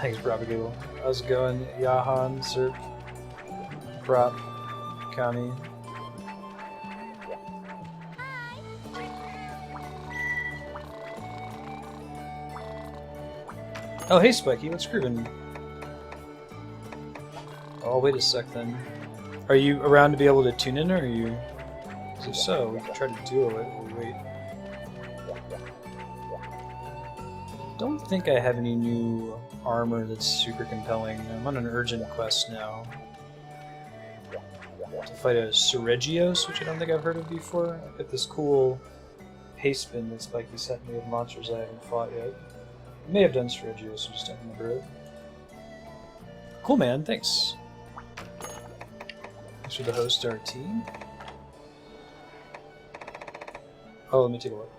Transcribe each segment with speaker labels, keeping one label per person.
Speaker 1: Thanks, Propagable. How's it going? Yahan, Serp, Prop, Kami. Oh, hey, Spiky, what's grooving? Oh, wait a sec then. Are you around to be able to tune in, or are you? If so, we can try to duo it while we wait. Don't think I have any new armor that's super compelling. I'm on an urgent quest now to fight a Seregios, which I don't think I've heard of before. I got this cool paste spin that Spiky sent me with monsters I haven't fought yet. I may have done Seregios, I just don't remember it. Cool, man, thanks. Thanks for the host, RT. Oh, let me take a look.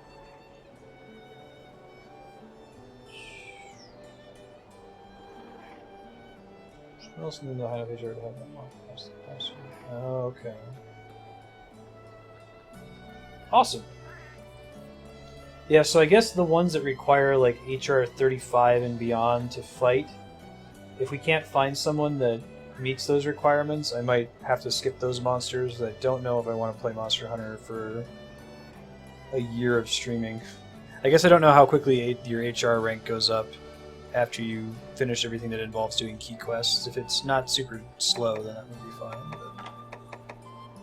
Speaker 1: What else in the high page already have that mark? Oh, okay. Awesome. Yeah, so I guess the ones that require like HR 35 and beyond to fight, if we can't find someone that meets those requirements, I might have to skip those monsters. I don't know if I want to play Monster Hunter for a year of streaming. I guess I don't know how quickly your HR rank goes up after you finish everything that involves doing key quests. If it's not super slow, then that would be fine. But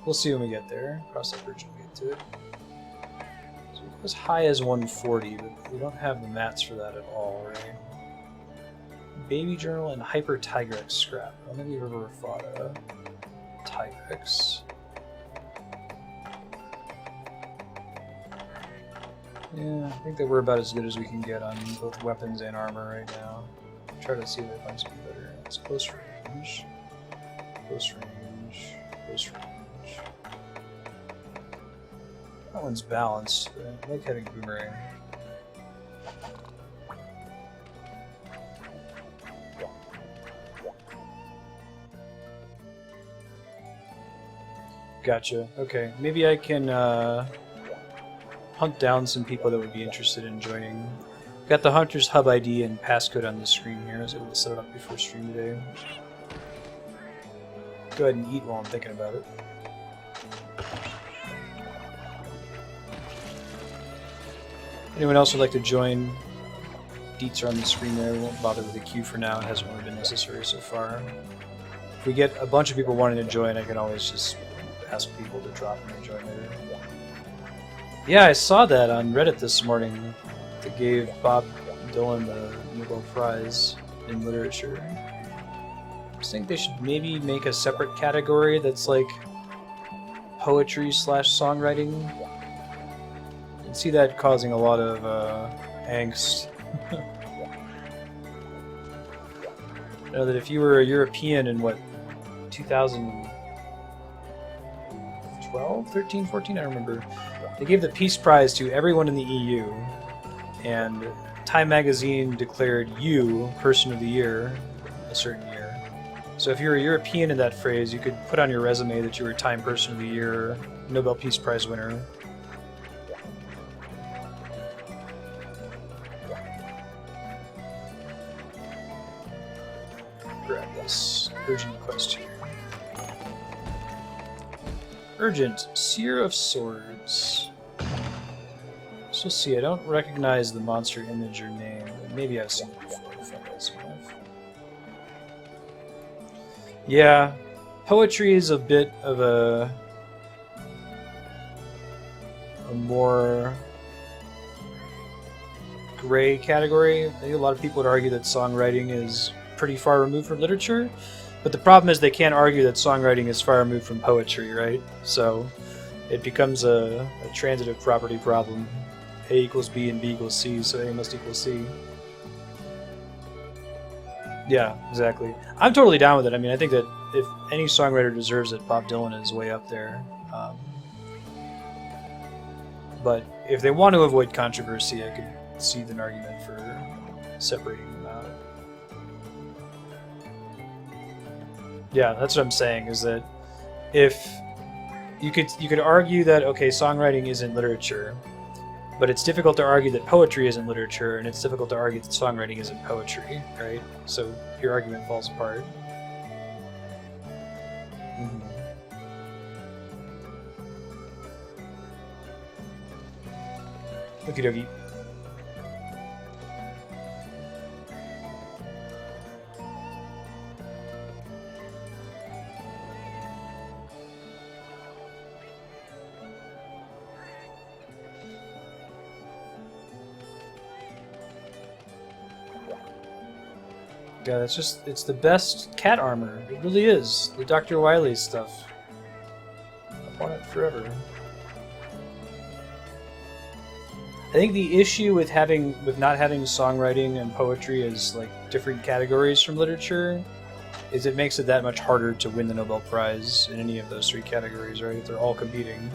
Speaker 1: we'll see when we get there. Cross that bridge when we get to it. So we go as high as 140, but we don't have the mats for that at all, right? Baby Journal and Hyper Tigrex scrap. I don't think we've ever fought a Tigrex. Yeah, I think that we're about as good as we can get on both weapons and armor right now. Try to see if I find something better. It's close range, close range, close range. That one's balanced, but I like having boomerang. Gotcha. Okay, maybe I can hunt down some people that would be interested in joining. Got the Hunter's Hub ID and passcode on the screen here. I was able to set it up before stream today. Go ahead and eat while I'm thinking about it. Anyone else would like to join? Deets are on the screen there. We won't bother with the queue for now. It hasn't really been necessary so far. If we get a bunch of people wanting to join, I can always just ask people to drop and join later. Yeah, I saw that on Reddit this morning. They gave Bob Dylan the Nobel Prize in Literature. I think they should maybe make a separate category that's like poetry / songwriting. I can see that causing a lot of angst. I know that if you were a European in what, 2012, 13, 14, I don't remember. They gave the Peace Prize to everyone in the EU, and Time Magazine declared you Person of the Year a certain year. So if you're a European in that phrase, you could put on your resume that you were Time Person of the Year, Nobel Peace Prize winner. Grab this urgent quest here. Urgent, Seer of Swords. So see, I don't recognize the monster image or name, but maybe I've seen it before if I guys have. Yeah, poetry is a bit of a more gray category. I think a lot of people would argue that songwriting is pretty far removed from literature. But the problem is they can't argue that songwriting is far removed from poetry, right? So it becomes a transitive property problem. A equals B and B equals C, so A must equal C. Yeah, exactly. I'm totally down with it. I mean, I think that if any songwriter deserves it, Bob Dylan is way up there. But if they want to avoid controversy, I could see an argument for separating them out. Yeah, that's what I'm saying, is that if you could argue that, okay, songwriting isn't literature, But it's difficult to argue that poetry isn't literature, and it's difficult to argue that songwriting isn't poetry, right? So your argument falls apart. Mm-hmm. Okie dokie. Yeah, it's the best cat armor. It really is. The Dr. Wily stuff. I want it forever. I think the issue with not having songwriting and poetry as like different categories from literature is it makes it that much harder to win the Nobel Prize in any of those three categories, right? If they're all competing.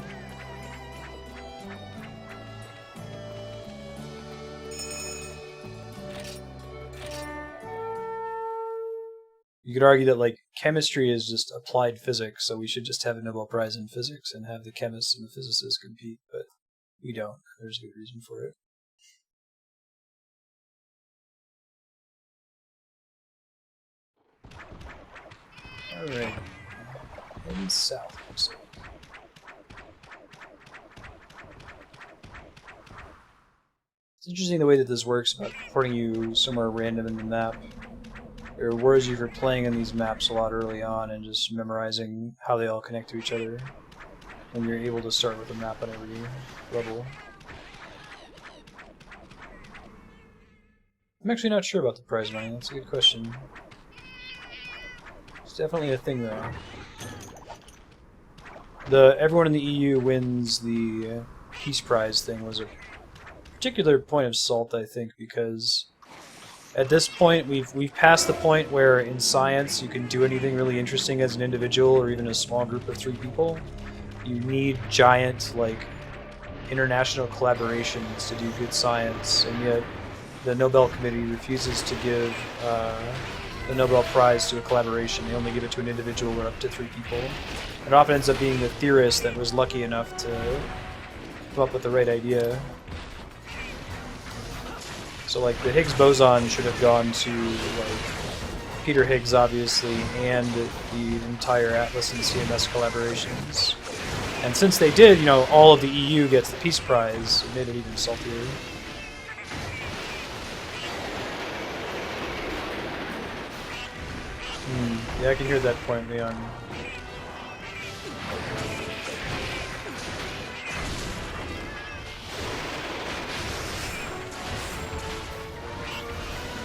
Speaker 1: You could argue that like chemistry is just applied physics, so we should just have a Nobel Prize in physics and have the chemists and the physicists compete, but we don't. There's a good reason for it. Alright. Heading south. So. It's interesting the way that this works about putting you somewhere random in the map. It rewards you for playing in these maps a lot early on and just memorizing how they all connect to each other. And you're able to start with a map on every level. I'm actually not sure about the prize money. That's a good question. It's definitely a thing, though. Everyone in the EU wins the Peace Prize thing was a particular point of salt, I think, because at this point we've passed the point where in science you can do anything really interesting as an individual or even a small group of 3 people. You need giant, like, international collaborations to do good science, and yet the Nobel Committee refuses to give the Nobel Prize to a collaboration. They only give it to an individual or up to 3 people. It often ends up being the theorist that was lucky enough to come up with the right idea. So, like, the Higgs boson should have gone to, like, Peter Higgs, obviously, and the entire Atlas and CMS collaborations. And since they did, you know, all of the EU gets the Peace Prize. It made it even saltier. Yeah, I can hear that point, Leon.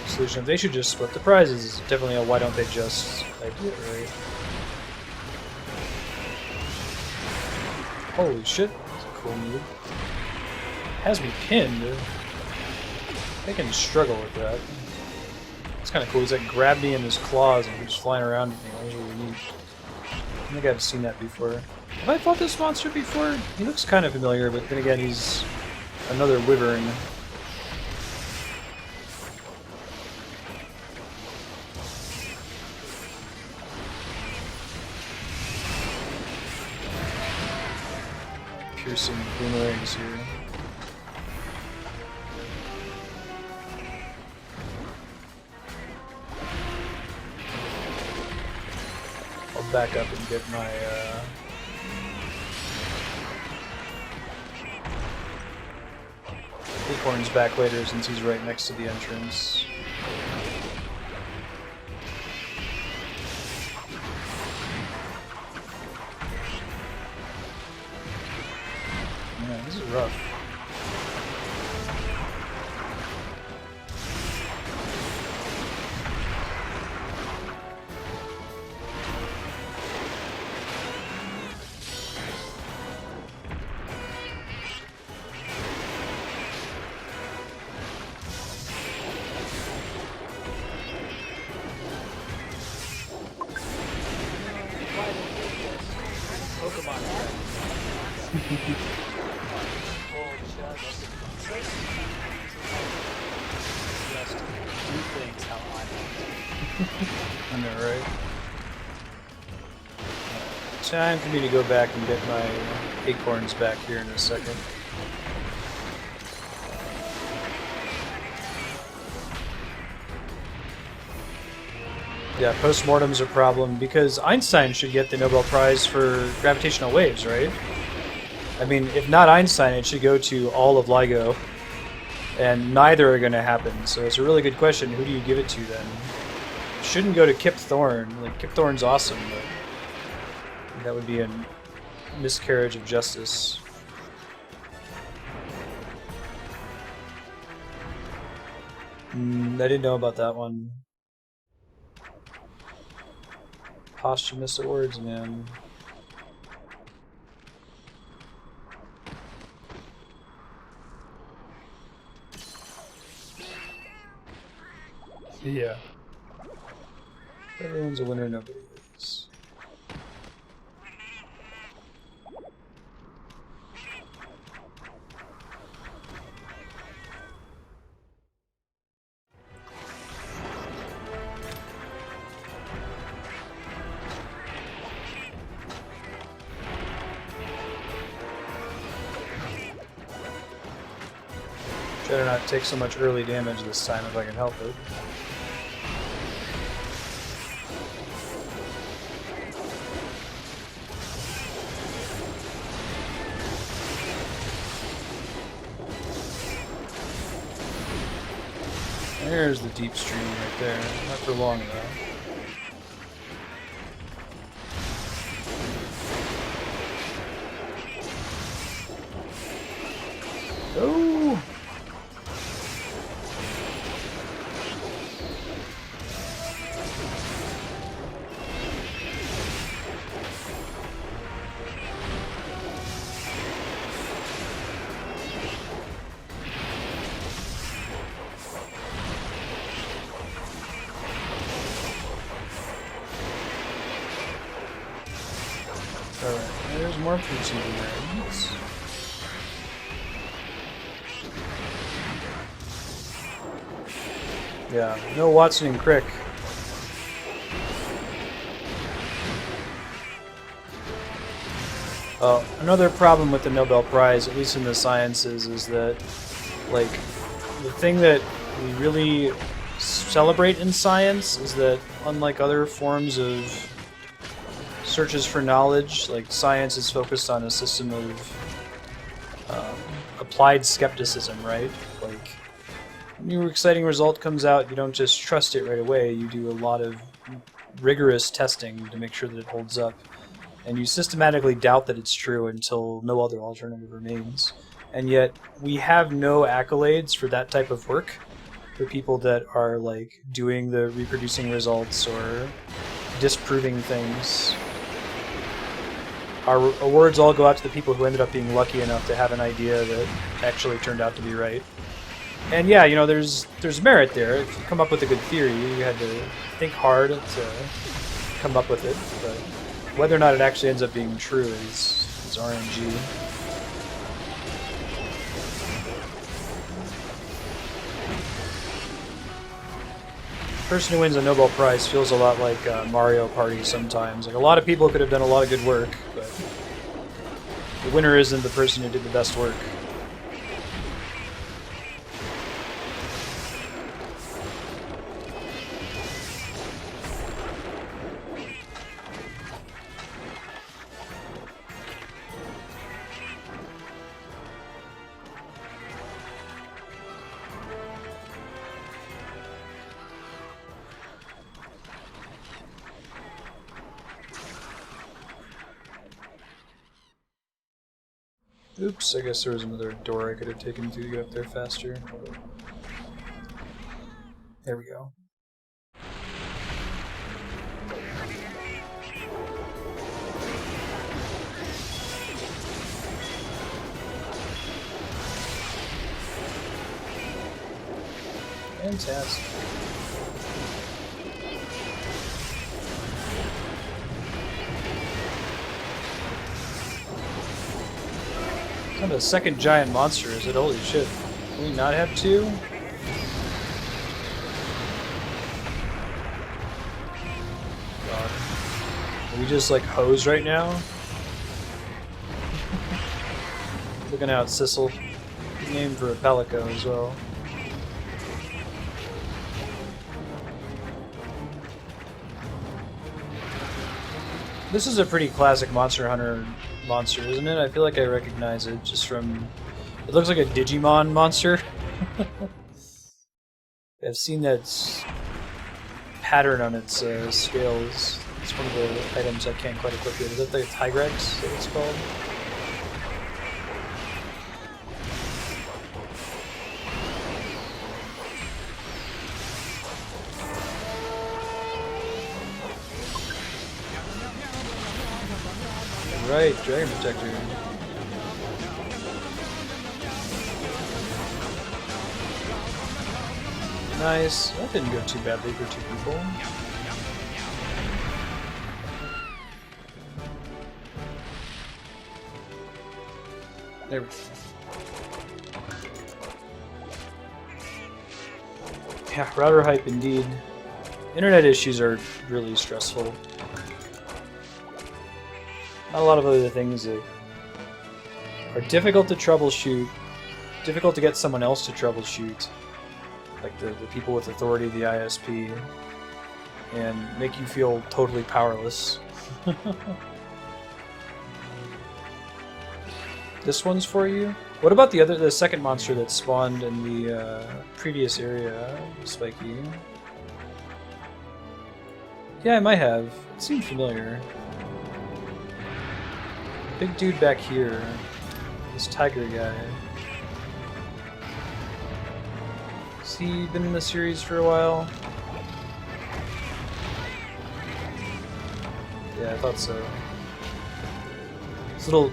Speaker 1: Solution: they should just split the prizes. It's definitely a why don't they just idea, right? Holy shit, that's a cool move. Has me pinned. I can struggle with that. It's kind of cool. He's like grabbed me in his claws and he's flying around with me. That was really neat. I think I've seen that before. Have I fought this monster before? He looks kind of familiar, but then again, he's another wyvern. Piercing boomerangs here. I'll back up and get my acorns back later since he's right next to the entrance. This is rough. I know, right? Time for me to go back and get my acorns back here in a second. Yeah, postmortem's a problem because Einstein should get the Nobel Prize for gravitational waves, right? I mean, if not Einstein, it should go to all of LIGO, and neither are going to happen. So it's a really good question. Who do you give it to then? It shouldn't go to Kip Thorne. Like, Kip Thorne's awesome, but that would be a miscarriage of justice. I didn't know about that one. Posthumous awards, man. Yeah. Everyone's a winner, nobody is. Try to not take so much early damage this time if I can help it. There's the deep stream right there. Not for long though. Oh! Alright, there's more protein there. Yeah, no Watson and Crick. Another problem with the Nobel Prize, at least in the sciences, is that, like, the thing that we really celebrate in science is that, unlike other forms of searches for knowledge, like, science is focused on a system of applied skepticism, right? Like, new exciting result comes out, you don't just trust it right away, you do a lot of rigorous testing to make sure that it holds up. And you systematically doubt that it's true until no other alternative remains. And yet, we have no accolades for that type of work, for people that are, like, doing the reproducing results or disproving things. Our awards all go out to the people who ended up being lucky enough to have an idea that actually turned out to be right. And yeah, you know, there's merit there. If you come up with a good theory, you had to think hard to come up with it, but whether or not it actually ends up being true is RNG. The person who wins a Nobel Prize feels a lot like Mario Party sometimes. Like, a lot of people could have done a lot of good work, but the winner isn't the person who did the best work. Oops, I guess there was another door I could have taken to get up there faster. There we go. Fantastic. Kind of a second giant monster, is it? Holy shit. Can we not have two? God. Are we just like hosed right now? Looking out, Sissel. Good name for a Palico as well. This is a pretty classic Monster Hunter monster, isn't it? I feel like I recognize it just from... It looks like a Digimon monster. I've seen that pattern on its scales. It's one of the items I can't quite equip yet. Is that the Tigrex that it's called? Right, Dragon Protector. Nice. That didn't go too badly for two people. There we go. Yeah, router hype indeed. Internet issues are really stressful. Not a lot of other things that are difficult to troubleshoot, difficult to get someone else to troubleshoot, like the people with authority, the ISP, and make you feel totally powerless. This one's for you? What about the second monster that spawned in the previous area, Spiky? Yeah, I might have. It seemed familiar. Big dude back here. This tiger guy. Has he been in the series for a while? Yeah, I thought so. This little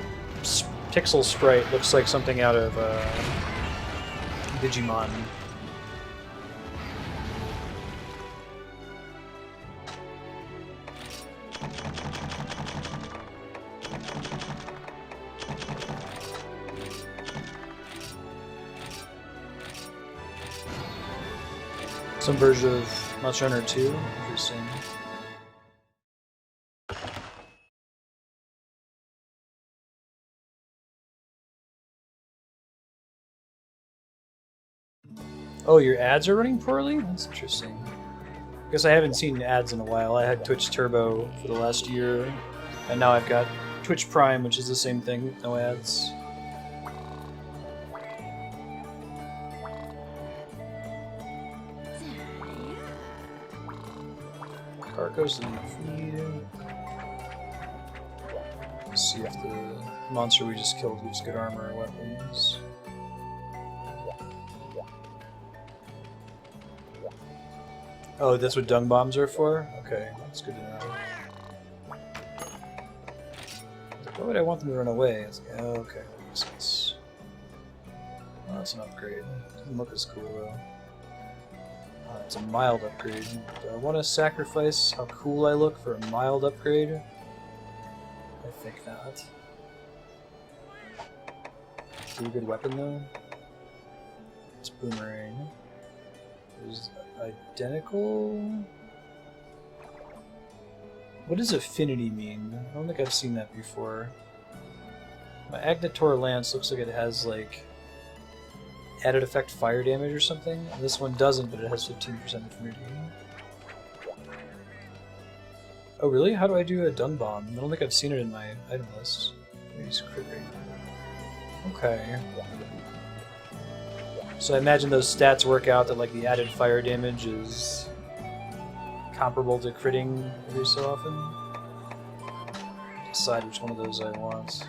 Speaker 1: pixel sprite looks like something out of Digimon. Some version of Monster Hunter 2. Interesting. Oh, your ads are running poorly? That's interesting. I guess I haven't seen ads in a while. I had Twitch Turbo for the last year, and now I've got Twitch Prime, which is the same thing with no ads. Carco's in the feed. Let's see if the monster we just killed gives good armor or weapons. Oh, that's what dung bombs are for? Okay, that's good to know. Why would I want them to run away? It's like, oh, okay, that makes sense. Oh, that's an upgrade. Doesn't look as cool though. It's a mild upgrade. Do I want to sacrifice how cool I look for a mild upgrade? I think not. Pretty good weapon though. It's boomerang. There's identical. What does affinity mean? I don't think I've seen that before. My Agnator Lance looks like it has like added effect fire damage or something. This one doesn't, but it has 15% affinity. Oh really? How do I do a dung bomb? I don't think I've seen it in my item list. Maybe use crit rate. Okay. So I imagine those stats work out that like the added fire damage is comparable to critting every so often. Decide which one of those I want.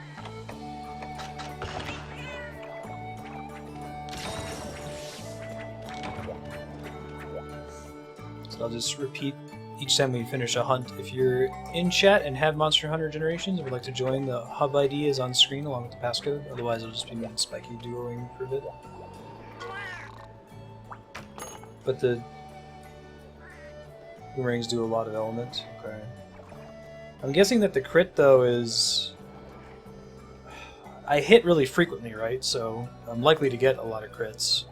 Speaker 1: So I'll just repeat each time we finish a hunt. If you're in chat and have Monster Hunter Generations and would like to join, the hub ID is on screen along with the passcode. Otherwise it'll just be me and Spiky duoing for a bit. But the boomerangs do a lot of element. Okay. I'm guessing that the crit though is... I hit really frequently, right? So I'm likely to get a lot of crits.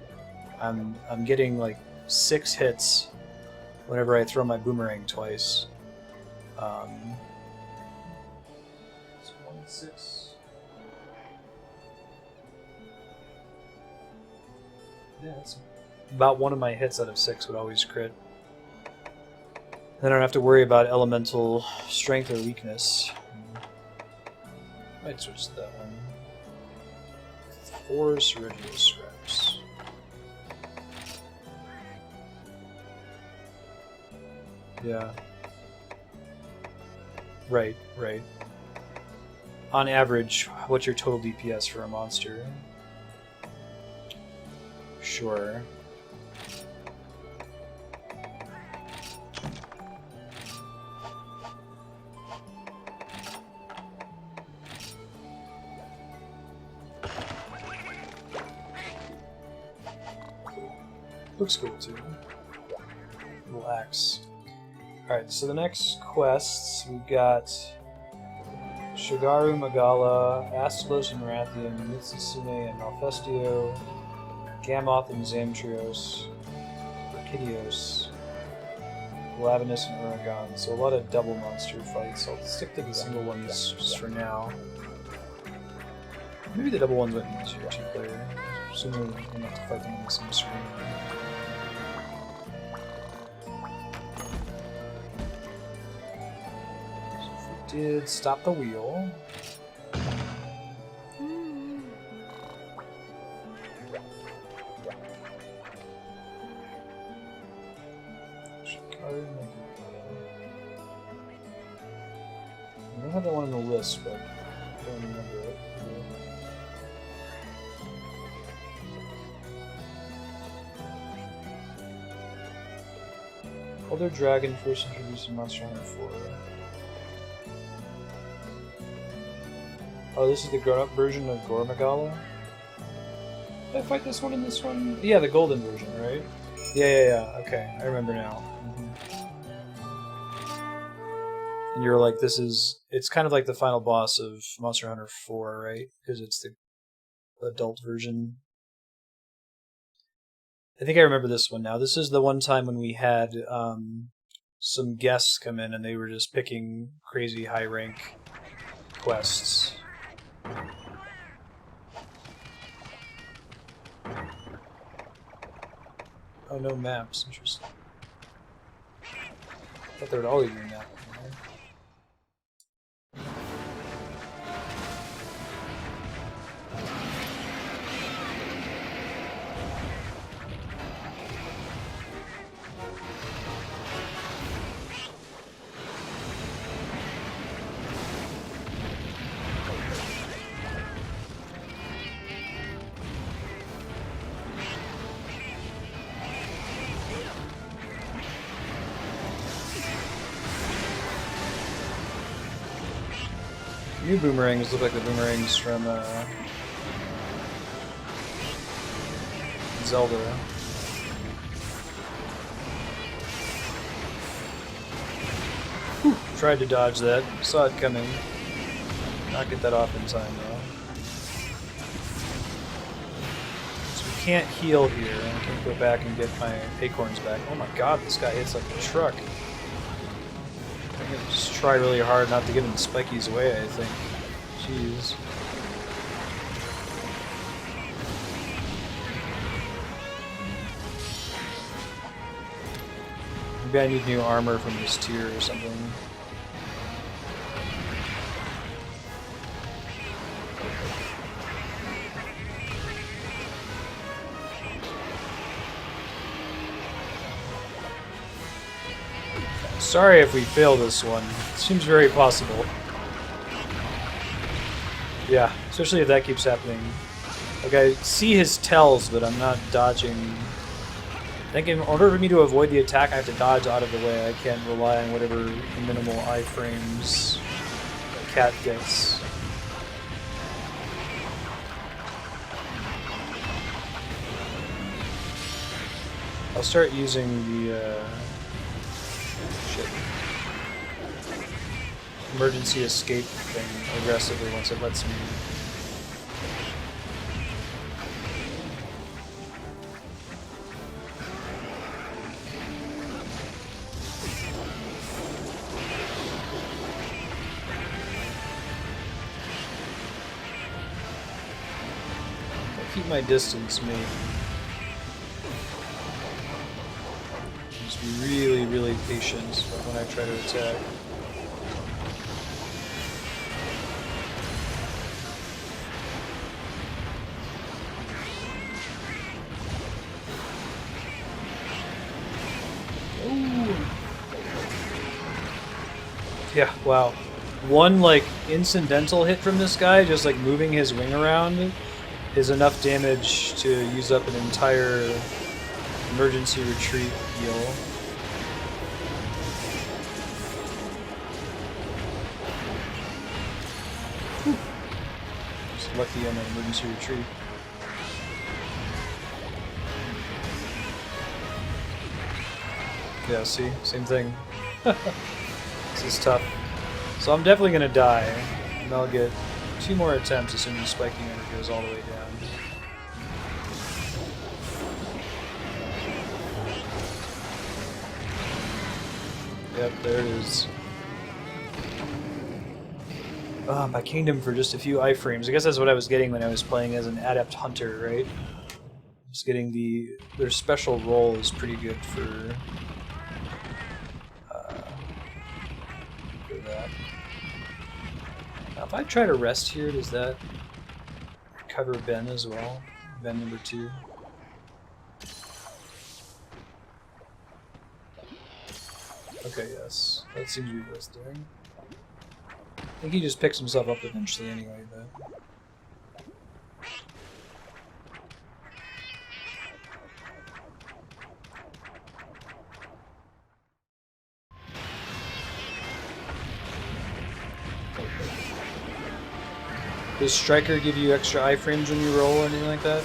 Speaker 1: I'm getting like 6 hits whenever I throw my boomerang twice. It's 1 6. Yeah, that's about one of my hits out of 6 would always crit. Then I don't have to worry about elemental strength or weakness. Might switch to that one. 4 Seregios scraps. Yeah. Right, right. On average, what's your total DPS for a monster? Sure. Looks cool too. Little axe. Alright, so the next quests we've got Shigaru Magala, Astalos and Rathian, Mitsusune and Malfestio, Gamoth and Zamtrios, Orchideos, Lavinus and Uragon. So a lot of double monster fights. I'll stick to the single ones just for now. Maybe the double ones might be easier to play. Assuming we don't have to fight them on the same screen. Did stop the wheel. I don't have that one on the list, but I don't remember it. Elder Dragon first introduced in Monster Hunter 4. Oh, this is the grown-up version of Gormagala? Did I fight this one in this one? Yeah, the golden version, right? Yeah. Okay, I remember now. And you're like, this is... It's kind of like the final boss of Monster Hunter 4, right? Because it's the adult version. I think I remember this one now. This is the one time when we had some guests come in and they were just picking crazy high-rank quests. Oh, no maps. Interesting. I thought there would always be a map in there. New boomerangs look like the boomerangs from Zelda. Whew. Tried to dodge that. Saw it coming. Not get that off in time though. So we can't heal here. I can't go back and get my acorns back. Oh my god, this guy hits like a truck. I'm gonna just try really hard not to give him spikies away, I think. Jeez. Maybe I need new armor from this tier or something. Sorry if we fail this one. It seems very possible. Yeah, especially if that keeps happening. Like, I see his tells, but I'm not dodging. I think in order for me to avoid the attack, I have to dodge out of the way. I can't rely on whatever minimal iframes the cat gets. I'll start using the emergency escape thing aggressively once it lets me. I'll keep my distance, maybe. Just be really, really patient when I try to attack. Ooh. Yeah, wow. One, like, incidental hit from this guy, just, like, moving his wing around, is enough damage to use up an entire emergency retreat heal. Whew. Just lucky on that emergency retreat. Yeah, see? Same thing. This is tough. So I'm definitely going to die, and I'll get 2 more attempts as soon as spiking ever goes all the way down. Yep, there it is. My kingdom for just a few iframes. I guess that's what I was getting when I was playing as an adept hunter, right? Just getting their special role is pretty good for that. Now, if I try to rest here, does that cover Ben as well? Ben number 2. Okay, yes. That seems to be what it's doing. I think he just picks himself up eventually anyway, though. Does Striker give you extra iframes when you roll or anything like that?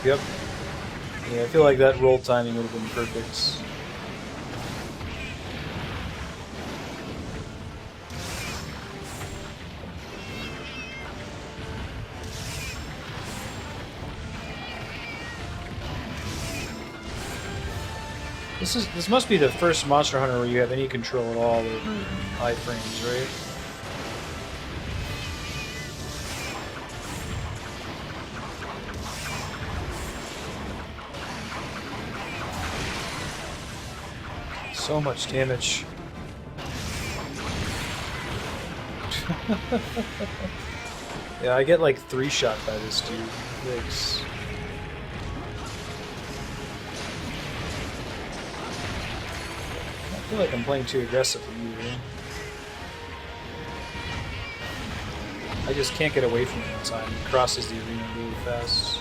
Speaker 1: Yep. Yeah, I feel like that roll timing would have been perfect. This must be the first Monster Hunter where you have any control at all of iframes, right? So much damage. Yeah, I get like 3-shot by this dude. Yikes. I feel like I'm playing too aggressively either. I just can't get away from him in time. He crosses the arena really fast.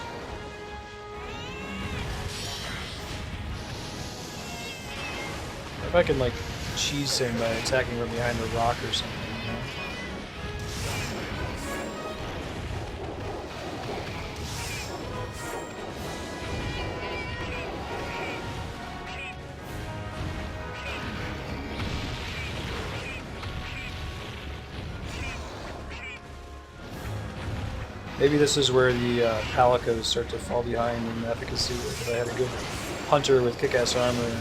Speaker 1: If I can like cheese him by attacking from behind a rock or something, you know? Maybe this is where the Palicos start to fall behind in efficacy. If I had a good hunter with kick-ass armor.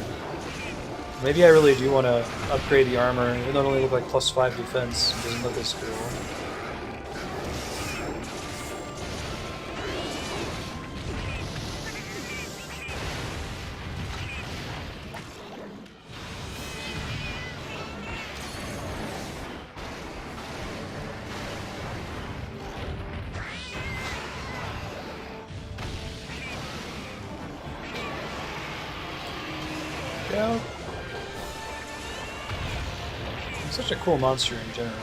Speaker 1: Maybe I really do want to upgrade the armor, even though it only look like +5 defense. It doesn't look as cool. Yeah. It's such a cool monster in general.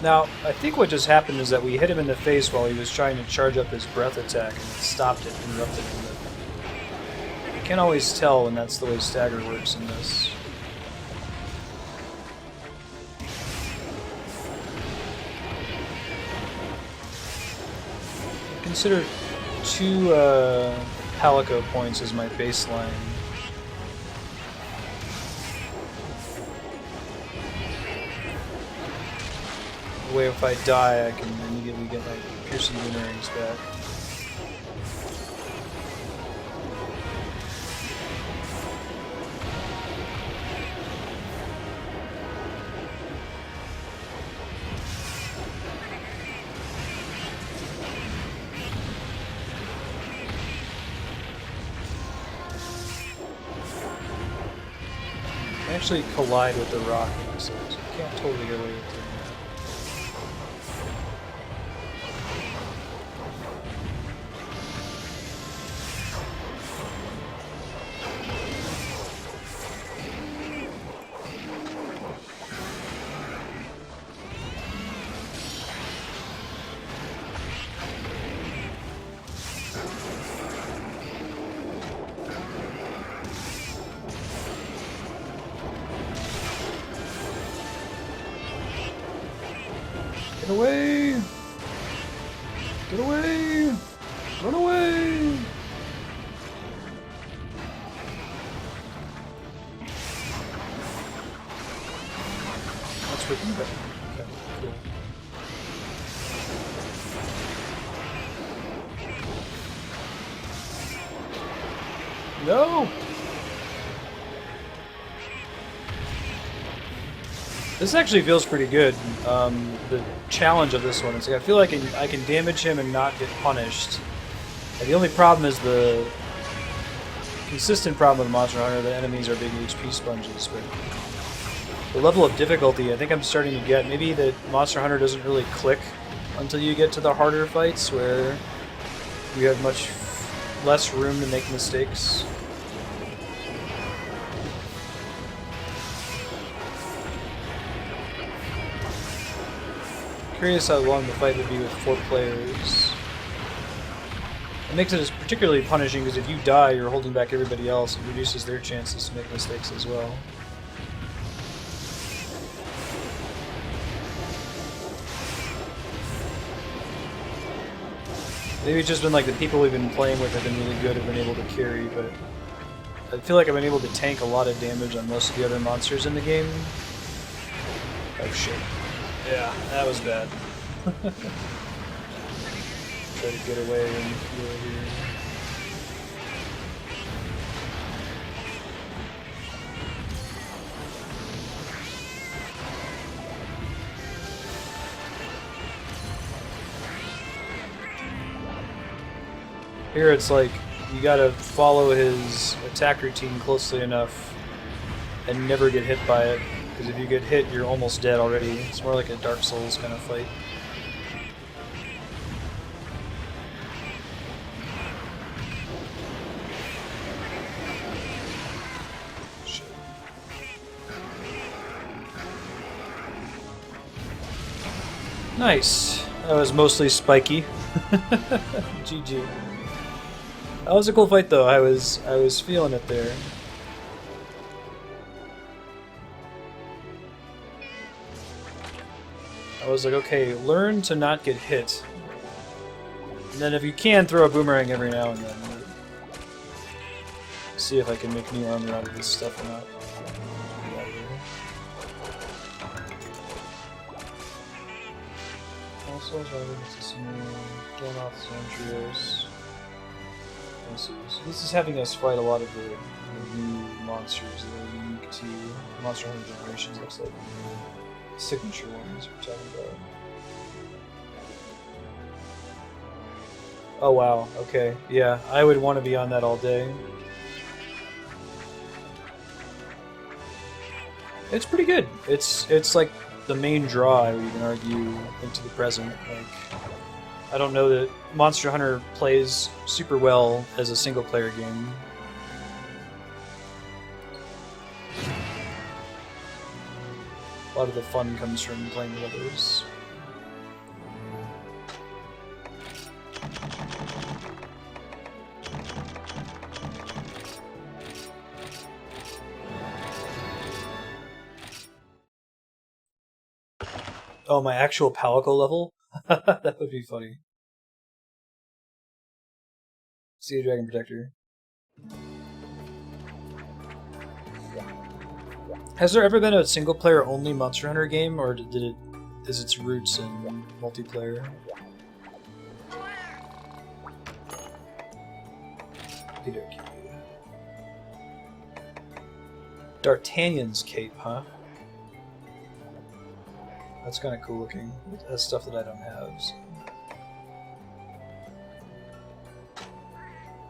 Speaker 1: Now, I think what just happened is that we hit him in the face while he was trying to charge up his breath attack, and it stopped it, interrupted him. You can't always tell when that's the way stagger works in this. Consider 2 Palico points as my baseline. way if I die, I can immediately get my piercing boomerangs back. I actually collide with the rock, so you can't totally get away with it. Get away! Get away! Run away! That's freaking bad. Okay, cool. No! This actually feels pretty good. The challenge of this one is like I feel like I can damage him and not get punished. And the only problem is the consistent problem with Monster Hunter. The enemies are big HP sponges, but the level of difficulty I think I'm starting to get. Maybe that Monster Hunter doesn't really click until you get to the harder fights where you have much less room to make mistakes. Curious how long the fight would be with 4 players. It makes it particularly punishing because if you die, you're holding back everybody else. It reduces their chances to make mistakes as well. Maybe it's just been like the people we've been playing with have been really good, have been able to carry, but I feel like I've been able to tank a lot of damage on most of the other monsters in the game. Oh shit. Yeah, that was bad. Try to get away and heal here. Here it's like you gotta follow his attack routine closely enough and never get hit by it. Because if you get hit, you're almost dead already. It's more like a Dark Souls kind of fight. Shit. Nice. That was mostly spiky. GG. That was a cool fight though. I was feeling it there. I was like, okay, learn to not get hit. And then if you can, throw a boomerang every now and then. See if I can make new armor out of this stuff or not. Also, Seregios. So this is having us fight a lot of the new monsters that are unique to Monster Hunter Generations, looks like. Signature ones we're talking about. Oh wow, okay. Yeah, I would want to be on that all day. It's pretty good. It's like the main draw, I would even argue, into the present. Like, I don't know that Monster Hunter plays super well as a single player game. A lot of the fun comes from playing with others. Oh, my actual Palico level? That would be funny. Seer Dragon Protector. Has there ever been a single-player only Monster Hunter game, or did it is its roots in multiplayer. Okey-dokey. D'Artagnan's cape, huh? That's kind of cool looking. That's stuff that I don't have. So.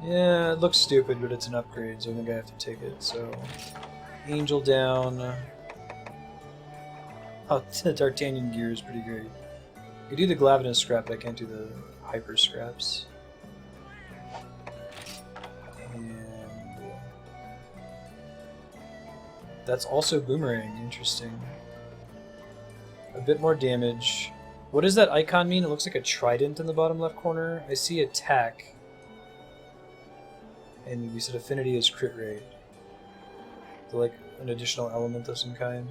Speaker 1: Yeah, it looks stupid, but it's an upgrade, so I think I have to take it. So, Angel down. Oh, the D'Artagnan gear is pretty great. I could do the Glavinus scrap, but I can't do the Hyper scraps. And that's also Boomerang. Interesting. A bit more damage. What does that icon mean? It looks like a trident in the bottom left corner. I see attack. And we said affinity is crit rate. So like an additional element of some kind.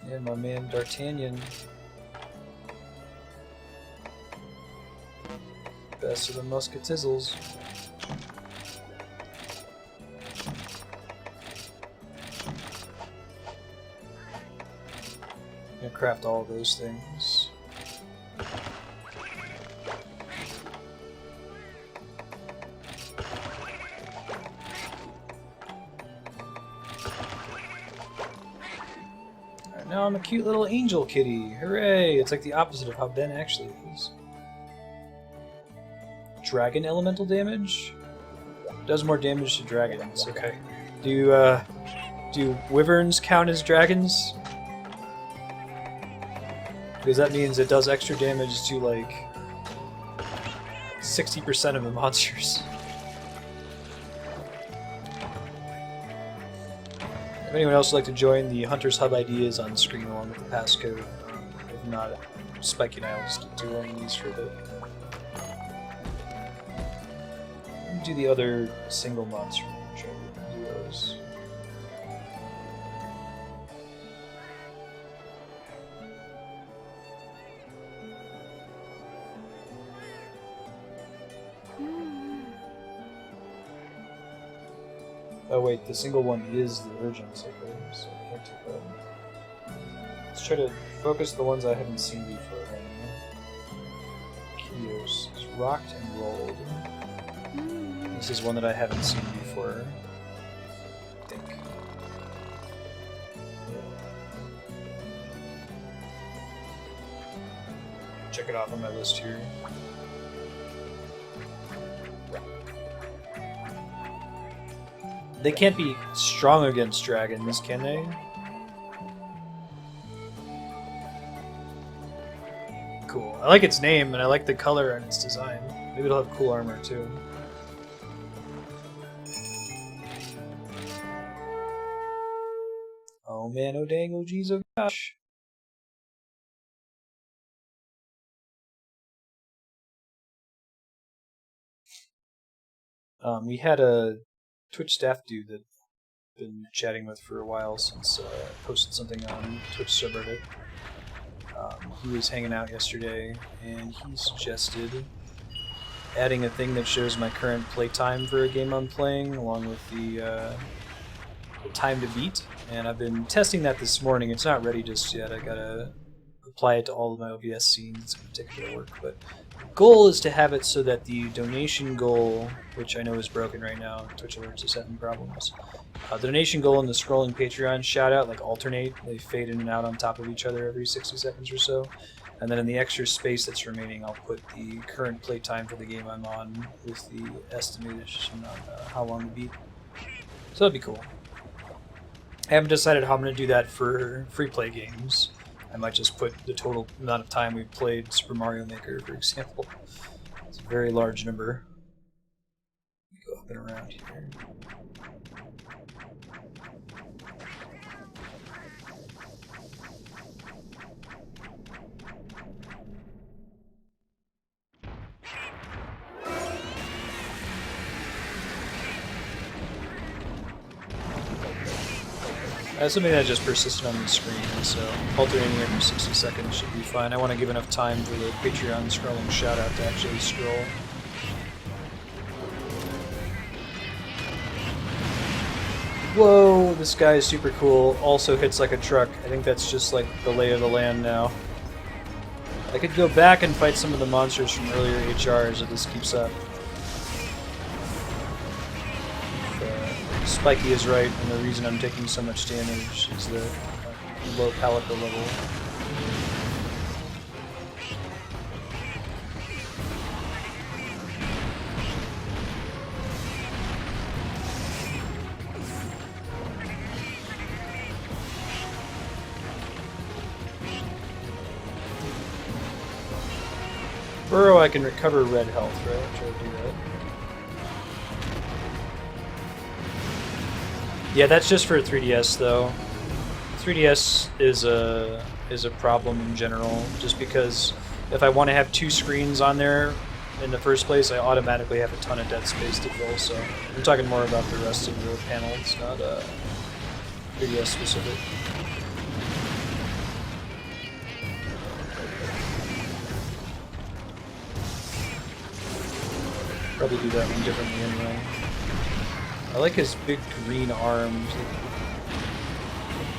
Speaker 1: Yeah, my man D'Artagnan. Best of the musketizzles. Gonna craft all of those things. Alright, now I'm a cute little angel kitty. Hooray! It's like the opposite of how Ben actually is. Dragon elemental damage? Does more damage to dragons. Okay. Do wyverns count as dragons? Because that means it does extra damage to like 60% of the monsters. If anyone else would like to join, the Hunter's Hub ID is on screen along with the passcode. If not, Spikey and I will just keep doing these for a bit. Do the other single monster. Sure, do those. Oh wait, the single one is the urgent, so I can't take that. Let's try to focus the ones I haven't seen before. Seregios is rocked and rolled. This is one that I haven't seen before, I think. Check it off on my list here. They can't be strong against dragons, can they? Cool. I like its name, and I like the color and its design. Maybe it'll have cool armor, too. Oh man, oh dang, oh geez, oh gosh. We had a Twitch staff dude that I've been chatting with for a while since I posted something on Twitch subreddit. He was hanging out yesterday, and he suggested adding a thing that shows my current playtime for a game I'm playing, along with the time to beat. And I've been testing that this morning. It's not ready just yet. I gotta apply it to all of my OBS scenes. It's gonna take a bit of work, but the goal is to have it so that the donation goal, which I know is broken right now, Twitch alerts is having problems. The donation goal and the scrolling Patreon shout out like alternate. They fade in and out on top of each other every 60 seconds or so. And then in the extra space that's remaining, I'll put the current playtime for the game I'm on with the estimation on how long to beat. So that'd be cool. I haven't decided how I'm going to do that for free play games. I might just put the total amount of time we've played Super Mario Maker, for example. It's a very large number. Go up and around here. That's something that just persisted on the screen, so alternating every 60 seconds should be fine. I want to give enough time for the Patreon scrolling shout-out to actually scroll. Whoa, this guy is super cool. Also hits like a truck. I think that's just like the lay of the land now. I could go back and fight some of the monsters from earlier HRs if this keeps up. If, Spiky is right, and the reason I'm taking so much damage is the low palico level. Burrow, I can recover red health, right? Try to do that. Yeah, that's just for 3DS though. 3DS is a problem in general, just because if I want to have 2 screens on there in the first place, I automatically have a ton of dead space to fill. So I'm talking more about the rest of the panels, not 3DS specific. Probably do that one differently anyway. I like his big green arms.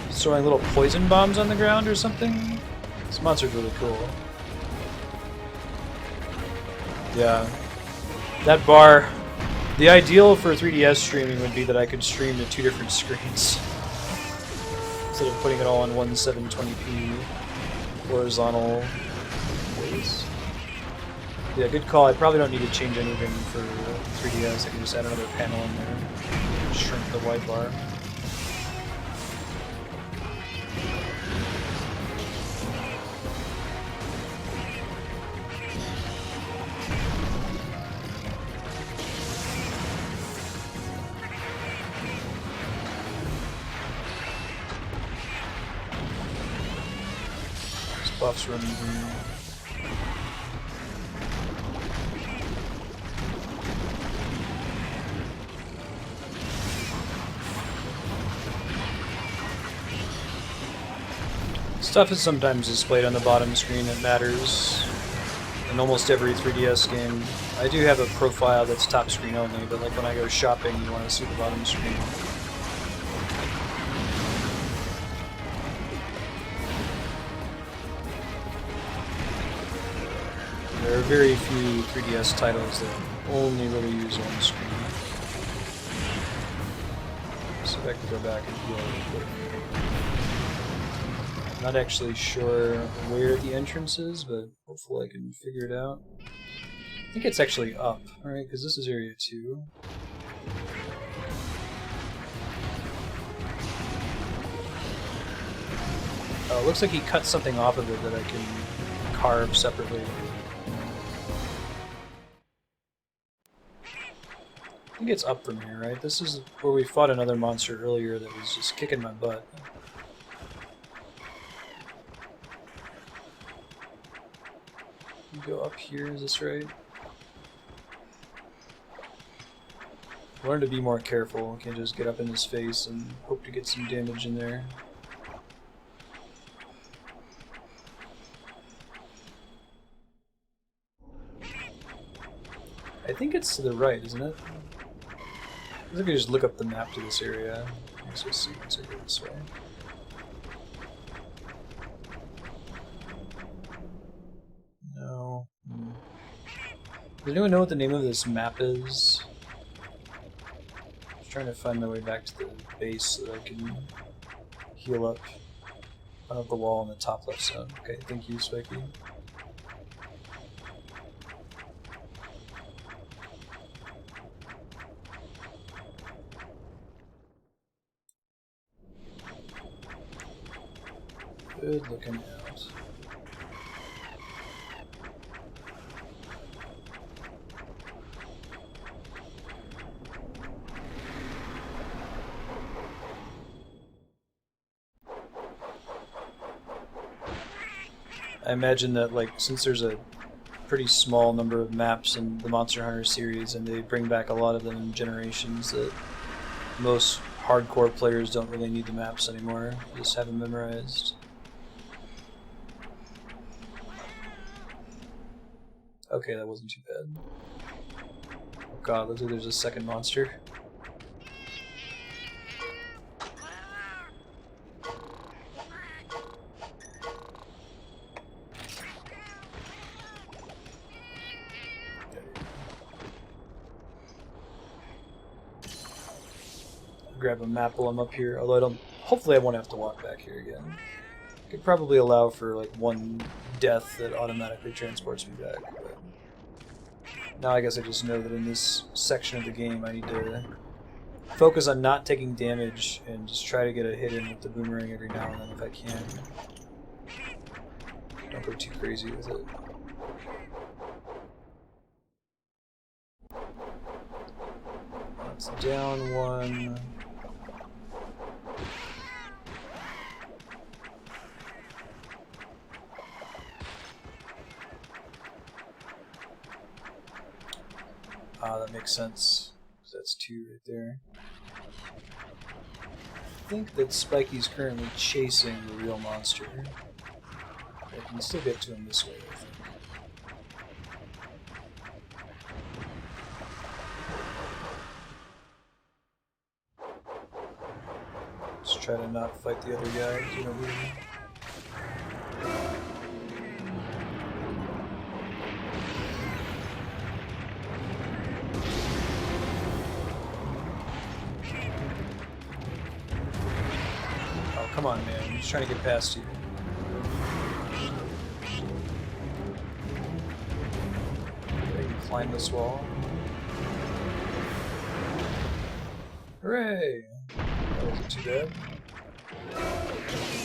Speaker 1: He's throwing little poison bombs on the ground or something. This monster's really cool. Yeah. That bar. The ideal for 3DS streaming would be that I could stream to 2 different screens. Instead of putting it all on one 720p horizontal ways. Yeah, good call. I probably don't need to change anything for 3DS. I can just add another panel in there. Shrink the white bar. This buff's running here. Stuff is sometimes displayed on the bottom screen that matters in almost every 3DS game. I do have a profile that's top screen only, but like when I go shopping, you want to see the bottom screen. There are very few 3DS titles that only really use one screen. So I can go back and heal real quick. Not actually sure where the entrance is, but hopefully I can figure it out. I think it's actually up, alright, because this is area 2. Oh, it looks like he cut something off of it that I can carve separately. I think it's up from here, right? This is where we fought another monster earlier that was just kicking my butt. Go up here, is this right? Learn to be more careful. Can't just get up in his face and hope to get some damage in there. I think it's to the right, isn't it? I think I just look up the map to this area. Let's just see once I go this way. No. Does anyone know what the name of this map is? I'm just trying to find my way back to the base so that I can heal up on the wall on the top left side. Okay, thank you, Spiky. Good looking out. I imagine that, like, since there's a pretty small number of maps in the Monster Hunter series, and they bring back a lot of them in generations, that most hardcore players don't really need the maps anymore. Just have them memorized. Okay, that wasn't too bad. Oh god, looks like there's a second monster. grab a map while I'm up here. Although I don't. Hopefully, I won't have to walk back here again. Could probably allow for like one death that automatically transports me back. But now I guess I just know that in this section of the game, I need to focus on not taking damage and just try to get a hit in with the boomerang every now and then if I can. Don't go too crazy with it. That's down one. Ah, that makes sense. That's two right there. I think that Spiky's currently chasing the real monster. I can still get to him this way, I think. Just try to not fight the other guys, you know what I mean? Come on, man. I'm just trying to get past you. Okay, you climb this wall. Hooray! That wasn't too bad.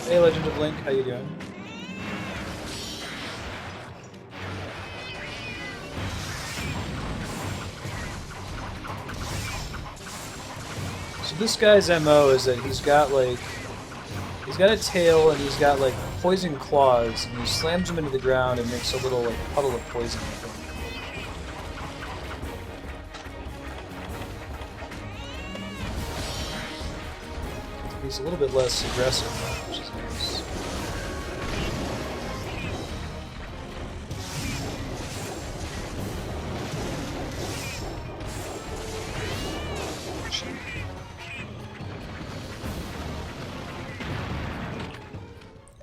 Speaker 1: Hey, Legend of Link, how you doing? So this guy's MO is that he's got a tail and he's got like poison claws, and he slams them into the ground and makes a little like puddle of poison with them. He's a little bit less aggressive now, which is nice.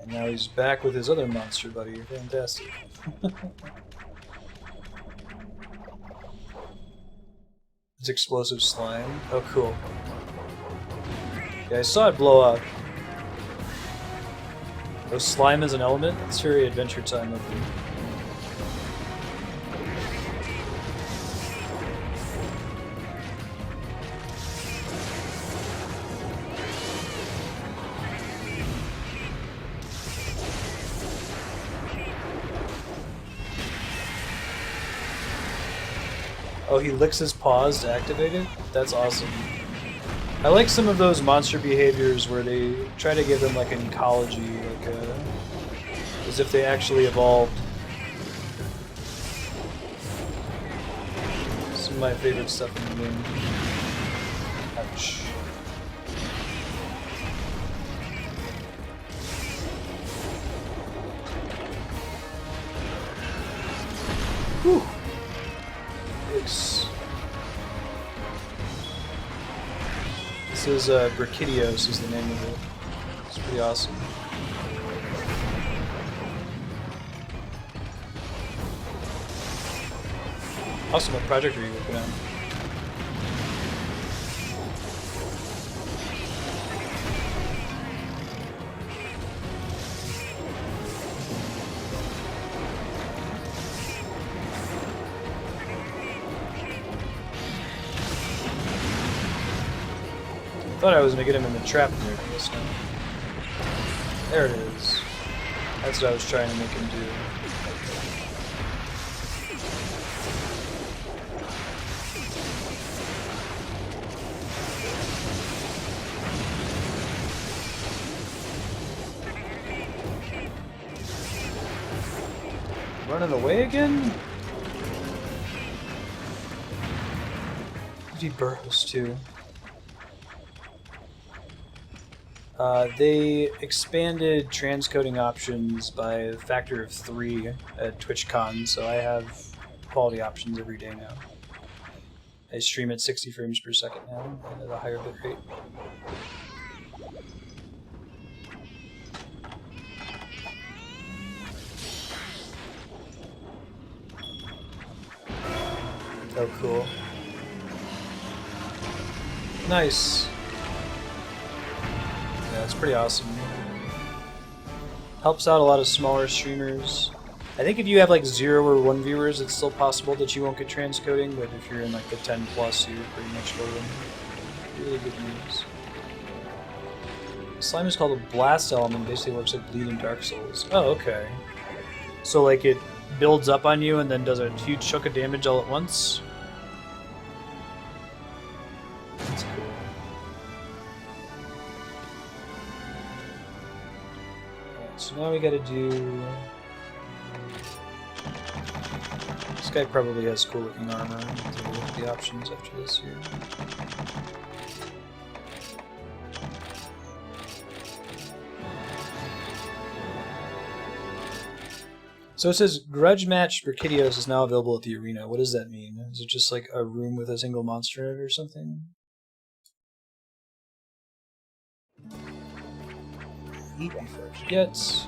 Speaker 1: Now he's back with his other monster buddy. Fantastic. It's explosive slime. Oh, cool. Yeah, I saw it blow up. Oh, slime is an element? It's very Adventure Time of me. Oh, he licks his paws to activate it? That's awesome. I like some of those monster behaviors where they try to give them like an ecology, like as if they actually evolved. Some of my favorite stuff in the game. Ouch. Whew. This is Seregios is the name of it. It's pretty awesome. Awesome, what project are you working on? I thought I was going to get him in the trap there this time. There it is. That's what I was trying to make him do. Running away again? He burrows too. They expanded transcoding options by a factor of 3 at TwitchCon, so I have quality options every day now. I stream at 60 frames per second now, and at a higher bitrate. Oh, cool. Nice. That's pretty awesome. Helps out a lot of smaller streamers. I think if you have like 0 or 1 viewers, it's still possible that you won't get transcoding, but if you're in like the 10 plus, you're pretty much golden. Really good news. Slime is called a blast element, basically works like bleed in Dark Souls. Oh, okay. So like it builds up on you and then does a huge chunk of damage all at once? That's cool. Alright, so now we gotta do... This guy probably has cool looking armor. I'll take a look at the options after this here. So it says Grudge Match Seregios is now available at the arena. What does that mean? Is it just like a room with a single monster in it or something? Eat before it forgets.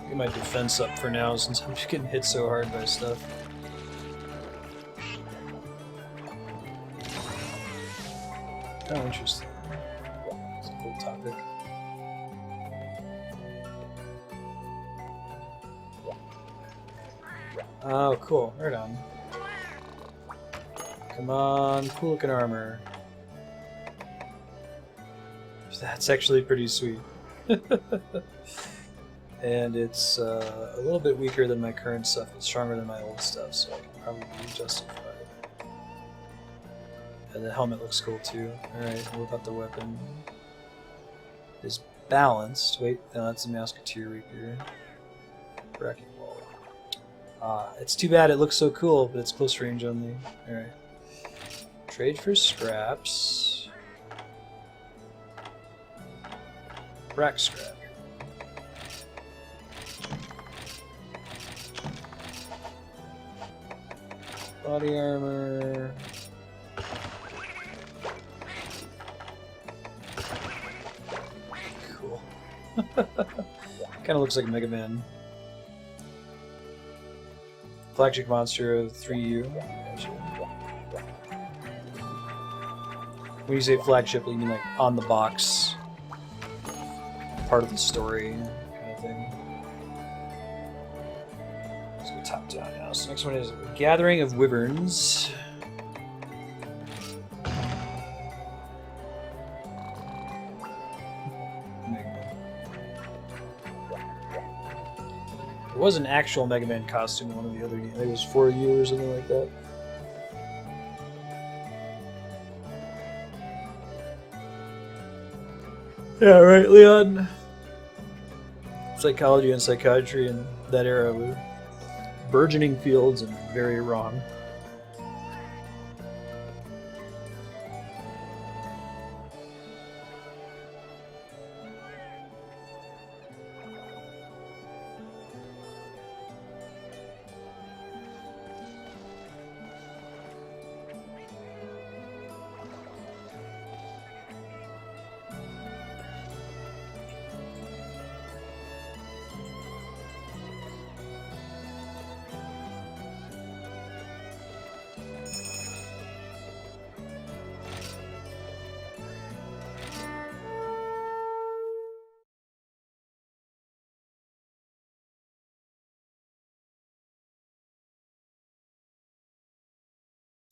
Speaker 1: Get my defense up for now since I'm just getting hit so hard by stuff. Oh, interesting. It's a cool topic. Oh, cool. Right on. Come on, cool looking armor. That's actually pretty sweet. And it's a little bit weaker than my current stuff. It's stronger than my old stuff, so I can probably justify it. And the helmet looks cool too. Alright, what about the weapon? It's balanced. Wait, no, that's the Musketeer Rapier. Bracket wall. It's too bad it looks so cool, but it's close range only. Alright. Trade for scraps. Rack scrap. Body armor. Cool. Kind of looks like Mega Man. Flagship monster of 3U. When you say flagship, you mean like on the box, part of the story kind of thing. Let's go top down now. So next one is Gathering of Wyverns. There was an actual Mega Man costume in one of the other games. I think it was 4U or something like that. Yeah, right, Leon. Psychology and psychiatry in that era were burgeoning fields and very wrong.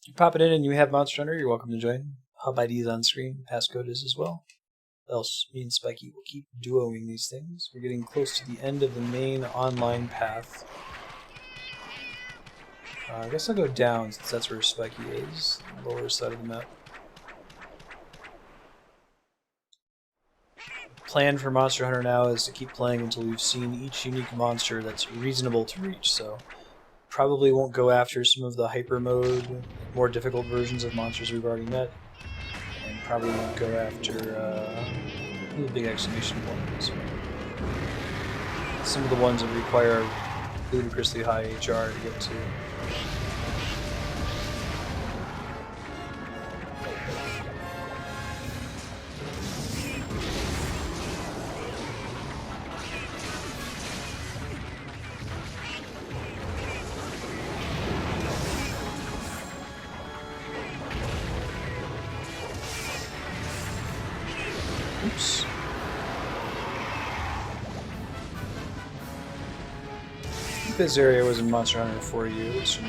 Speaker 1: You pop it in and you have Monster Hunter, you're welcome to join. Hub ID is on screen, passcode is as well. Else, me and Spiky will keep duoing these things. We're getting close to the end of the main online path. I guess I'll go down since that's where Spiky is, the lower side of the map. Plan for Monster Hunter now is to keep playing until we've seen each unique monster that's reasonable to reach, so probably won't go after some of the hyper mode, more difficult versions of monsters we've already met, and probably won't go after the big exclamation points. Some of the ones that require ludicrously high HR to get to. Oops. I think this area was in Monster Hunter 4U. So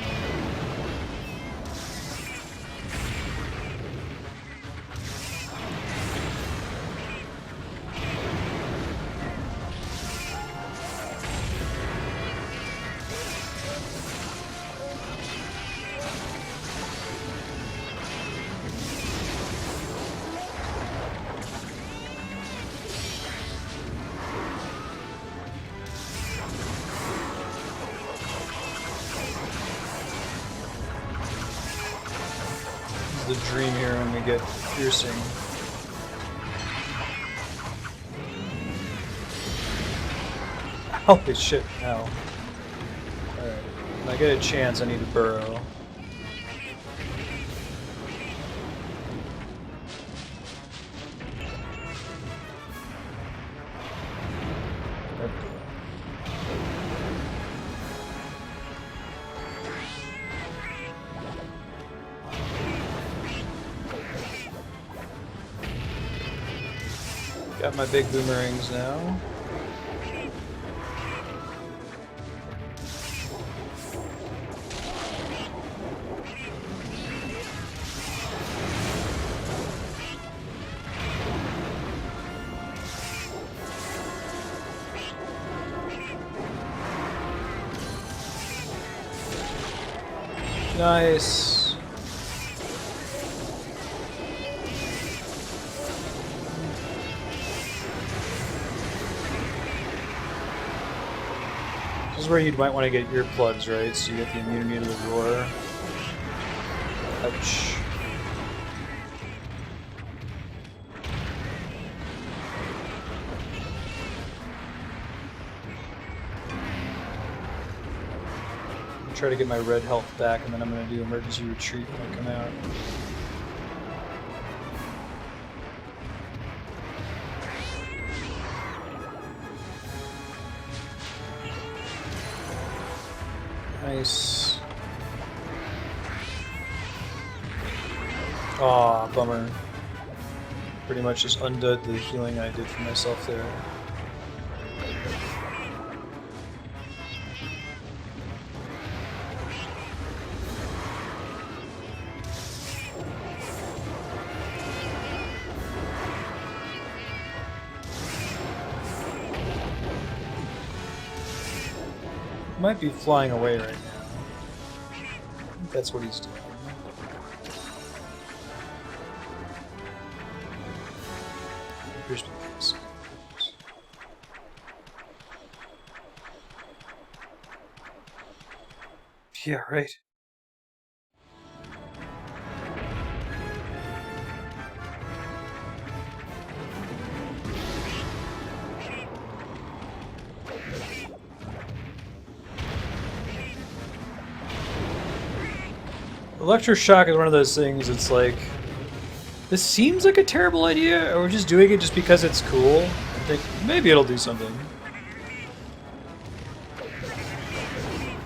Speaker 1: the dream here when we get piercing. Holy shit, no. Alright, when I get a chance, I need to burrow. Got my big boomerangs now. Nice. This is where you might want to get earplugs, right? So you get the immunity to the roar. Ouch. Try to get my red health back, and then I'm going to do emergency retreat when I come out. Nice. Aw, bummer. Pretty much just undid the healing I did for myself there. Might be flying away right now. I think that's what he's doing. Here's my case. Yeah, right. Electroshock is one of those things, it's like, this seems like a terrible idea, or we're just doing it just because it's cool. I think maybe it'll do something.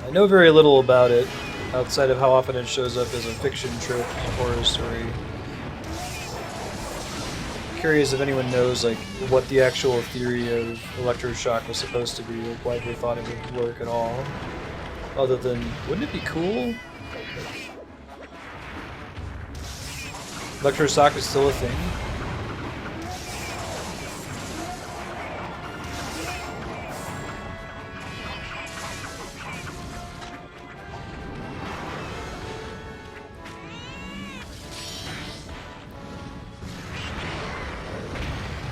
Speaker 1: I know very little about it, outside of how often it shows up as a fiction trope in a horror story. I'm curious if anyone knows like what the actual theory of electroshock was supposed to be, like why they thought it would work at all. Other than, wouldn't it be cool? Electroshock is still a thing.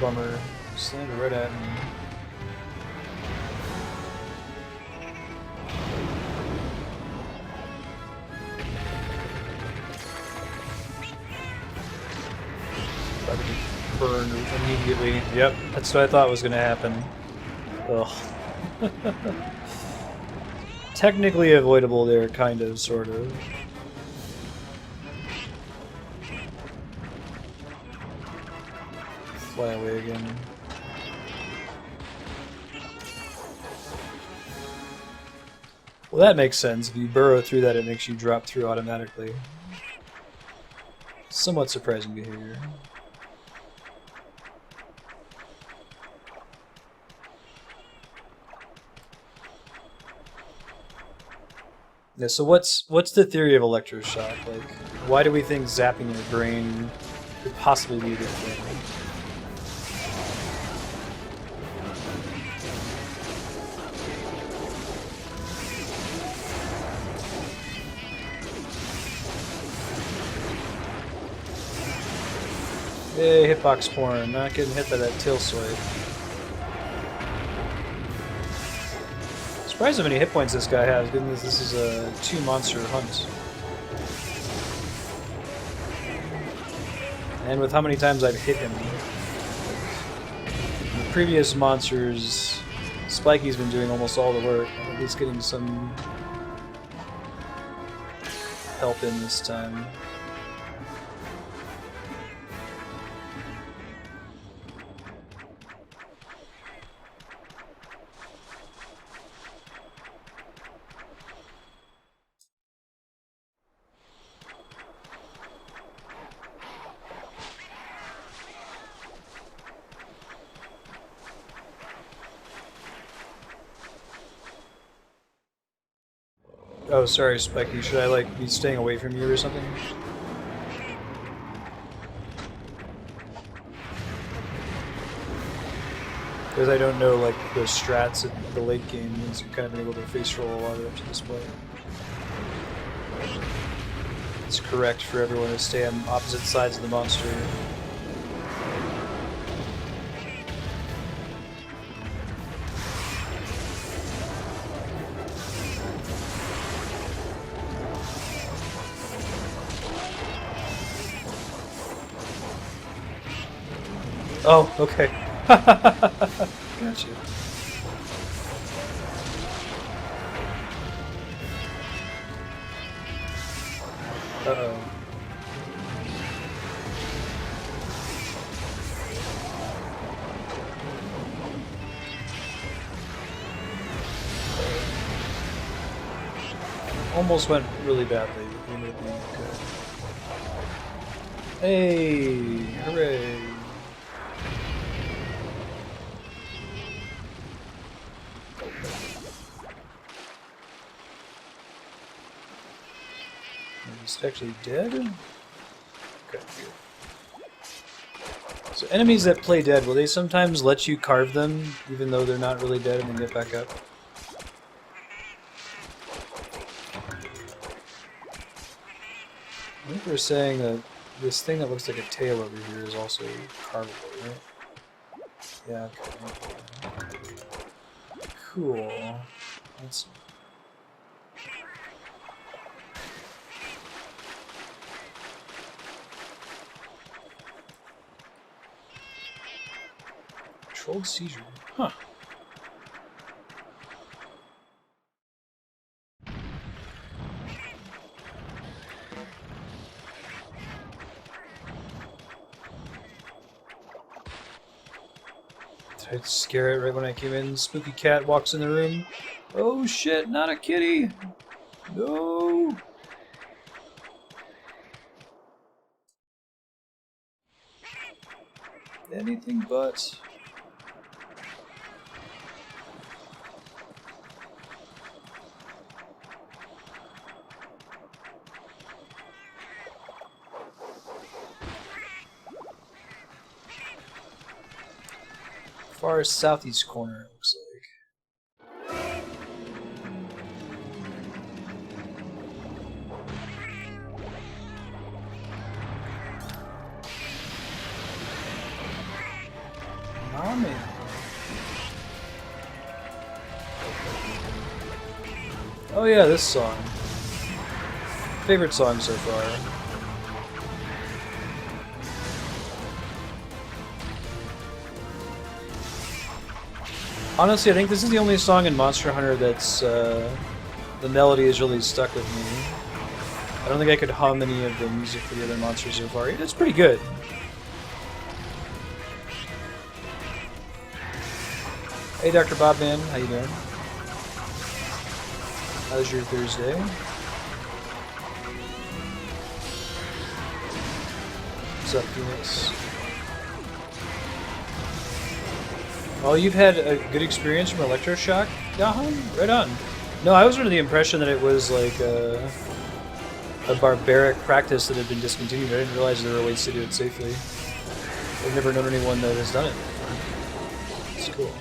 Speaker 1: Bummer. Slammed it right at me. Burn immediately. Yep, that's what I thought was going to happen. Ugh. Technically avoidable there, kind of, sort of. Fly away again. Well, that makes sense. If you burrow through that, it makes you drop through automatically. Somewhat surprising behavior. Yeah, so what's the theory of electroshock? Like, why do we think zapping your brain could possibly be a good thing? Hey, hitbox porn, not getting hit by that tail swipe. Surprised how many hit points this guy has, given this is a 2-monster hunt. And with how many times I've hit him. In the previous monsters, Spiky's been doing almost all the work. At least getting some help in this time. Oh, sorry, Spiky. Should I, like, be staying away from you or something? Because I don't know, like, the strats at the late game, means you've kind of been able to face roll a lot up to this point. It's correct for everyone to stay on opposite sides of the monster. Oh, okay. Gotcha. Uh-oh. Almost went really badly. We may be good. Hey! Hooray! He's actually dead? Okay, good. So enemies that play dead, will they sometimes let you carve them, even though they're not really dead, and then get back up? I think they're saying that this thing that looks like a tail over here is also carvable, right? Yeah, okay. Cool. That's... Controlled seizure. Huh. Did I scare it right when I came in? Spooky cat walks in the room. Oh shit, not a kitty! No! Anything but. Far southeast corner, it looks like. Mommy. Oh yeah, this song. Favorite song so far. Honestly, I think this is the only song in Monster Hunter that's, the melody is really stuck with me. I don't think I could hum any of the music for the other monsters so far. It's pretty good. Hey, Dr. Bobman, how you doing? How's your Thursday? What's up, Phoenix? Oh, you've had a good experience from electroshock? Yahan? Right on. No, I was under the impression that it was like a barbaric practice that had been discontinued. I didn't realize there were ways to do it safely. I've never known anyone that has done it before. It's cool.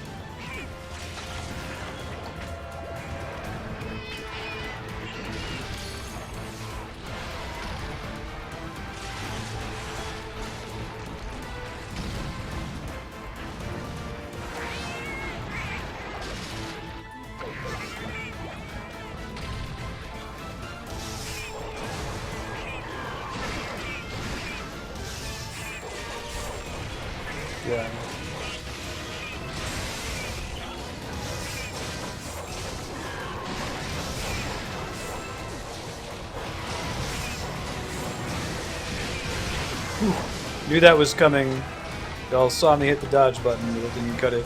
Speaker 1: Yeah. Knew that was coming. Y'all saw me hit the dodge button, but it didn't cut it.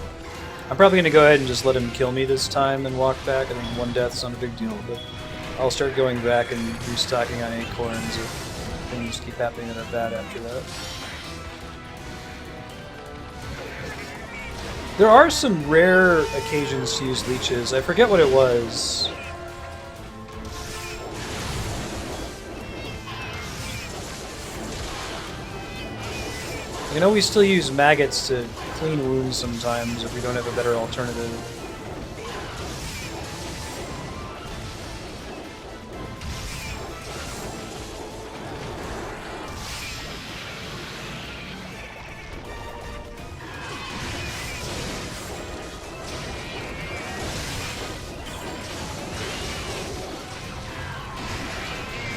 Speaker 1: I'm probably gonna go ahead and just let him kill me this time and walk back. I think one death's not a big deal, but I'll start going back and restocking on acorns if things keep happening that are bad after that. There are some rare occasions to use leeches. I forget what it was. You know, we still use maggots to clean wounds sometimes if we don't have a better alternative.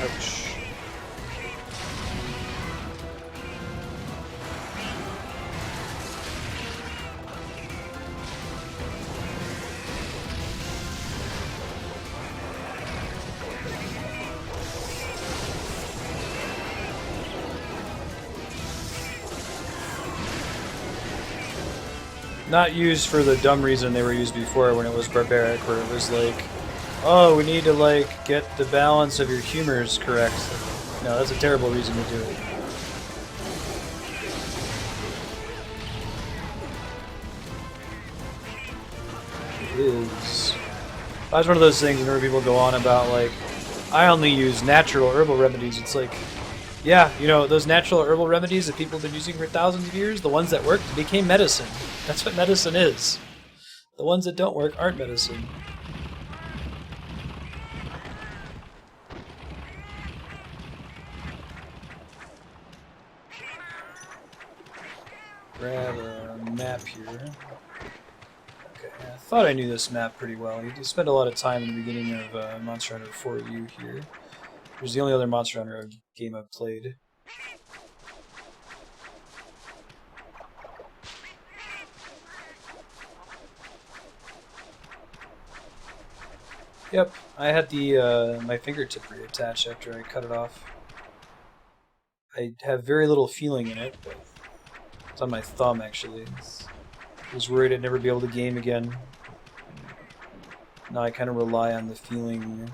Speaker 1: Ouch. Not used for the dumb reason they were used before when it was barbaric, where it was like, oh, we need to like get the balance of your humors correct. No, that's a terrible reason to do it. It is. That's one of those things whenever people go on about like, I only use natural herbal remedies. It's like, yeah, you know, those natural herbal remedies that people have been using for thousands of years, the ones that worked became medicine. That's what medicine is. The ones that don't work aren't medicine. Grab a map here. Okay, I thought I knew this map pretty well. You spend a lot of time in the beginning of Monster Hunter 4U here. It was the only other Monster Hunter game I've played. Yep, I had the my fingertip reattached after I cut it off. I have very little feeling in it, but it's on my thumb actually. I was worried I'd never be able to game again. Now I kind of rely on the feeling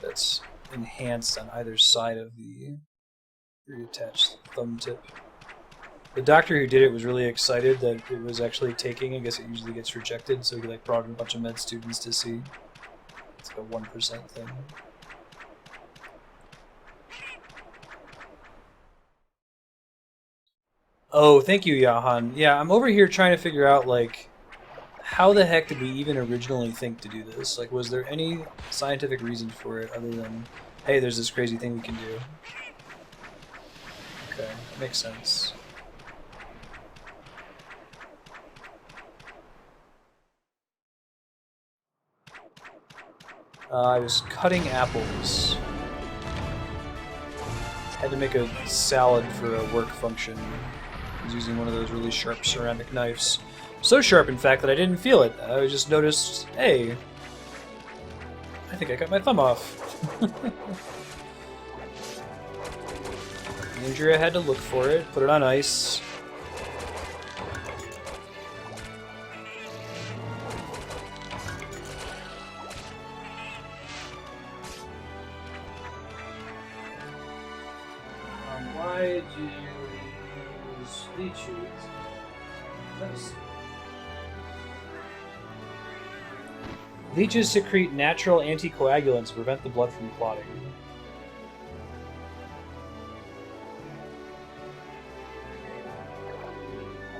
Speaker 1: that's enhanced on either side of the reattached thumb tip. The doctor who did it was really excited that it was actually taking. I guess it usually gets rejected, so he like brought in a bunch of med students to see. It's like a 1% thing. Oh, thank you, Yahan. Yeah, I'm over here trying to figure out, like, how the heck did we even originally think to do this? Like, was there any scientific reason for it other than, hey, there's this crazy thing we can do? Okay, makes sense. I was cutting apples. Had to make a salad for a work function. I was using one of those really sharp ceramic knives. So sharp, in fact, that I didn't feel it. I just noticed, hey, I think I cut my thumb off. Andrea had to look for it, put it on ice. Why did you use leeches? Let's see. Leeches secrete natural anticoagulants to prevent the blood from clotting.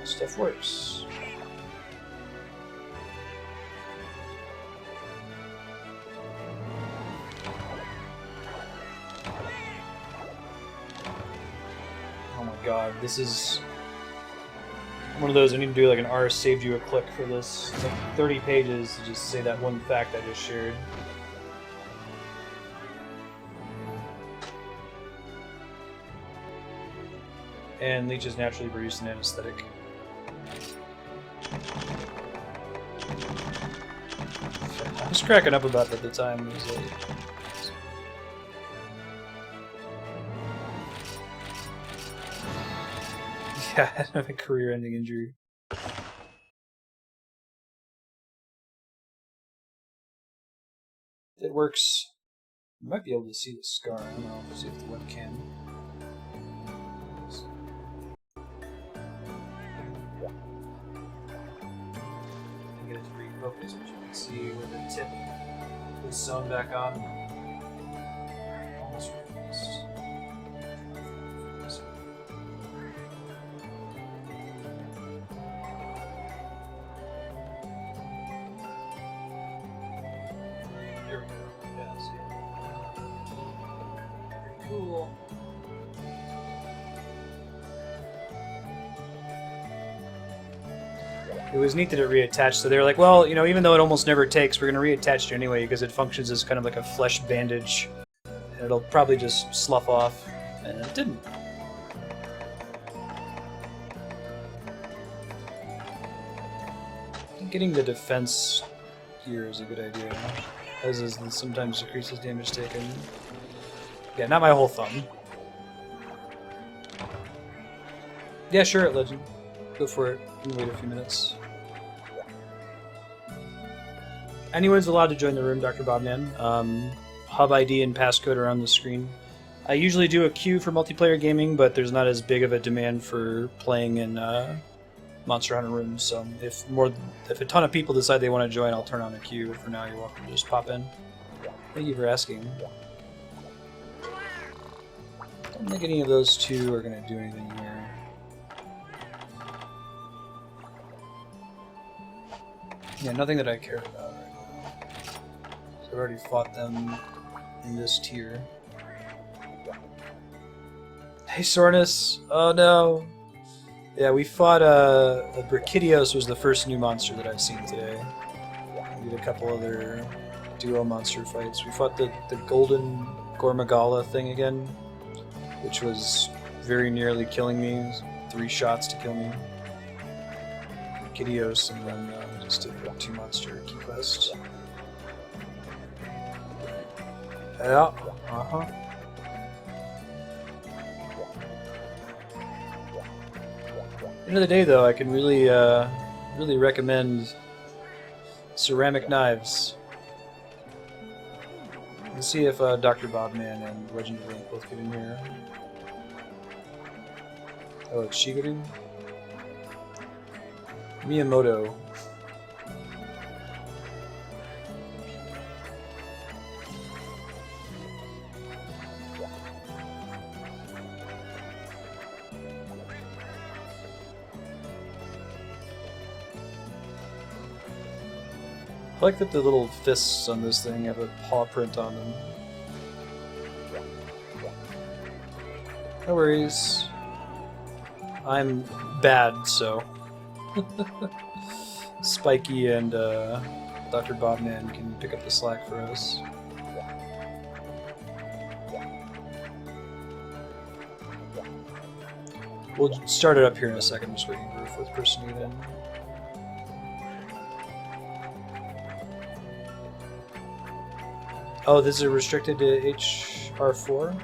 Speaker 1: Stuff works. Oh my god, this is one of those. I need to do like an R saved you a click for this. It's like 30 pages to just say that one fact I just shared. And leeches naturally produce an anesthetic. I was cracking up about that at the time. It was like, yeah, I had a career-ending injury. It works. You might be able to see the scar. I don't know. See if the webcam. Get it to refocus, but you can see where the tip is sewn back on. Almost refocused. There we go. Yeah, see it. Very cool. It was neat that it reattached, so they were like, well, you know, even though it almost never takes, we're going to reattach it anyway because it functions as kind of like a flesh bandage. And it'll probably just slough off. And it didn't. I think getting the defense here is a good idea, as is sometimes decreases damage taken. Yeah, not my whole thumb. Yeah, sure, Legend. Go for it. You can wait a few minutes. Anyone's allowed to join the room, Dr. Bobman. Hub ID and passcode are on the screen. I usually do a queue for multiplayer gaming, but there's not as big of a demand for playing in Monster Hunter rooms. So if a ton of people decide they want to join, I'll turn on a queue. For now, you're welcome to just pop in. Thank you for asking. I don't think any of those two are going to do anything here. Yeah, nothing that I care about right now. So I've already fought them in this tier. Hey, Sornus! Oh no! Yeah, we fought Seregios was the first new monster that I've seen today. We did a couple other duo monster fights. We fought the golden Gormagala thing again, which was very nearly killing me. It was 3 shots to kill me. Seregios, and then just did a 2 monster key quest. Yeah, End of the day, though, I can really, really recommend ceramic knives. Let's see if Dr. Bobman and Legend of Link both get in here. Oh, it's Shigeru? Miyamoto. I like that the little fists on this thing have a paw print on them. No worries. I'm bad, so... Spiky and Dr. Bobman can pick up the slack for us. We'll start it up here in a second, just waiting for the 4th person to get in. Oh, this is restricted to HR4?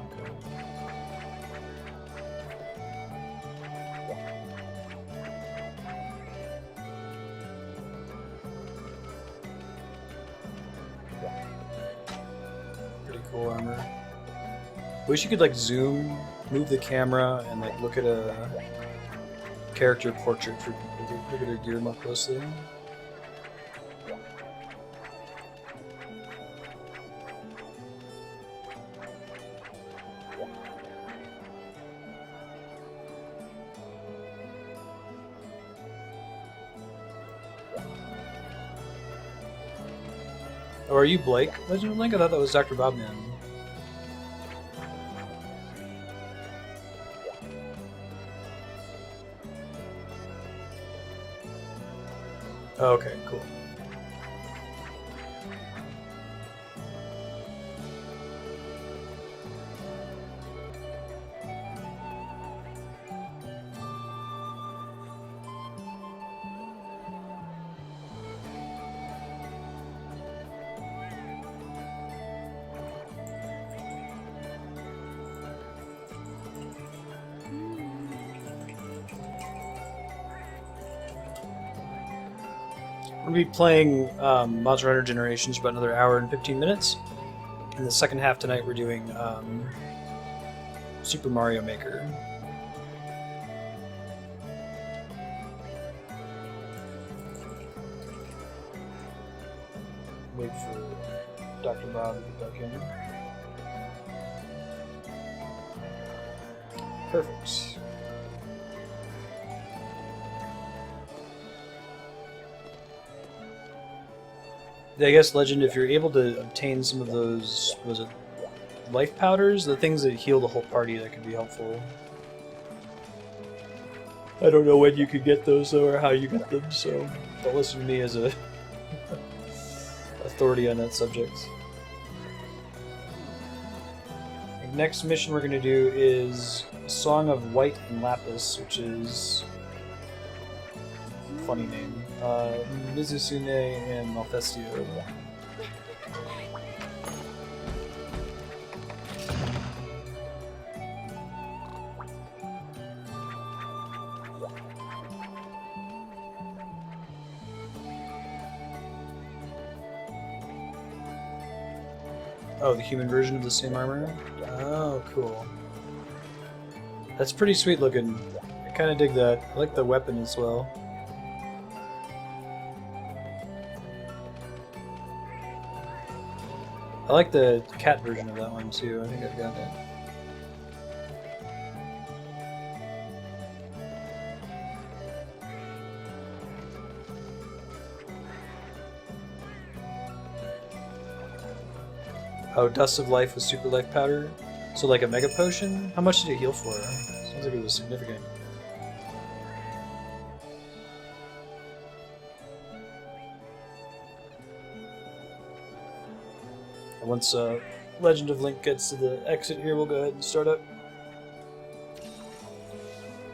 Speaker 1: Okay. Pretty cool armor. Wish you could like zoom, move the camera, and like look at a character portrait for people. Look at her gear more closely. Oh, are you Blake? Legend of Link? I thought that was Dr. Bobman. Oh, okay, cool. We'll be playing Monster Hunter Generations for about another hour and 15 minutes. In the second half tonight, we're doing Super Mario Maker. Wait for Dr. Bob to get back in. Perfect. I guess, Legend, if you're able to obtain some of those, was it life powders? The things that heal the whole party, that could be helpful. I don't know when you could get those, though, or how you get them, so don't listen to me as a authority on that subject. The next mission we're going to do is Song of White and Lapis, which is a funny name. Mizusune and Malfestio. Oh, the human version of the same armor? Oh, cool. That's pretty sweet looking. I kind of dig that. I like the weapon as well. I like the cat version of that one too. I think I've got it. Oh, Dust of Life with Super Life Powder? So like a Mega Potion? How much did it heal for? Sounds like it was significant. Once Legend of Link gets to the exit here, we'll go ahead and start up.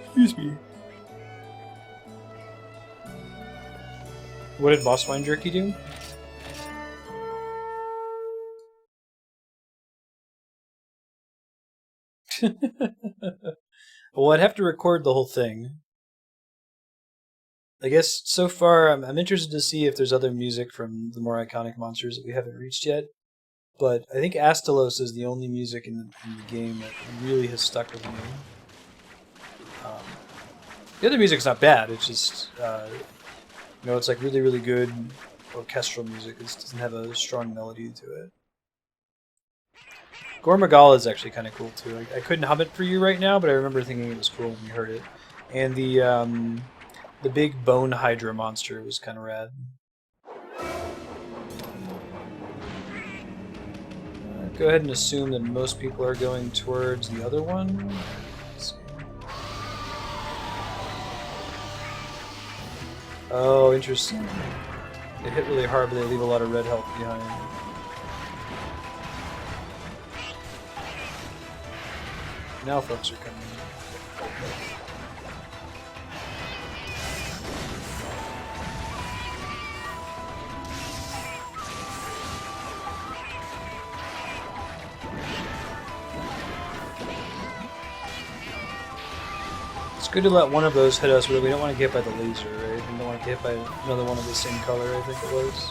Speaker 1: Excuse me. What did Boss Wine Jerky do? Well, I'd have to record the whole thing. I guess so far I'm interested to see if there's other music from the more iconic monsters that we haven't reached yet. But I think Astalos is the only music in the game that really has stuck with me. The other music's not bad. It's just, it's like really, really good orchestral music. It just doesn't have a strong melody to it. Gormagala is actually kind of cool too. I couldn't hum it for you right now, but I remember thinking it was cool when we heard it. And the big bone hydra monster was kind of rad. Go ahead and assume that most people are going towards the other one. Let's see. Oh, interesting. They hit really hard, but they leave a lot of red health behind. Now folks are coming. It's good to let one of those hit us, but we don't want to get hit by the laser, right? We don't want to get hit by another one of the same color, I think it was.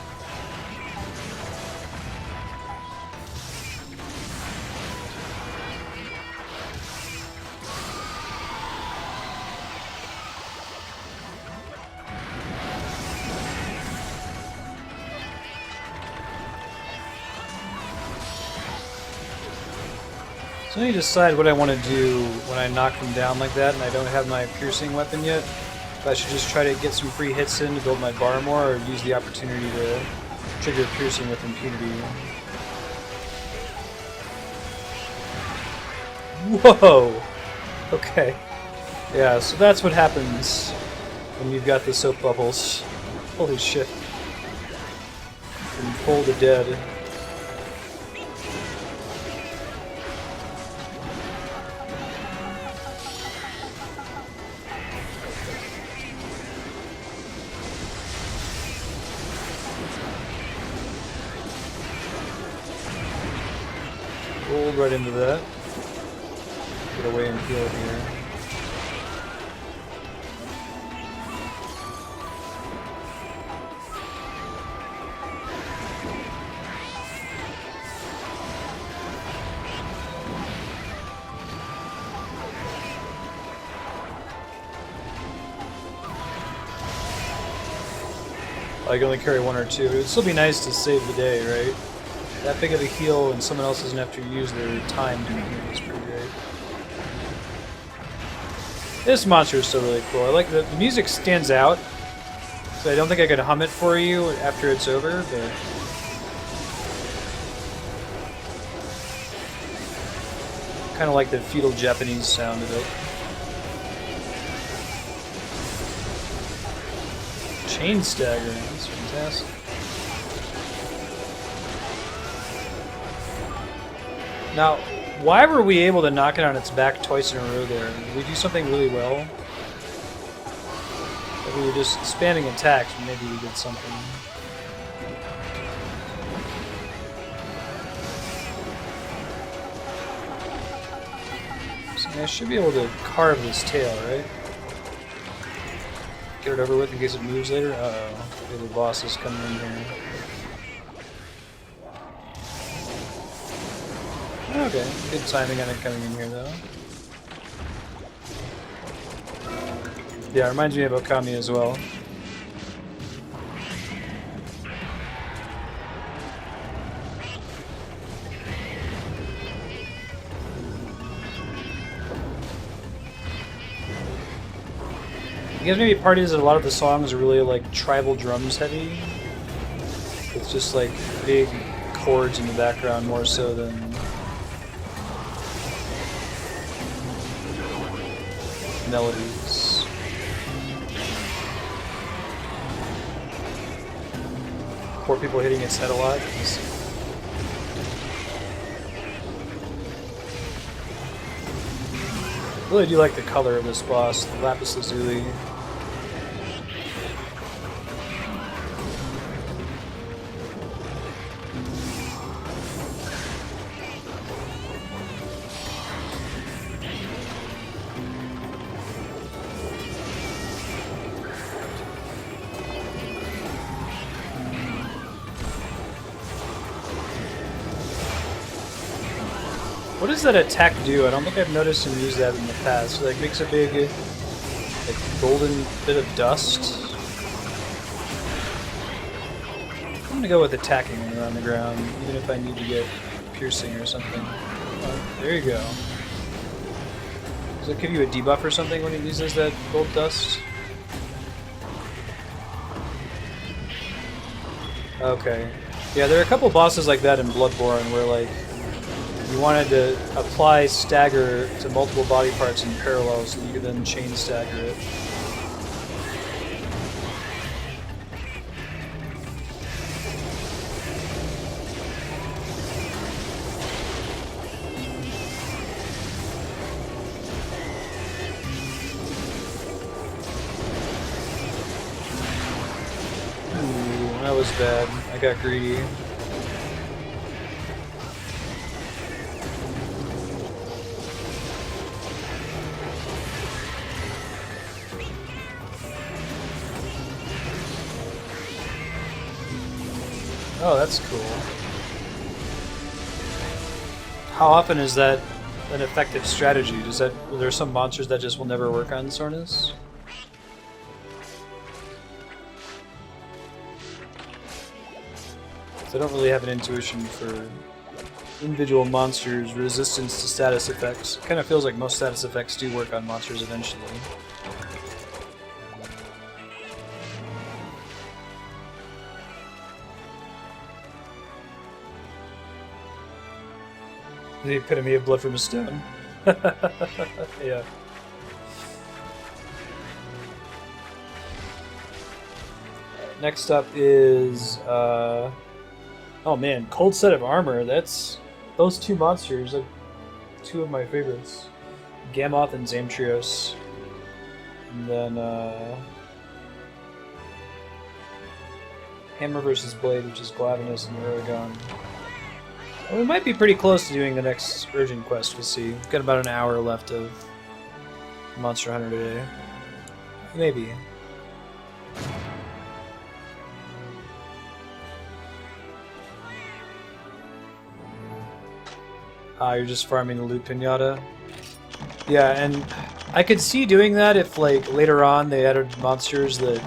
Speaker 1: So let me decide what I want to do when I knock them down like that and I don't have my piercing weapon yet. If I should just try to get some free hits in to build my bar more, or use the opportunity to trigger piercing with impunity. Whoa! Okay. Yeah, so that's what happens when you've got the soap bubbles. Holy shit. From Fold the Dead. Rolled right into that. Get away and heal here. I can only carry one or two. It would still be nice to save the day, right? That big of a heal and someone else doesn't have to use their time doing it is pretty great. This monster is still really cool. I like the music stands out, so I don't think I could hum it for you after it's over, but kind of like the feudal Japanese sound of it. Chain stagger, that's fantastic. Now, why were we able to knock it on its back twice in a row there? Did we do something really well? If we were just spamming attacks, maybe we did something. So I should be able to carve this tail, right? Get it over with in case it moves later. Uh-oh. The boss is coming in here. Okay, good timing on it coming in here, though. Yeah, it reminds me of Okami as well. I guess maybe part is that a lot of the songs are really like tribal drums heavy. It's just like big chords in the background more so than melodies. Poor people hitting its head a lot. I really do like the color of this boss, the lapis lazuli. What does that attack do? I don't think I've noticed him use that in the past. It like makes a big like golden bit of dust. I'm gonna go with attacking when you're on the ground, even if I need to get piercing or something. Oh, there you go. Does it give you a debuff or something when it uses that gold dust? Okay. Yeah, there are a couple bosses like that in Bloodborne where like you wanted to apply stagger to multiple body parts in parallel so that you could then chain stagger it. Ooh, that was bad. I got greedy. Oh, that's cool. How often is that an effective strategy? Are there some monsters that just will never work on Sornas? I don't really have an intuition for individual monsters' resistance to status effects. It kind of feels like most status effects do work on monsters eventually. The epitome of blood from a stone. Yeah. Next up is oh man, Cold Set of Armor. That's those two monsters are two of my favorites. Gammoth and Zamtrios. And then Hammer versus Blade, which is Glavenus and Aragon. Well, we might be pretty close to doing the next urgent quest, we'll see. We've got about an hour left of Monster Hunter today. Maybe. You're just farming the loot pinata? Yeah, and I could see doing that if, like, later on they added monsters that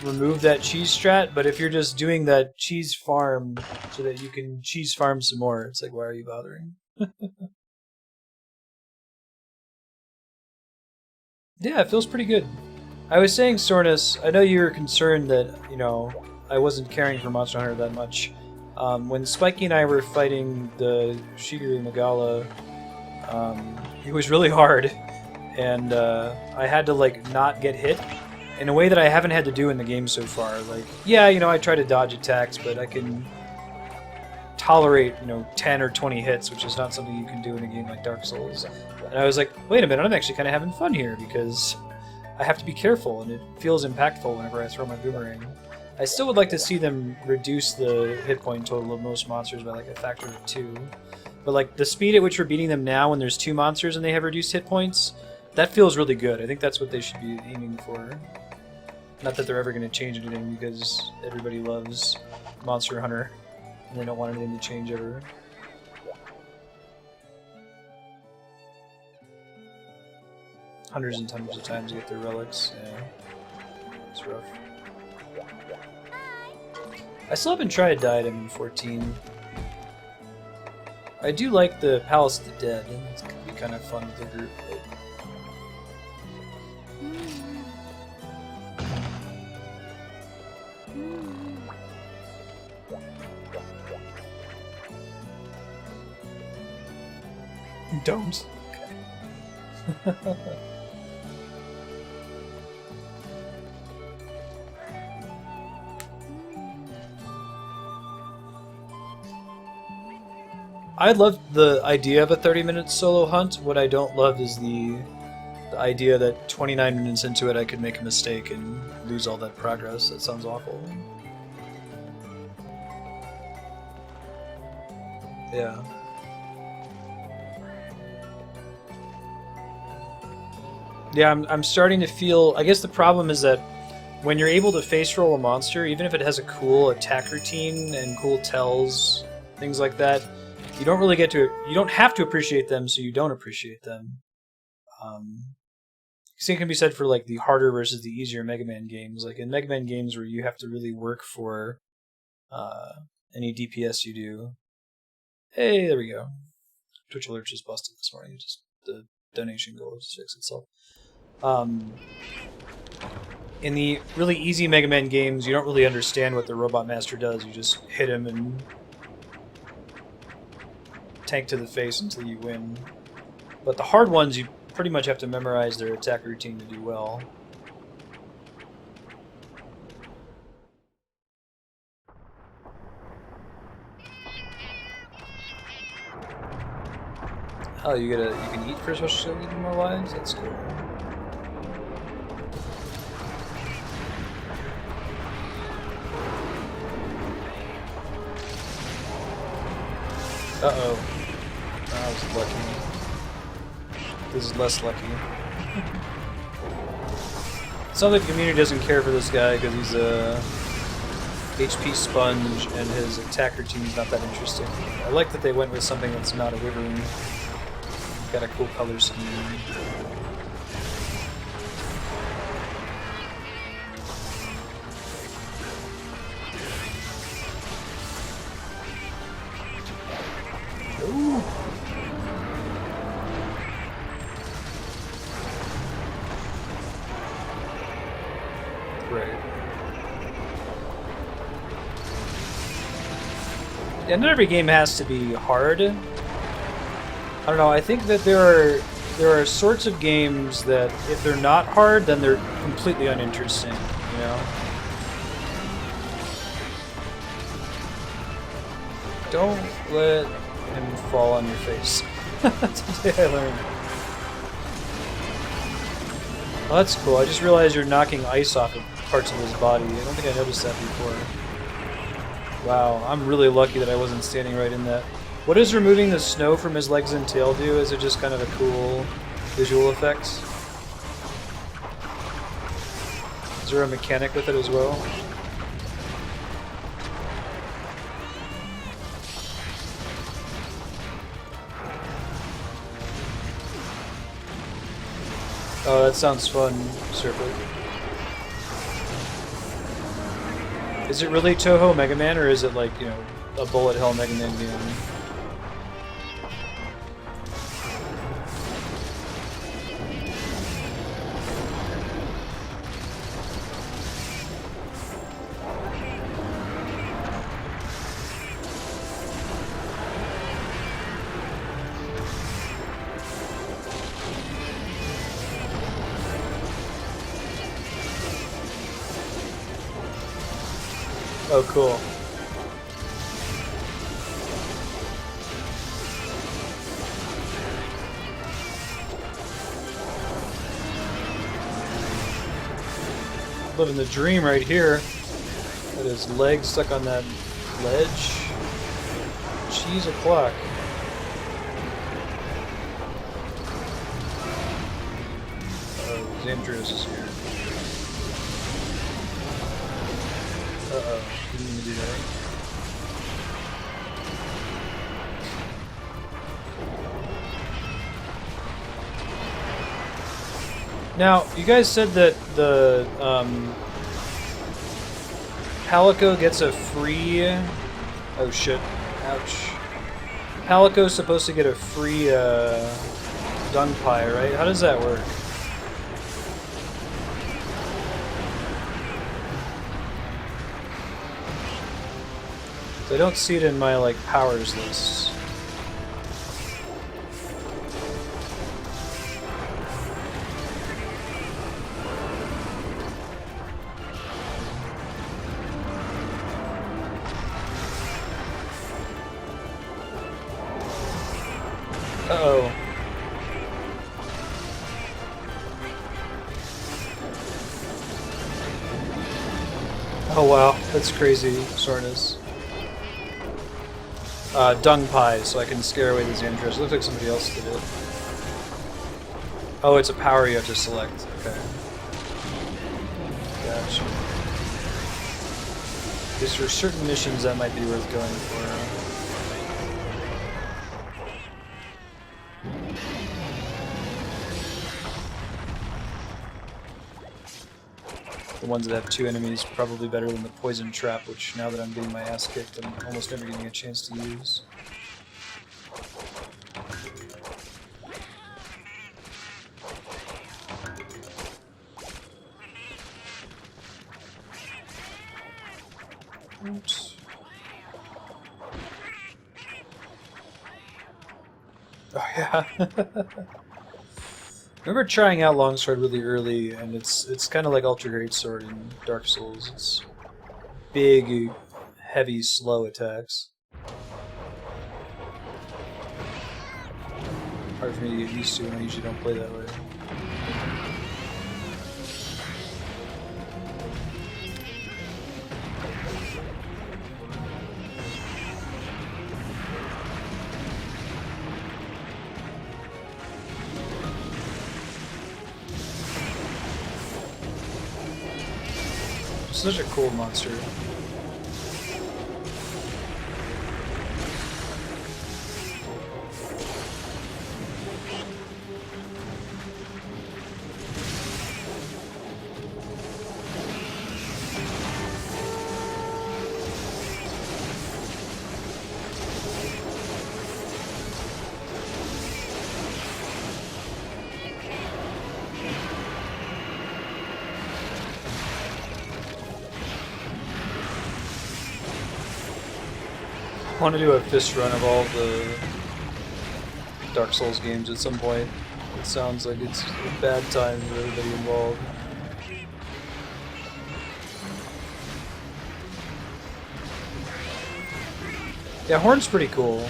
Speaker 1: remove that cheese strat, but if you're just doing that cheese farm so that you can cheese farm some more, it's like, why are you bothering? Yeah, it feels pretty good. I was saying, Sornus, I know you were concerned that, you know, I wasn't caring for Monster Hunter that much. When Spiky and I were fighting the Shigeru Magala, it was really hard, and I had to, like, not get hit in a way that I haven't had to do in the game so far. Like, yeah, you know, I try to dodge attacks, but I can tolerate, you know, 10 or 20 hits, which is not something you can do in a game like Dark Souls. And I was like, wait a minute, I'm actually kind of having fun here, because I have to be careful, and it feels impactful whenever I throw my boomerang. I still would like to see them reduce the hit point total of most monsters by like a factor of 2. But like the speed at which we're beating them now when there's 2 monsters and they have reduced hit points, that feels really good. I think that's what they should be aiming for. Not that they're ever going to change anything, because everybody loves Monster Hunter and they don't want anything to change ever. Hundreds and hundreds of times to get their relics. Yeah. It's rough. I still haven't tried Diadem in 14. I do like the Palace of the Dead. It's going to be kind of fun with the group. But... Domes? Okay. I love the idea of a 30-minute solo hunt. What I don't love is the idea that 29 minutes into it I could make a mistake and lose all that progress. That sounds awful. Yeah. Yeah, I'm starting to feel... I guess the problem is that when you're able to face roll a monster, even if it has a cool attack routine and cool tells, things like that, you don't really get to... You don't have to appreciate them, so you don't appreciate them. Same can be said for like the harder versus the easier Mega Man games. Like in Mega Man games where you have to really work for any DPS you do. Hey, there we go. Twitch alert just busted this morning. Just the donation goal just fix itself. In the really easy Mega Man games, you don't really understand what the Robot Master does. You just hit him and tank to the face until you win. But the hard ones, you pretty much have to memorize their attack routine to do well. Oh, you can eat for special skill even more lives? That's cool. Uh-oh. I was lucky. This is less lucky. Sounds like the community doesn't care for this guy because he's a HP sponge and his attack routine is not that interesting. I like that they went with something that's not a Wyvern. Got a cool color scheme. Ooh. Right. And not every game has to be hard. I don't know. I think that there are sorts of games that if they're not hard, then they're completely uninteresting. You know. Don't let him fall on your face. Today I learned. Well, that's cool. I just realized you're knocking ice off of parts of his body. I don't think I noticed that before. Wow, I'm really lucky that I wasn't standing right in that. What does removing the snow from his legs and tail do? Is it just kind of a cool visual effect? Is there a mechanic with it as well? Oh, that sounds fun, Serpent. Is it really Toho Mega Man, or is it like, you know, a bullet hell Mega Man game? Oh, cool. Living the dream right here. Got his leg stuck on that ledge. Cheese o'clock. Oh, Xandrios is here. Uh-oh, didn't mean to do that. Now, you guys said that the Palico gets a free... Oh shit, ouch. Palico's supposed to get a free dung pie, right? How does that work? I don't see it in my, like, powers list. Uh-oh. Oh wow, that's crazy, Sornus. Dung pie, so I can scare away the Xandrios. Looks like somebody else did it. Oh, it's a power you have to select. Okay. Gotcha. Because for certain missions that might be worth going for. The ones that have two enemies probably better than the poison trap, which now that I'm getting my ass kicked, I'm almost never getting a chance to use. Oops. Oh yeah. I remember trying out Longsword really early, and it's kind of like Ultra Greatsword in Dark Souls. It's big, heavy, slow attacks. Hard for me to get used to, and I usually don't play that way. Such a cool monster. want to do a fist run of all the Dark Souls games at some point. It sounds like it's a bad time for everybody involved. Yeah, Horn's pretty cool.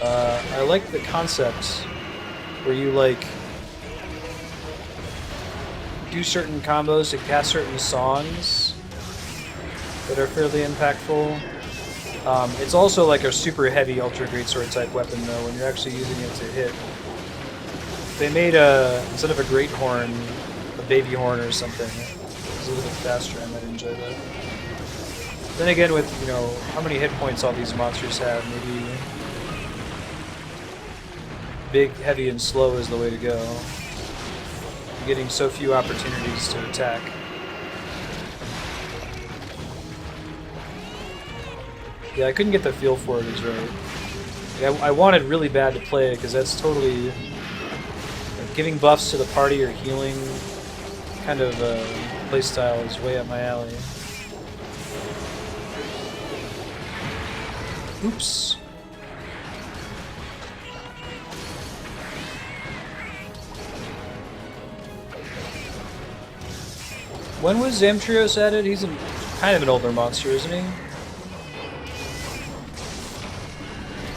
Speaker 1: I like the concept where you like do certain combos to cast certain songs that are fairly impactful. It's also like a super heavy Ultra Greatsword type weapon though when you're actually using it to hit. If they made instead of a Great Horn, a Baby Horn or something, it's a little bit faster, I might enjoy that. Then again, with, you know, how many hit points all these monsters have, maybe big, heavy, and slow is the way to go. You're getting so few opportunities to attack. Yeah, I couldn't get the feel for it, is right. Yeah, I wanted really bad to play it, because that's totally... like, giving buffs to the party or healing kind of playstyle is way up my alley. Oops. When was Zamtrios added? He's kind of an older monster, isn't he?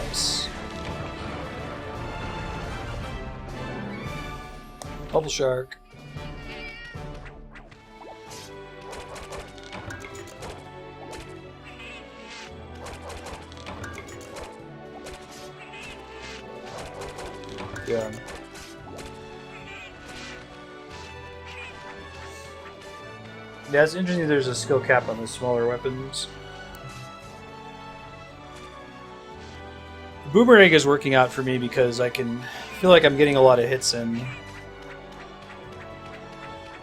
Speaker 1: Nice. Bubble Shark. Yeah. Yeah, it's interesting there's a skill cap on the smaller weapons. The boomerang is working out for me because I can feel like I'm getting a lot of hits in.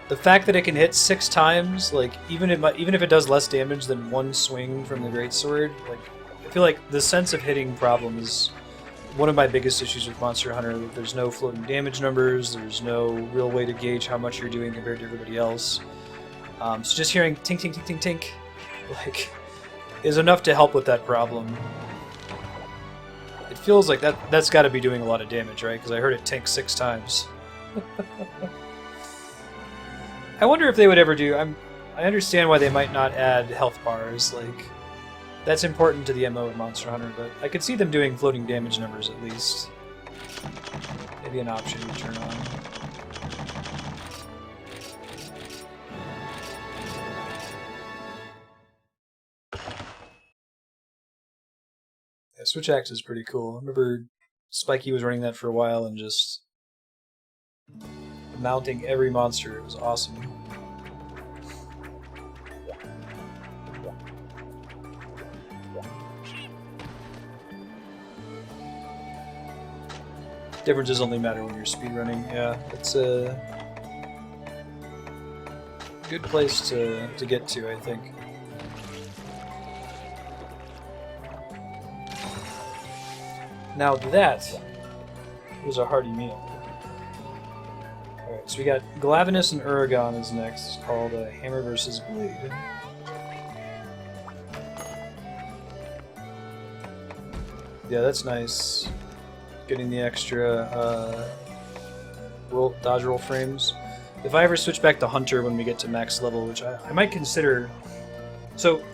Speaker 1: The fact that it can hit 6 times, like even if it does less damage than one swing from the greatsword, like I feel like the sense of hitting problem is one of my biggest issues with Monster Hunter. There's no floating damage numbers, there's no real way to gauge how much you're doing compared to everybody else. So just hearing tink tink tink tink tink, like, is enough to help with that problem. It feels like that's got to be doing a lot of damage, right? Because I heard it tink 6 times. I wonder if they would ever do... I understand why they might not add health bars, like... That's important to the MO of Monster Hunter, but I could see them doing floating damage numbers at least. Maybe an option to turn on. Yeah, Switch Axe is pretty cool. I remember Spiky was running that for a while and just mounting every monster. It was awesome. Differences only matter when you're speedrunning. Yeah, it's a good place to get to, I think. Now that was a hearty meal. Alright, so we got Glavenus and Uragon is next. It's called Hammer vs. Blade. Yeah, that's nice. Getting the extra dodge roll frames. If I ever switch back to Hunter when we get to max level, which I might consider... So,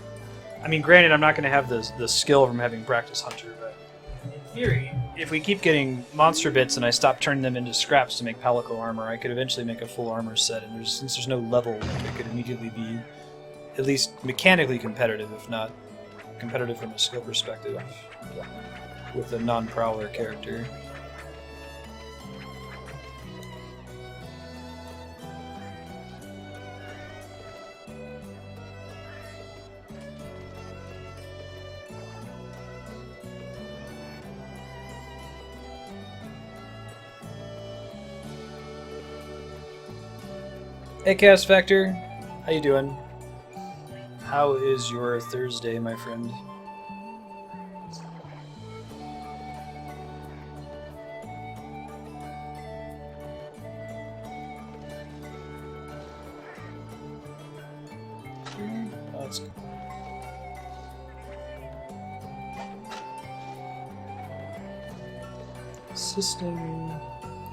Speaker 1: I mean, granted, I'm not going to have the skill from having practiced Hunter, but in theory, if we keep getting monster bits and I stop turning them into scraps to make Palico armor, I could eventually make a full armor set, and since there's no level, it could immediately be at least mechanically competitive, if not competitive from a skill perspective, with a non-prowler character. Hey Chaos Factor, how you doing? How is your Thursday, my friend? assisting.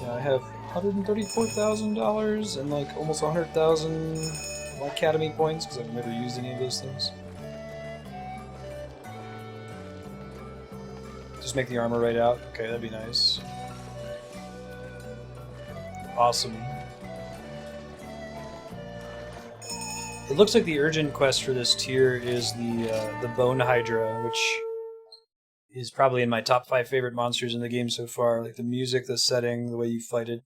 Speaker 1: Yeah, I have $134,000 and like almost 100,000 academy points because I've never used any of those things. Just make the armor right out. Okay, that'd be nice. Awesome. It looks like the urgent quest for this tier is the Bone Hydra, which is probably in my top 5 favorite monsters in the game so far. Like the music, the setting, the way you fight it,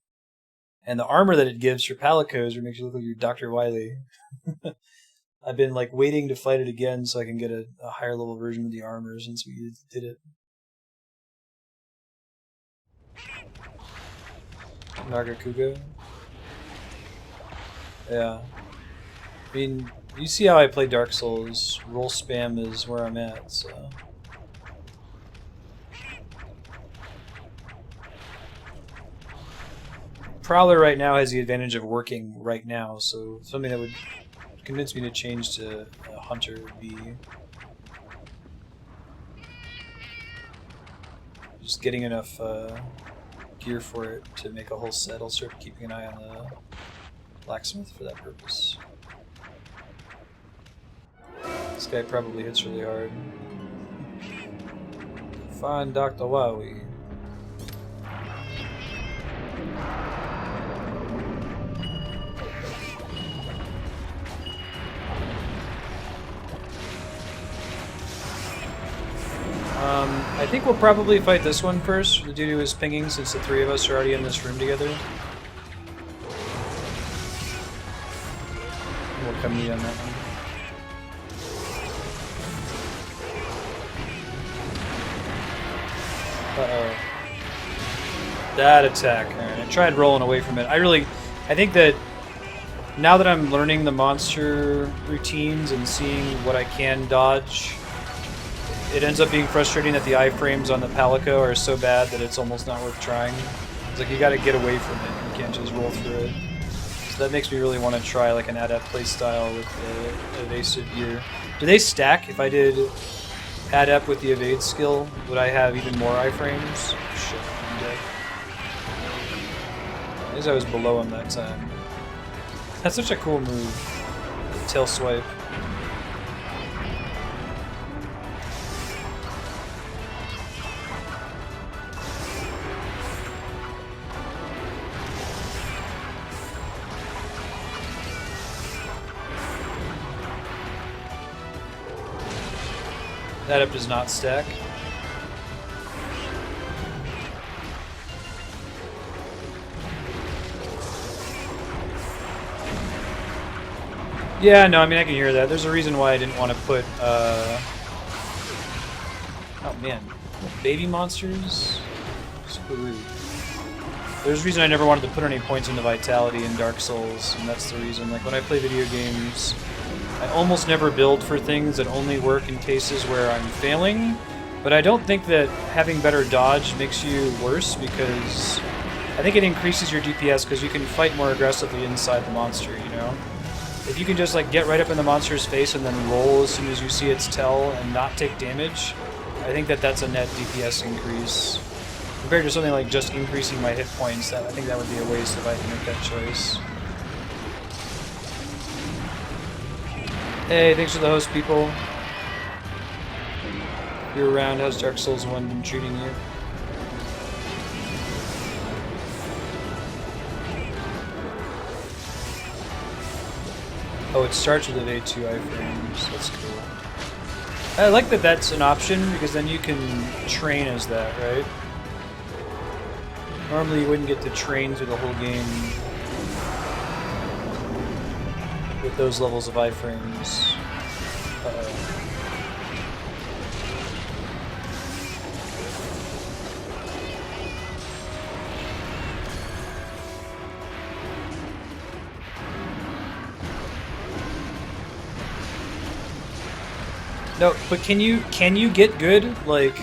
Speaker 1: and the armor that it gives for palicos, it makes you look like you're Dr. Wily. I've been like waiting to fight it again so I can get a higher level version of the armor since we did it. Nagakuga. Yeah. I mean, you see how I play Dark Souls. Roll spam is where I'm at, so... Prowler right now has the advantage of working right now, so something that would convince me to change to Hunter would be... just getting enough gear for it to make a whole set. I'll start keeping an eye on the blacksmith for that purpose. This guy probably hits really hard. Find Dr. Wowie. I think we'll probably fight this one first, due to his pinging, since the 3 of us are already in this room together. We'll come meet on that one. Uh-oh. That attack. Alright, I tried rolling away from it. I think that now that I'm learning the monster routines and seeing what I can dodge, it ends up being frustrating that the iframes on the Palico are so bad that it's almost not worth trying. It's like you gotta get away from it, you can't just roll through it. So that makes me really want to try like an adept playstyle with the evasive gear. Do they stack? If I did adept with the evade skill, would I have even more iframes? Shit, I'm dead. At least I was below him that time. That's such a cool move. The tail swipe. That up does not stack. Yeah, no, I mean I can hear that. There's a reason why I didn't want to put oh man, baby monsters? Super rude. There's a reason I never wanted to put any points into vitality in Dark Souls, and that's the reason. Like when I play video games, I almost never build for things that only work in cases where I'm failing, but I don't think that having better dodge makes you worse, because I think it increases your DPS because you can fight more aggressively inside the monster, you know? If you can just like get right up in the monster's face and then roll as soon as you see its tail and not take damage, I think that that's a net DPS increase. Compared to something like just increasing my hit points, I think that would be a waste if I had to make that choice. Hey, thanks for the host, people. You're around. How's Dark Souls 1 been treating you? Oh, it starts with evade 2 iframes. That's cool. I like that that's an option, because then you can train as that, right? Normally you wouldn't get to train through the whole game with those levels of iframes. Uh-oh. No, but can you get good? Like,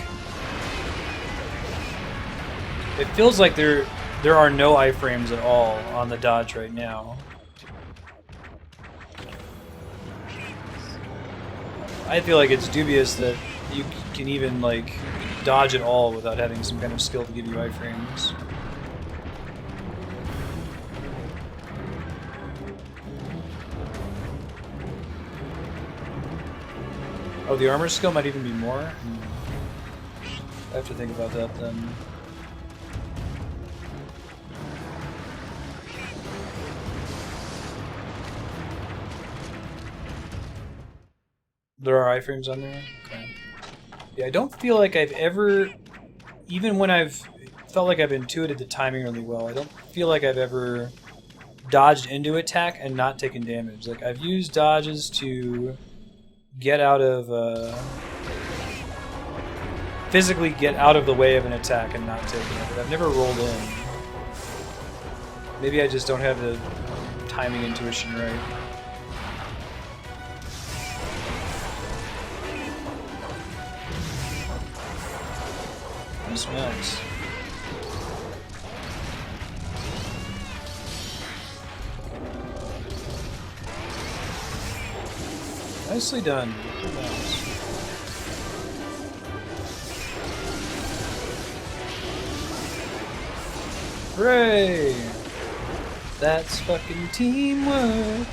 Speaker 1: it feels like there are no iframes at all on the dodge right now. I feel like it's dubious that you can even like dodge at all without having some kind of skill to give you iframes. Oh, the armor skill might even be more? I have to think about that then. There are iframes on there? Okay. Yeah, I don't feel like I've ever, even when I've felt like I've intuited the timing really well, I don't feel like I've ever dodged into attack and not taken damage. Like, I've used dodges to get out of, physically get out of the way of an attack and not take it, but I've never rolled in. Maybe I just don't have the timing intuition right. Nice max. Nicely done. Good mouse. Hooray! That's fucking teamwork.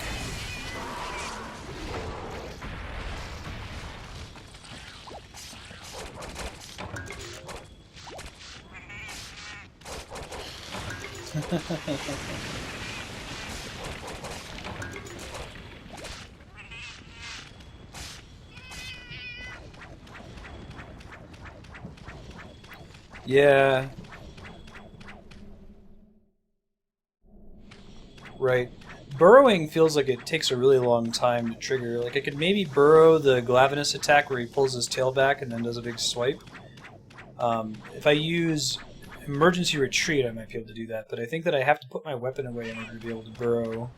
Speaker 1: Yeah. Right. Burrowing feels like it takes a really long time to trigger. Like, I could maybe burrow the Glavenus attack where he pulls his tail back and then does a big swipe. If I use Emergency Retreat, I might be able to do that, but I think that I have to put my weapon away in order to be able to burrow,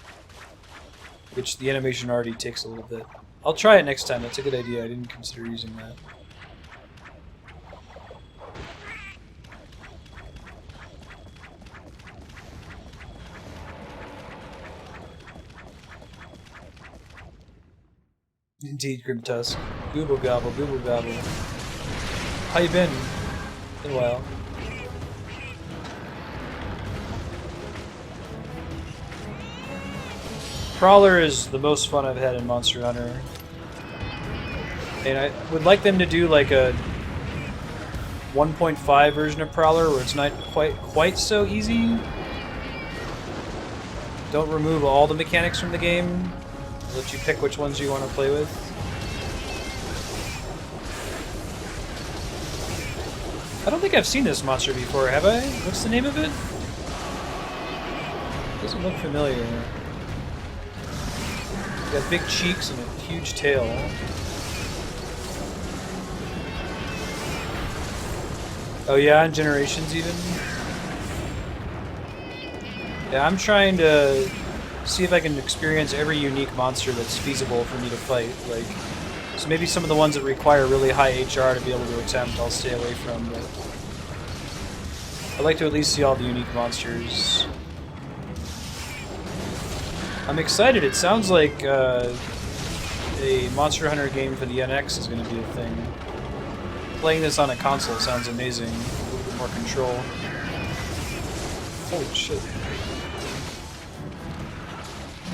Speaker 1: which the animation already takes a little bit. I'll try it next time. That's a good idea. I didn't consider using that. Indeed, Grimtusk. Gooble gobble, gooble gobble. How you been? Been a while. Prowler is the most fun I've had in Monster Hunter. And I would like them to do like a 1.5 version of Prowler where it's not quite so easy. Don't remove all the mechanics from the game. Let you pick which ones you want to play with. I don't think I've seen this monster before, have I? What's the name of it? Doesn't look familiar. Got big cheeks and a huge tail. Oh yeah, and Generations even? Yeah, I'm trying to see if I can experience every unique monster that's feasible for me to fight. Like, so maybe some of the ones that require really high HR to be able to attempt, I'll stay away from. But I'd like to at least see all the unique monsters. I'm excited. It sounds like a Monster Hunter game for the NX is going to be a thing. Playing this on a console sounds amazing. A little bit more control. Holy shit.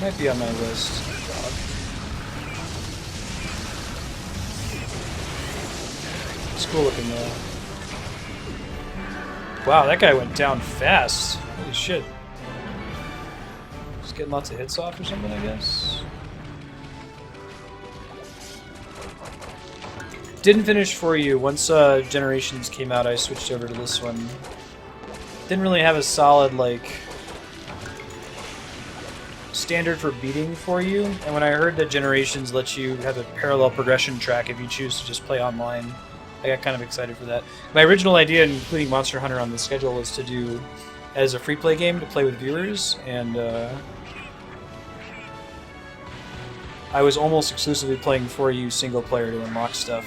Speaker 1: Might be on my list. God. It's cool looking though. Wow, that guy went down fast. Holy shit. Just getting lots of hits off or something, I guess. Didn't finish For You. Once Generations came out, I switched over to this one. Didn't really have a solid, like, standard for beating For You, and when I heard that Generations lets you have a parallel progression track if you choose to just play online, I got kind of excited for that. My original idea in including Monster Hunter on the schedule was to do as a free play game to play with viewers, and I was almost exclusively playing For You single player to unlock stuff.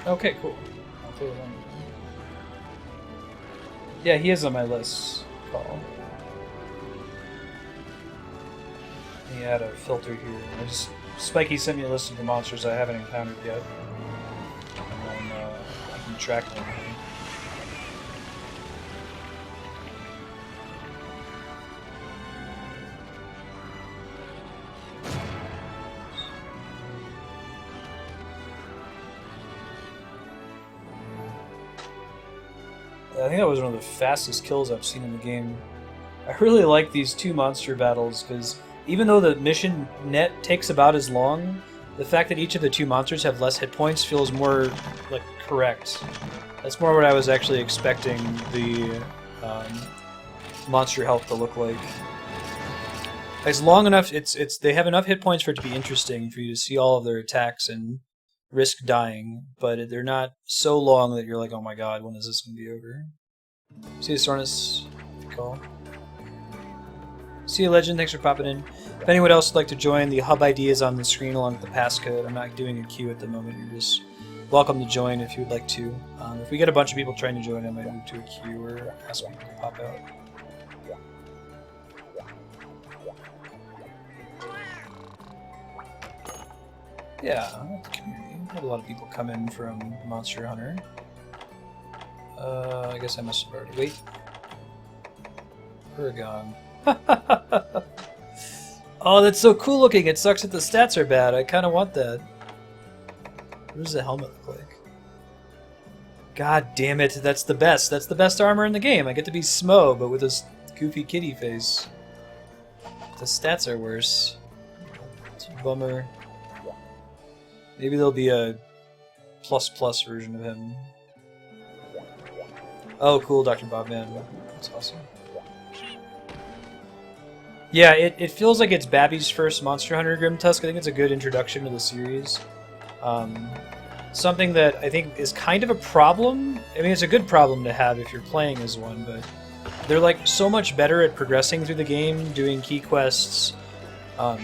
Speaker 1: Okay, cool. I'll play with him. Yeah, he is on my list. Call. He had a filter here. Spiky sent me a list of the monsters I haven't encountered yet. track and everything. I think that was one of the fastest kills I've seen in the game. I really like these two monster battles because even though the mission net takes about as long, the fact that each of the two monsters have less hit points feels more like correct. That's more what I was actually expecting the monster health to look like. It's long enough. They have enough hit points for it to be interesting for you to see all of their attacks and risk dying, but they're not so long that you're like, oh my god, when is this going to be over? See you, Sornus. Call. See you, Legend. Thanks for popping in. If anyone else would like to join, the hub ID is on the screen along with the passcode. I'm not doing a queue at the moment. You're just welcome to join if you would like to. If we get a bunch of people trying to join, I might move to a queue or ask people to pop out. Yeah, the community. We had a lot of people come in from Monster Hunter. I guess I must have already... Wait. Paragon. Oh, that's so cool looking. It sucks that the stats are bad. I kind of want that. What does the helmet look like? God damn it. That's the best. That's the best armor in the game. I get to be Smo, but with this goofy kitty face. The stats are worse. It's a bummer. Maybe there'll be a plus version of him. Oh, cool, Dr. Bobman. That's awesome. Yeah, it feels like it's Babby's first Monster Hunter Grimtusk. I think it's a good introduction to the series. Something that I think is kind of a problem. I mean, it's a good problem to have if you're playing as one, but they're like so much better at progressing through the game, doing key quests,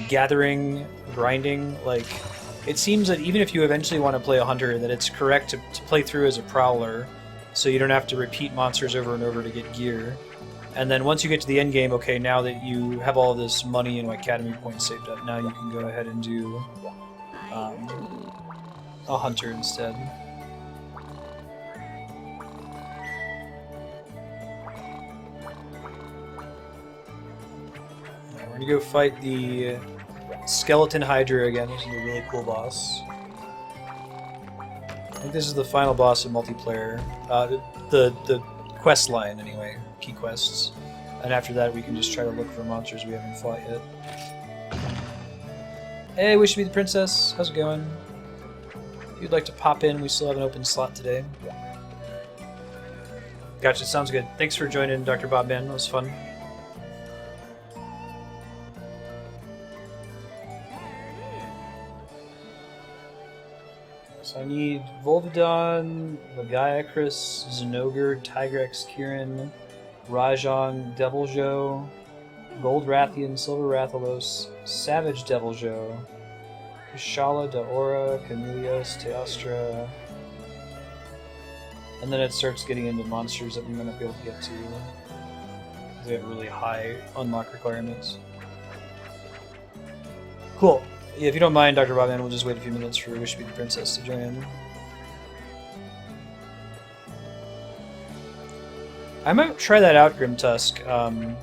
Speaker 1: gathering, grinding. Like, it seems that even if you eventually want to play a hunter, that it's correct to play through as a prowler, so you don't have to repeat monsters over and over to get gear. And then once you get to the end game, okay, now that you have all this money and academy points saved up, now you can go ahead and do a hunter instead. We're gonna go fight the Skeleton Hydra again. This is a really cool boss. I think this is the final boss of multiplayer. The quest line, anyway. Key quests. And after that, we can just try to look for monsters we haven't fought yet. Hey, Wish to be the Princess. How's it going? If you'd like to pop in, we still have an open slot today. Gotcha, sounds good. Thanks for joining, Dr. Bob Man. That was fun. So I need Volvidon, Lagiacrus, Zenogre, Tigrex, Kirin, Rajang, Deviljo, Gold Rathian, Silver Rathalos, Savage Deviljo, Kushala, Daora, Chameleos, Teostra, and then it starts getting into monsters that we might not be able to get to. They have really high unlock requirements. Cool. Yeah, if you don't mind, Dr. Bobman, we'll just wait a few minutes for Wish to be the Princess to join in. I might try that out, Grimtusk,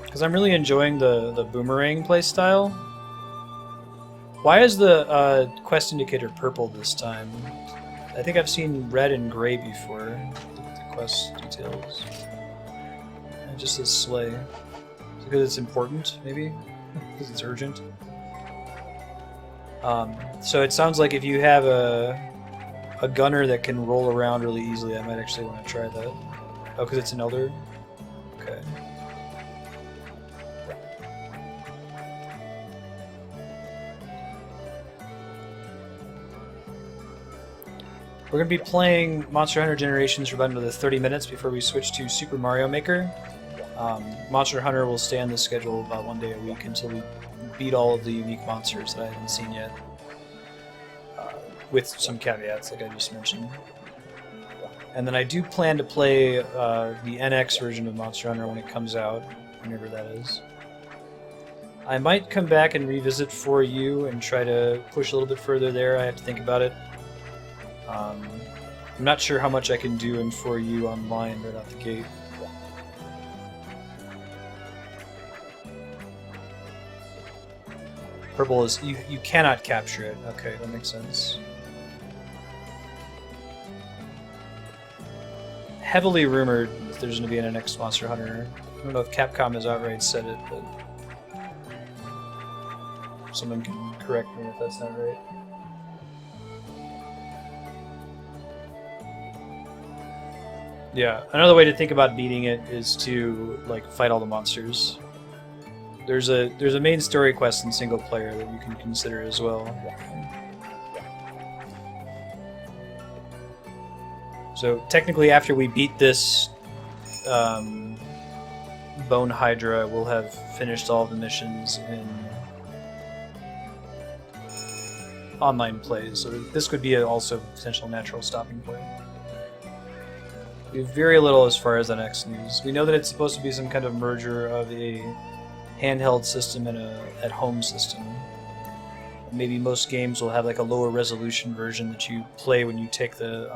Speaker 1: because I'm really enjoying the boomerang playstyle. Why is the quest indicator purple this time? I think I've seen red and gray before, the quest details. It just says slay. Is it because it's important, maybe? Because it's urgent? So it sounds like if you have a gunner that can roll around really easily, I might actually want to try that. Oh, because it's an elder? Okay. We're going to be playing Monster Hunter Generations for about another 30 minutes before we switch to Super Mario Maker. Monster Hunter will stay on the schedule about one day a week until we beat all of the unique monsters that I haven't seen yet. With some caveats, like I just mentioned. And then I do plan to play the NX version of Monster Hunter when it comes out, whenever that is. I might come back and revisit For You and try to push a little bit further there. I have to think about it. I'm not sure how much I can do in 4U online right out the gate. Purple is... You cannot capture it. Okay, that makes sense. Heavily rumored that there's going to be an next Monster Hunter. I don't know if Capcom has outright said it, but... Someone can correct me if that's not right. Yeah, another way to think about beating it is to like fight all the monsters. There's a main story quest in single player that you can consider as well. So technically, after we beat this Bone Hydra, we'll have finished all the missions in online play. So this could be also a potential natural stopping point. We have very little as far as the next news. We know that it's supposed to be some kind of merger of a handheld system and a at-home system. Maybe most games will have like a lower resolution version that you play when you take the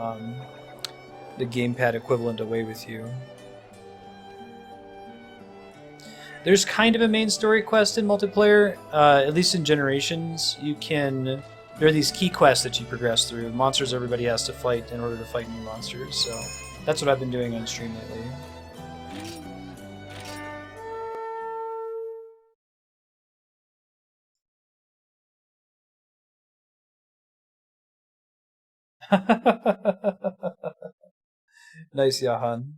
Speaker 1: gamepad equivalent away with you. There's kind of a main story quest in multiplayer, at least in Generations. There are these key quests that you progress through, monsters everybody has to fight in order to fight new monsters, so that's what I've been doing on stream lately. Nice, Yahan.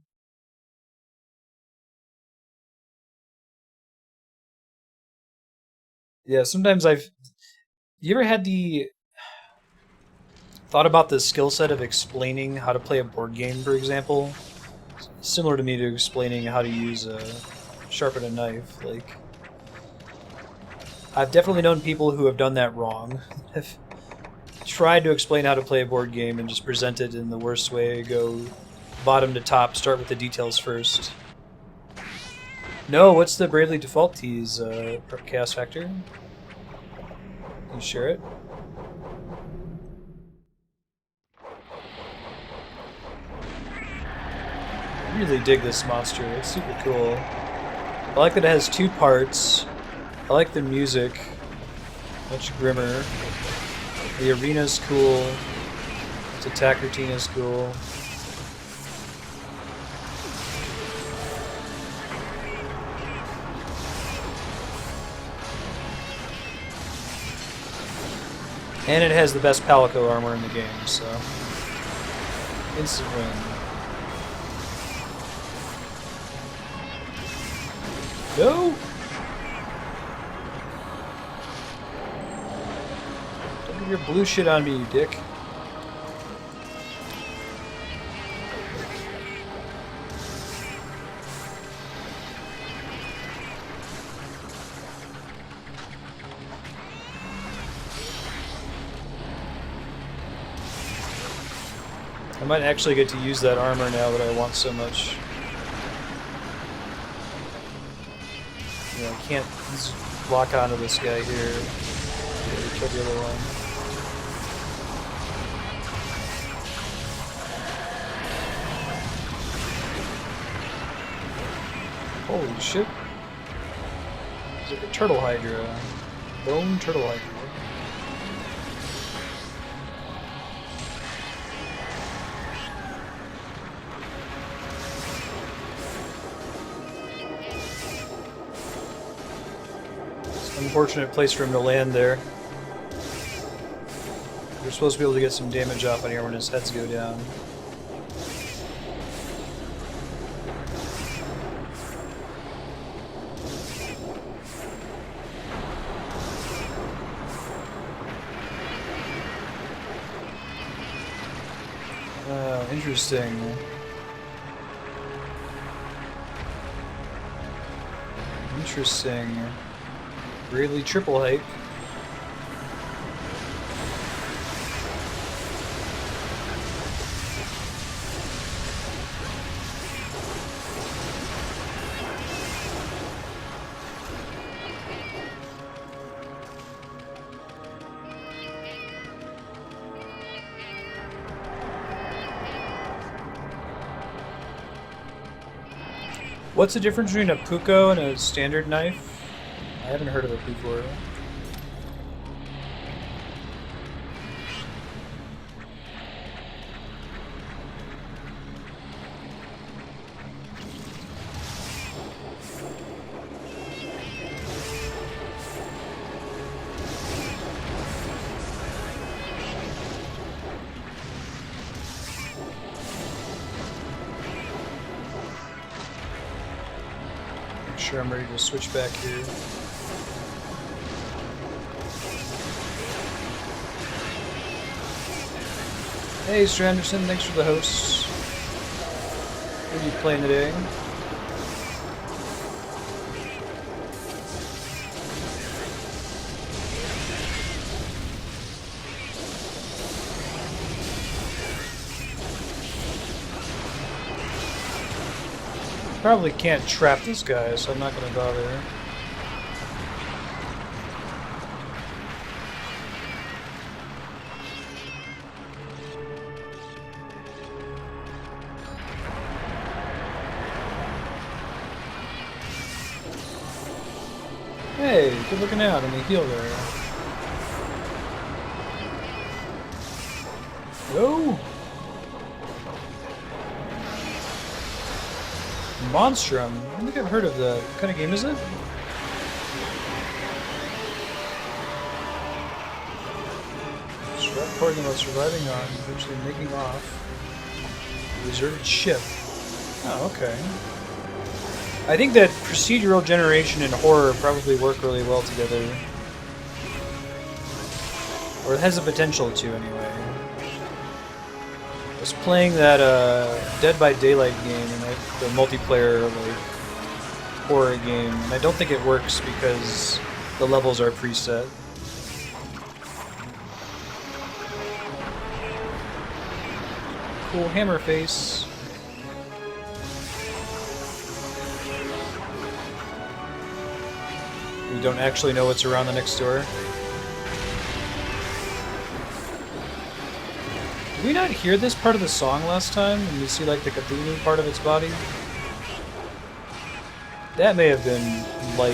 Speaker 1: Yeah, sometimes You ever had thought about the skill set of explaining how to play a board game, for example? Similar to me to explaining how to sharpen a knife. Like, I've definitely known people who have done that wrong. Have tried to explain how to play a board game and just present it in the worst way. Go bottom to top, start with the details first. No, what's the Bravely Default tease, Chaos Factor? Can you share it? I really dig this monster. It's super cool. I like that it has two parts. I like the music. Much grimmer. The arena's cool. Its attack routine is cool. And it has the best Palico armor in the game, so... Instant win. No! Don't get your blue shit on me, you dick. I might actually get to use that armor now that I want so much. I can't just lock onto this guy here. Kill the other one. Holy shit. It's like a turtle hydra. Bone turtle hydra. Unfortunate place for him to land there. We're supposed to be able to get some damage off on here when his heads go down. Oh, interesting. Interesting. Really triple hype. What's the difference between a puko and a standard knife? I haven't heard of it before. Sure, I'm ready to switch back here. Hey, Mr. Anderson, thanks for the host. What are you playing today? Probably can't trap this guy, so I'm not going to bother. Hey, good looking out in the heal there. Whoa! Monstrum? I don't think I've heard of that. What kind of game is it? Reporting about surviving on, eventually making off. A deserted ship. Oh, okay. I think that procedural generation and horror probably work really well together. Or it has the potential to, anyway. I was playing that Dead by Daylight game, and the multiplayer like horror game, and I don't think it works because the levels are preset. Cool hammer face. We don't actually know what's around the next door. Did we not hear this part of the song last time when we see like the Cthulhu part of its body? That may have been light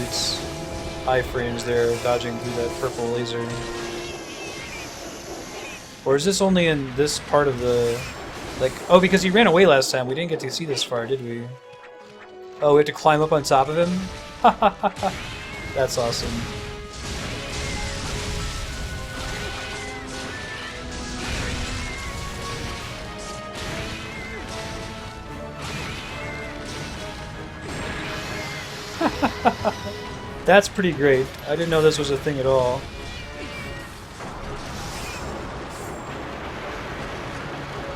Speaker 1: iframes there dodging through that purple laser. Or is this only in this part of the... like, oh, because he ran away last time. We didn't get to see this far, did we? Oh, we have to climb up on top of him? That's awesome. That's pretty great. I didn't know this was a thing at all.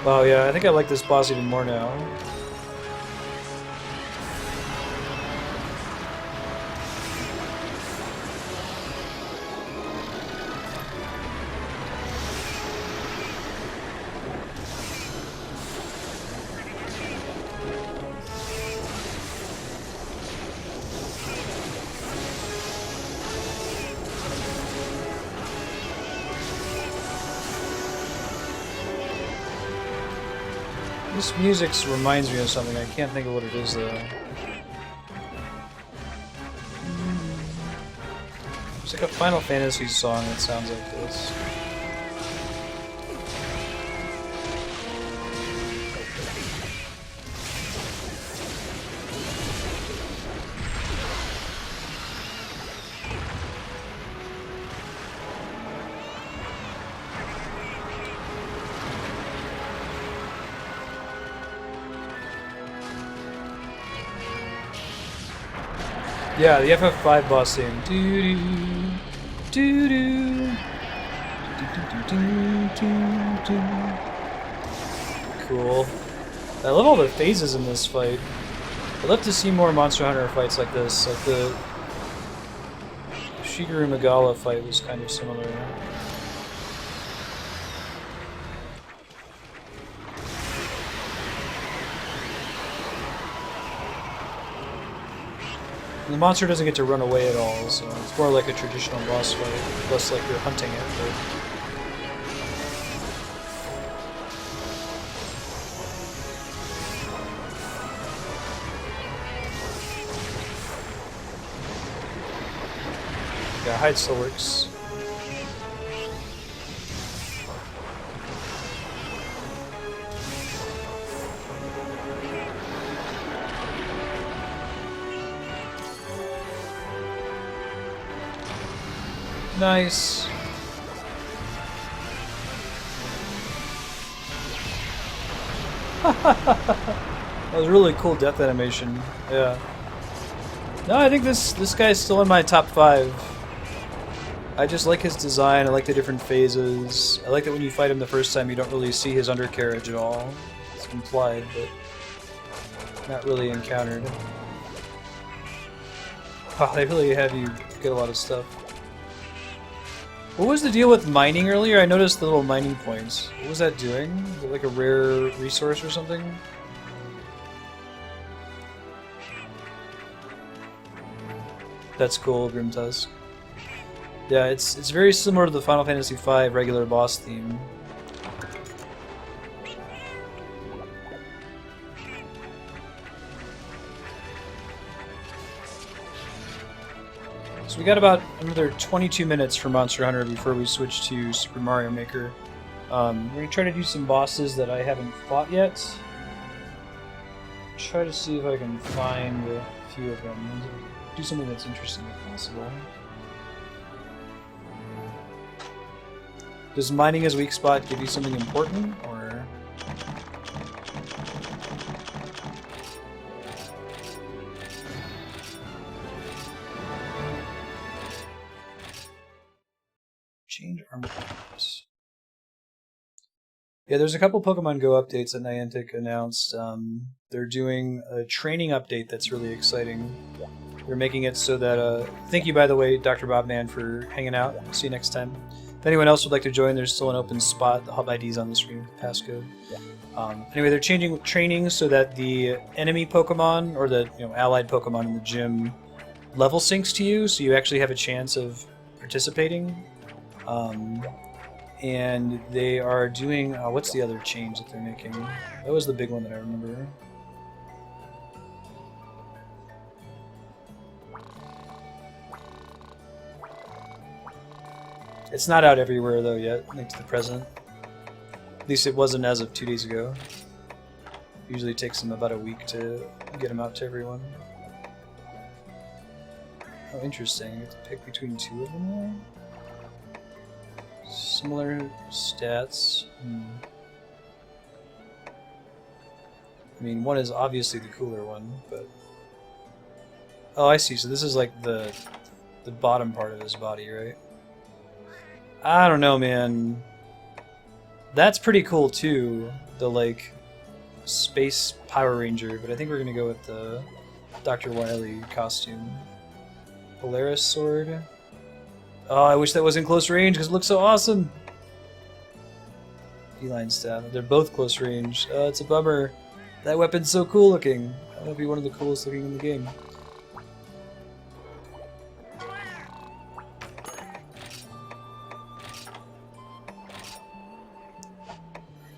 Speaker 1: Oh yeah, I think I like this boss even more now. This music reminds me of something. I can't think of what it is though. It's like a Final Fantasy song that sounds like this. Yeah, the FF5 boss theme. Doo doo doo doo. Cool. I love all the phases in this fight. I'd love to see more Monster Hunter fights like this. Like the Shigeru Megala fight was kind of similar. The monster doesn't get to run away at all, so it's more like a traditional boss fight, less like you're hunting it. Yeah, hide still works. Nice. That was a really cool death animation. Yeah. No, I think this guy's still in my top 5. I just like his design. I like the different phases. I like that when you fight him the first time, you don't really see his undercarriage at all. It's implied, but not really encountered. Wow, they really have you get a lot of stuff. What was the deal with mining earlier? I noticed the little mining points. What was that doing? Was it like a rare resource or something? That's cool, Grimtusk. Yeah, it's very similar to the Final Fantasy V regular boss theme. So we got about another 22 minutes for Monster Hunter before we switch to Super Mario Maker. We're going to try to do some bosses that I haven't fought yet. Try to see if I can find a few of them. Do something that's interesting if possible. Does mining as weak spot give you something important, or...? Change armor types. Yeah, there's a couple Pokemon Go updates that Niantic announced. They're doing a training update that's really exciting. They're making it so that... thank you, by the way, Dr. Bobman, for hanging out. See you next time. If anyone else would like to join, there's still an open spot. The hub ID's on the screen with the passcode. Anyway, they're changing training so that the enemy Pokemon, or the allied Pokemon in the gym, level syncs to you, so you actually have a chance of participating. And they are doing... what's the other change that they're making? That was the big one that I remember. It's not out everywhere, though, yet, like to the present. At least it wasn't as of 2 days ago. Usually takes them about a week to get them out to everyone. Oh, interesting. You have to pick between 2 of them there? Similar stats. I mean, one is obviously the cooler one, but... Oh, I see. So this is like the bottom part of his body, right? I don't know, man. That's pretty cool, too. The, like, Space Power Ranger, but I think we're gonna go with the Dr. Wily costume. Polaris Sword. Oh, I wish that was in close range, because it looks so awesome! Feline Staff. They're both close range. Oh, it's a bummer. That weapon's so cool looking. That would be one of the coolest looking in the game.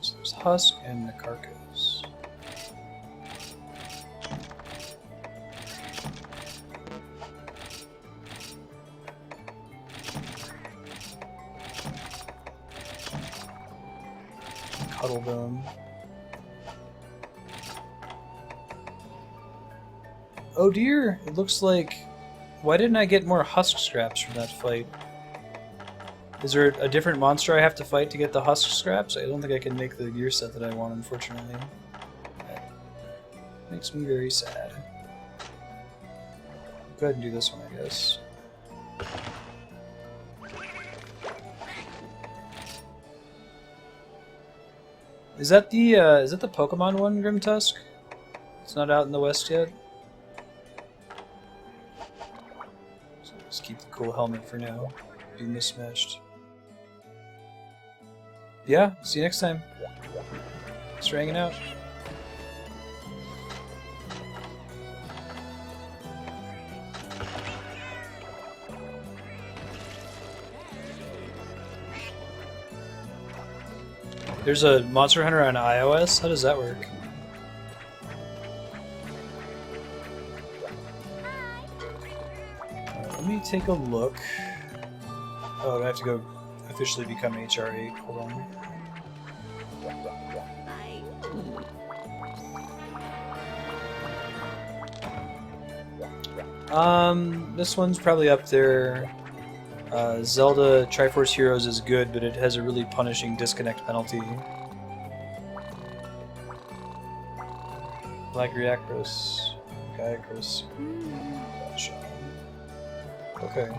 Speaker 1: So there's Husk and the Carcass. Cuddlebone. Oh dear, it looks like... Why didn't I get more husk scraps from that fight? Is there a different monster I have to fight to get the husk scraps? I don't think I can make the gear set that I want, unfortunately. That makes me very sad. Go ahead and do this one, I guess. Is that the Pokemon one, Grimtusk? It's not out in the West yet? So let's keep the cool helmet for now. Be mismatched. Yeah, see you next time. Thanks for hanging out. There's a Monster Hunter on iOS? How does that work? Let me take a look. Oh, I have to go officially become HR8. Hold on. This one's probably up there. Zelda Triforce Heroes is good, but it has a really punishing disconnect penalty. Black Reacros, Gaiacros. Okay.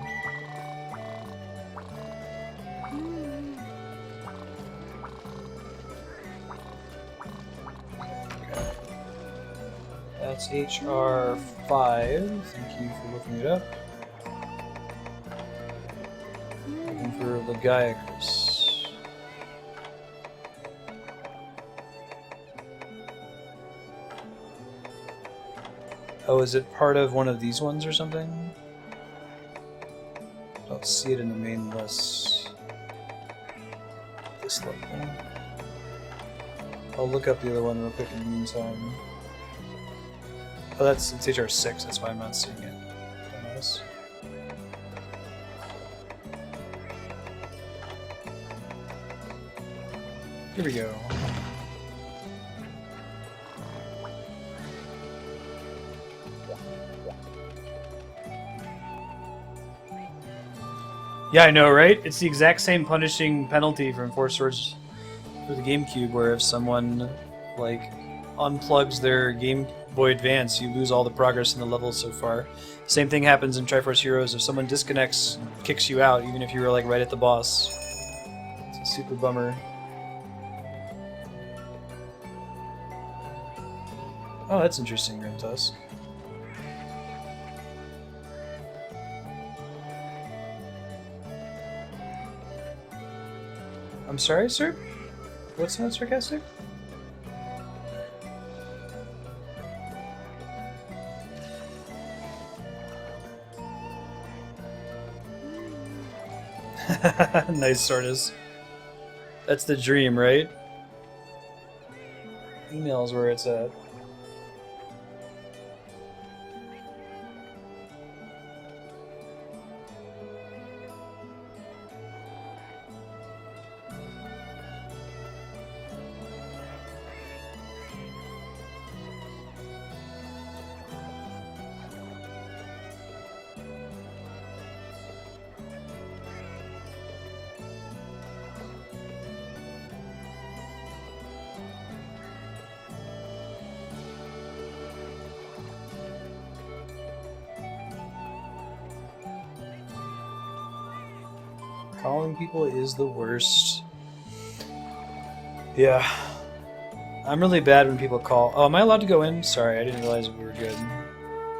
Speaker 1: That's HR5. Thank you for looking it up. Looking for Legiacus. Oh, is it part of one of these ones or something? I don't see it in the main list. This level. I'll look up the other one real quick in the meantime. Oh, it's HR6, that's why I'm not seeing it. Don't notice. Here we go. Yeah, I know, right? It's the exact same punishing penalty from Four Swords for the GameCube, where if someone, like, unplugs their Game Boy Advance, you lose all the progress in the level so far. Same thing happens in Triforce Heroes. If someone disconnects, kicks you out, even if you were, like, right at the boss. It's a super bummer. Oh, that's interesting, Grimtus. I'm sorry, sir? What's not sarcastic? Nice, Sortus. That's the dream, right? Email's where it's at. Calling people is the worst. Yeah. I'm really bad when people call. Oh, am I allowed to go in? Sorry, I didn't realize we were good.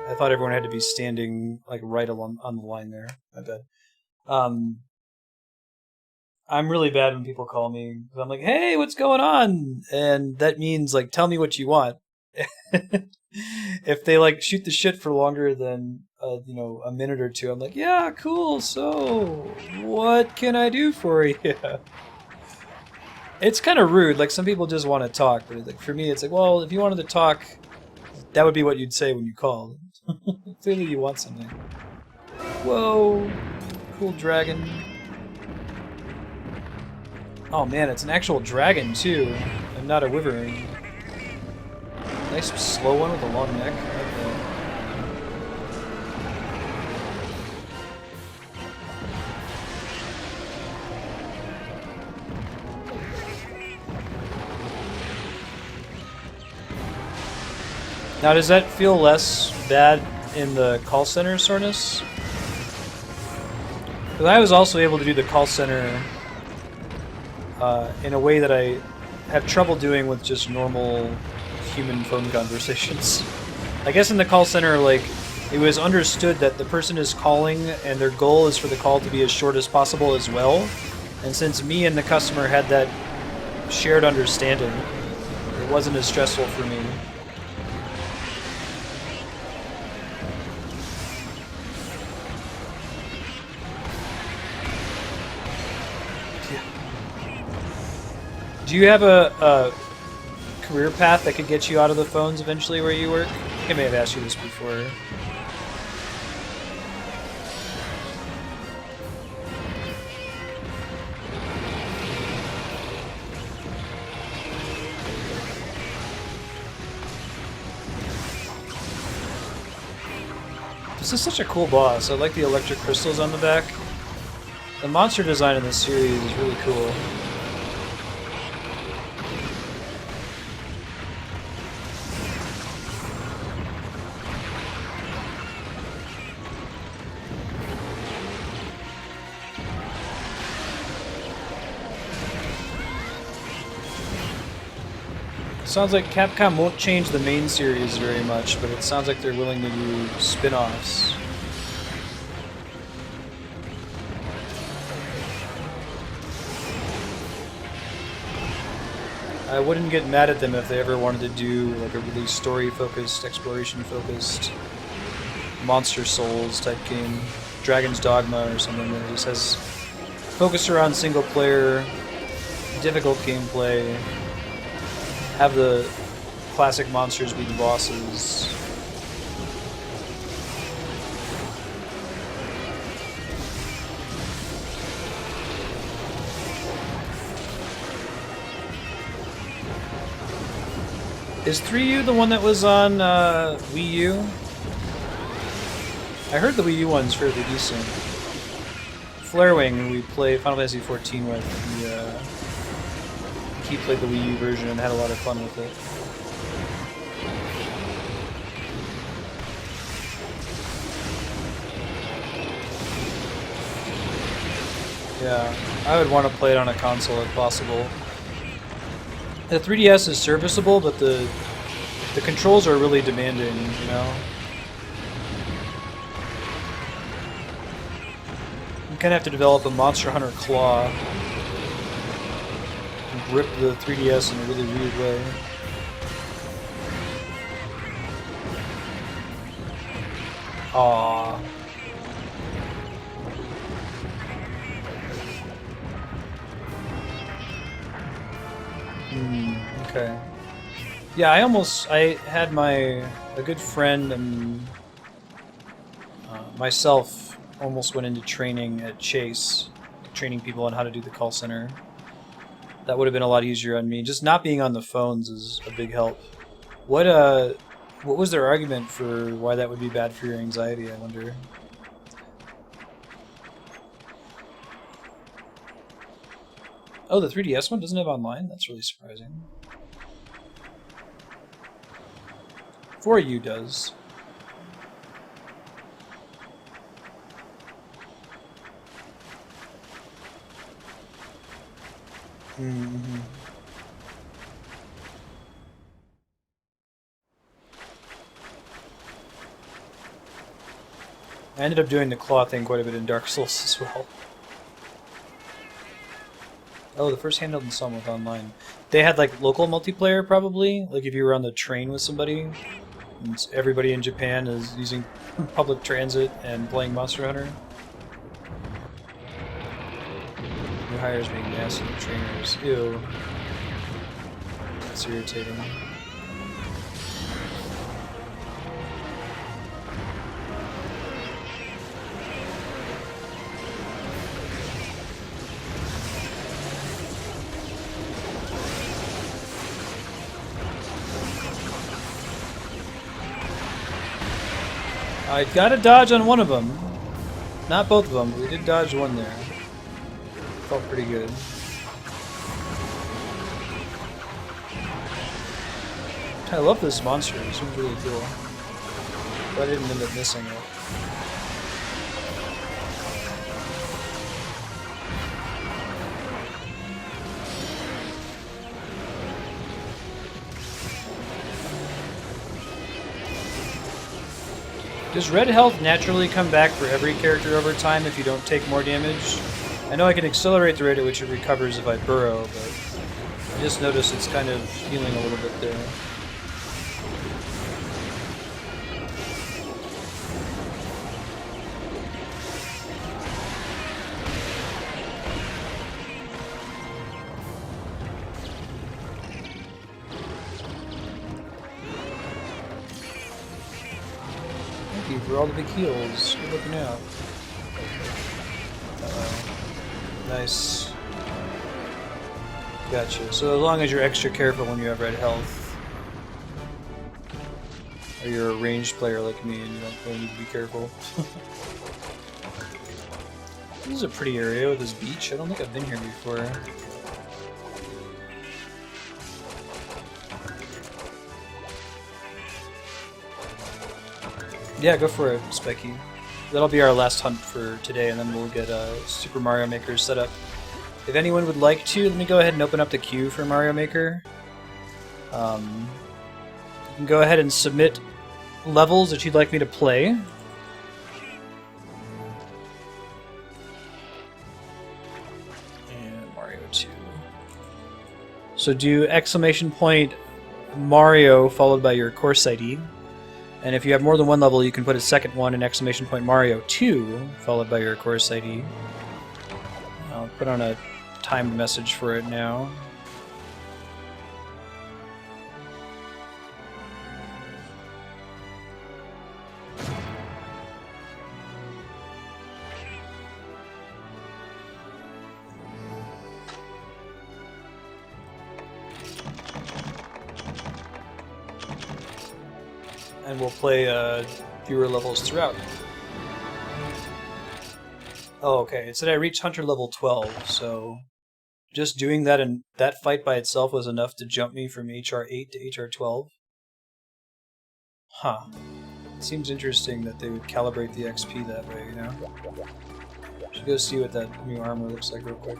Speaker 1: I thought everyone had to be standing, like, right along on the line there. My bad. I'm really bad when people call me. I'm like, hey, what's going on? And that means, like, tell me what you want. If they, like, shoot the shit for longer than, you know, a minute or two, I'm like, yeah, cool, so what can I do for you? It's kind of rude. Like, some people just want to talk, but, like, for me, it's like, well, if you wanted to talk, that would be what you'd say when you called. Clearly you want something. Whoa, cool dragon. Oh man, it's an actual dragon too, and not a wyvern. Nice slow one with a long neck. Okay. Now, does that feel less bad in the call center, Sornus? Because I was also able to do the call center in a way that I have trouble doing with just normal human phone conversations. I guess in the call center, like, it was understood that the person is calling and their goal is for the call to be as short as possible as well. And since me and the customer had that shared understanding, it wasn't as stressful for me. Do you have a career path that could get you out of the phones eventually where you work? I think I may have asked you this before. This is such a cool boss. I like the electric crystals on the back. The monster design in this series is really cool. Sounds like Capcom won't change the main series very much, but it sounds like they're willing to do spin-offs. I wouldn't get mad at them if they ever wanted to do like a really story-focused, exploration-focused Monster Souls type game, Dragon's Dogma or something that just has focus around single-player, difficult gameplay. Have the classic monsters be the bosses. Is 3U the one that was on Wii U? I heard the Wii U one's fairly decent. Flarewing, who we play Final Fantasy XIV with, he played the Wii U version and had a lot of fun with it. Yeah, I would want to play it on a console if possible. The 3DS is serviceable, but the controls are really demanding, you know? You kind of have to develop a Monster Hunter claw. Grip the 3DS in a really weird way. Aww. Okay. Yeah, I had a good friend and myself almost went into training at Chase, training people on how to do the call center. That would have been a lot easier on me. Just not being on the phones is a big help. What was their argument for why that would be bad for your anxiety, I wonder? Oh, the 3DS one doesn't have online? That's really surprising. 4U does. Mm-hmm. I ended up doing the claw thing quite a bit in Dark Souls as well. Oh, the first handheld installment with online. They had like local multiplayer probably, like if you were on the train with somebody, and everybody in Japan is using public transit and playing Monster Hunter. New hires being nasty trainers. Ew. That's irritating. I got a dodge on one of them. Not both of them, but we did dodge one there. Felt pretty good. I love this monster. It seems really cool. But I didn't end up missing it. Does red health naturally come back for every character over time if you don't take more damage? I know I can accelerate the rate at which it recovers if I burrow, but I just noticed it's kind of healing a little bit there. For all the big heals. Good looking out. Nice. Gotcha. So as long as you're extra careful when you have red health. Or you're a ranged player like me and you don't really need to be careful. This is a pretty area with this beach. I don't think I've been here before. Yeah, go for it, Specky. That'll be our last hunt for today, and then we'll get Super Mario Maker set up. If anyone would like to, let me go ahead and open up the queue for Mario Maker. You can go ahead and submit levels that you'd like me to play. And Mario 2. So do exclamation point Mario followed by your course ID. And if you have more than one level, you can put a second one in exclamation point Mario 2 followed by your course ID. I'll put on a timed message for it now. And we'll play fewer levels throughout. Oh, okay. It said I reached Hunter level 12, so just doing that and that fight by itself was enough to jump me from HR 8 to HR 12. Huh. It seems interesting that they would calibrate the XP that way, you know? Should go see what that new armor looks like real quick.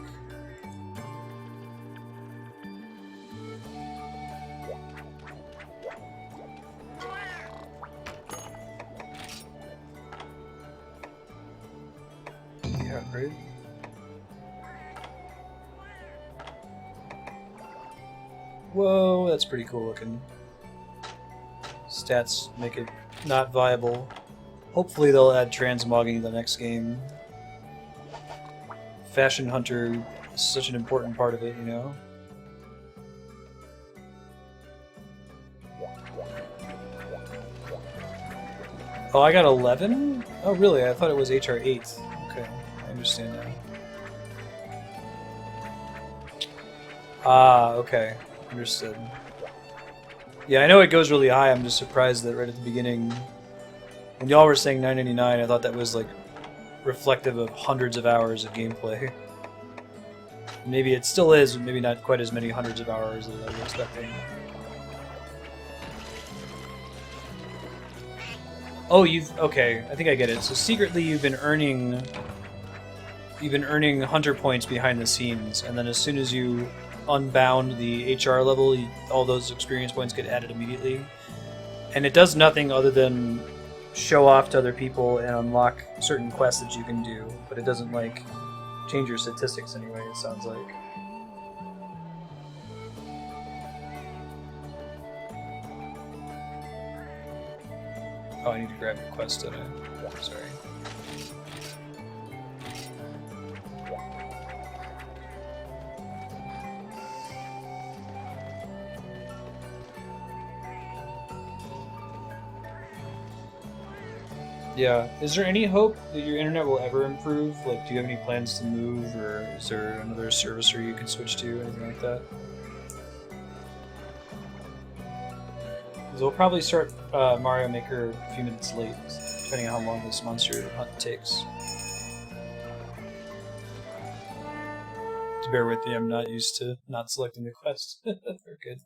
Speaker 1: Yeah, great. Whoa, that's pretty cool looking. Stats make it not viable. Hopefully they'll add transmogging in the next game. Fashion Hunter is such an important part of it, you know? Oh, I got 11? Oh, really? I thought it was HR 8. Okay, I understand now. Ah, okay. Understood. Yeah, I know it goes really high. I'm just surprised that right at the beginning, when y'all were saying 999, I thought that was like reflective of hundreds of hours of gameplay. Maybe it still is, but maybe not quite as many hundreds of hours as I was expecting. Oh, okay. I think I get it. So secretly, you've been earning hunter points behind the scenes, and then as soon as you unbound the HR level, all those experience points get added immediately. And it does nothing other than show off to other people and unlock certain quests that you can do, but it doesn't like change your statistics anyway, it sounds like. Oh, I need to grab your quest, don't I? Sorry. Yeah. Is there any hope that your internet will ever improve? Like, do you have any plans to move, or is there another servicer you can switch to, anything like that? Because we'll probably start Mario Maker a few minutes late, depending on how long this monster hunt takes. To bear with me, I'm not used to not selecting the quest. Very good.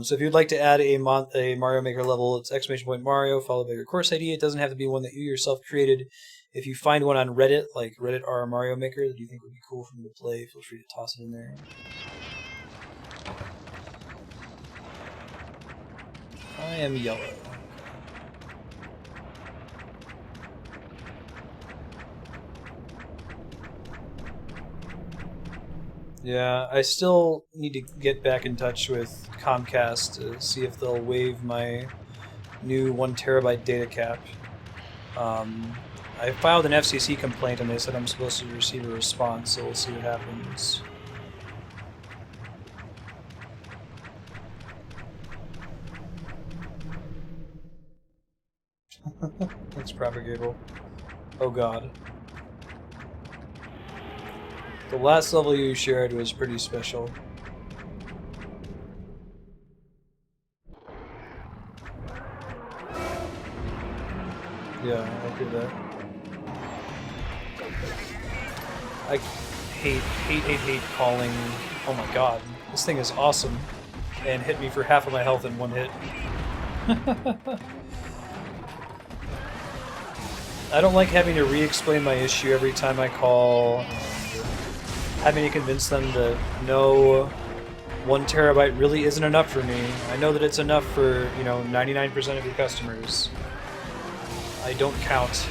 Speaker 1: So if you'd like to add a Mario Maker level, it's exclamation point Mario followed by your course ID. It doesn't have to be one that you yourself created. If you find one on Reddit, like Reddit r Mario Maker, that you think would be cool for me to play, feel free to toss it in there. I am yellow. Yeah, I still need to get back in touch with Comcast to see if they'll waive my new 1 terabyte data cap. I filed an FCC complaint and they said I'm supposed to receive a response, so we'll see what happens. Thanks, Propagable. Oh god. The last level you shared was pretty special. Yeah, I hear that. I hate calling. Oh my god, this thing is awesome, and hit me for half of my health in one hit. I don't like having to re-explain my issue every time I call, and having to convince them that no, 1 terabyte really isn't enough for me. I know that it's enough for, 99% of your customers. I don't count.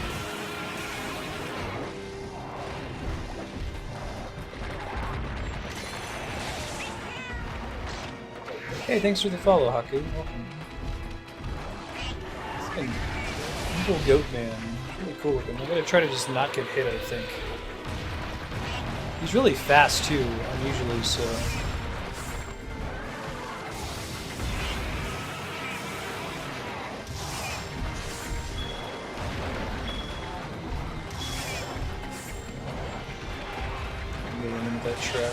Speaker 1: Hey, thanks for the follow, Haku. Welcome. This evil goat man. Really cool looking. I'm gonna try to just not get hit, I think. He's really fast too, unusually so. I'm getting into that trap.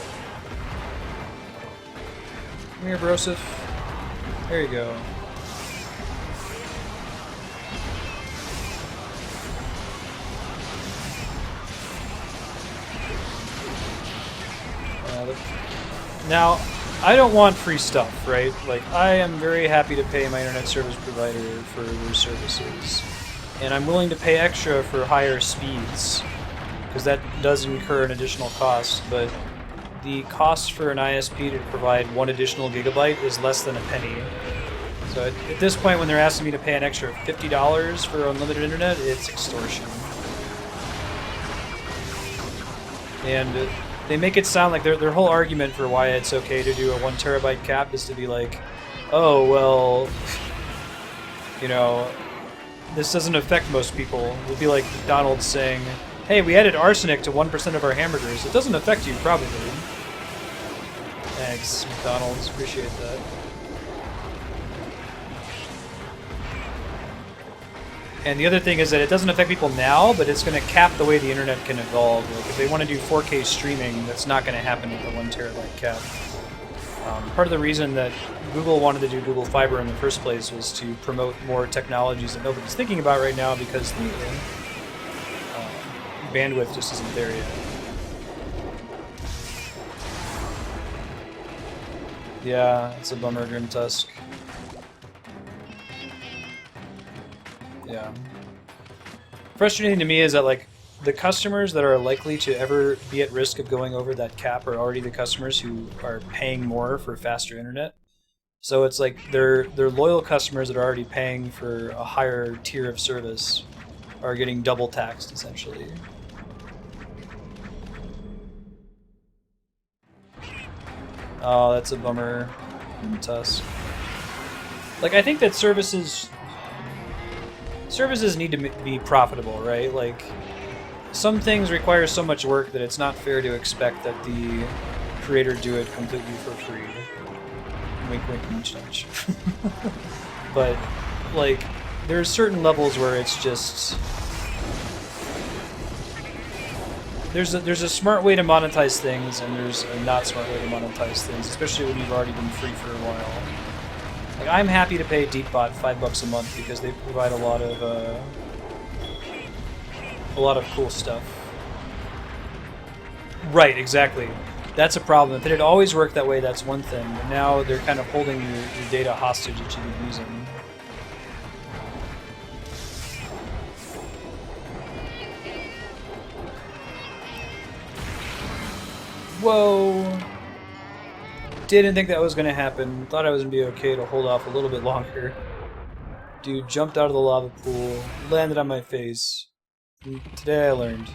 Speaker 1: Come here, Broseph. There you go. Now, I don't want free stuff, right? Like, I am very happy to pay my internet service provider for their services. And I'm willing to pay extra for higher speeds, because that does incur an additional cost, but the cost for an ISP to provide 1 additional gigabyte is less than a penny. So at this point, when they're asking me to pay an extra $50 for unlimited internet, it's extortion. And they make it sound like their whole argument for why it's okay to do a 1 terabyte cap is to be like, oh, well, this doesn't affect most people. It would be like McDonald's saying, hey, we added arsenic to 1% of our hamburgers. It doesn't affect you, probably. Thanks, McDonald's. Appreciate that. And the other thing is that it doesn't affect people now, but it's going to cap the way the internet can evolve. Like, if they want to do 4K streaming, that's not going to happen with the 1 terabyte cap. Part of the reason that Google wanted to do Google Fiber in the first place was to promote more technologies that nobody's thinking about right now because the bandwidth just isn't there yet. Yeah, it's a bummer, Grim Tusk. Yeah. Frustrating to me is that, like, the customers that are likely to ever be at risk of going over that cap are already the customers who are paying more for faster internet. So it's like they're loyal customers that are already paying for a higher tier of service are getting double taxed, essentially. Oh, that's a bummer. Tusk. Like, I think that services need to be profitable, right? Like, some things require so much work that it's not fair to expect that the creator do it completely for free. Wink, wink, nudge, nudge. But, like, there's certain levels where it's just... There's a smart way to monetize things, and there's a not smart way to monetize things, especially when you've already been free for a while. Like, I'm happy to pay Deepbot $5 a month because they provide a lot of cool stuff. Right, exactly. That's a problem. If it had always worked that way, that's one thing. But now they're kind of holding your data hostage that you've been using. Whoa! Didn't think that was gonna happen. Thought I was gonna be okay to hold off a little bit longer. Dude jumped out of the lava pool, landed on my face. And today I learned.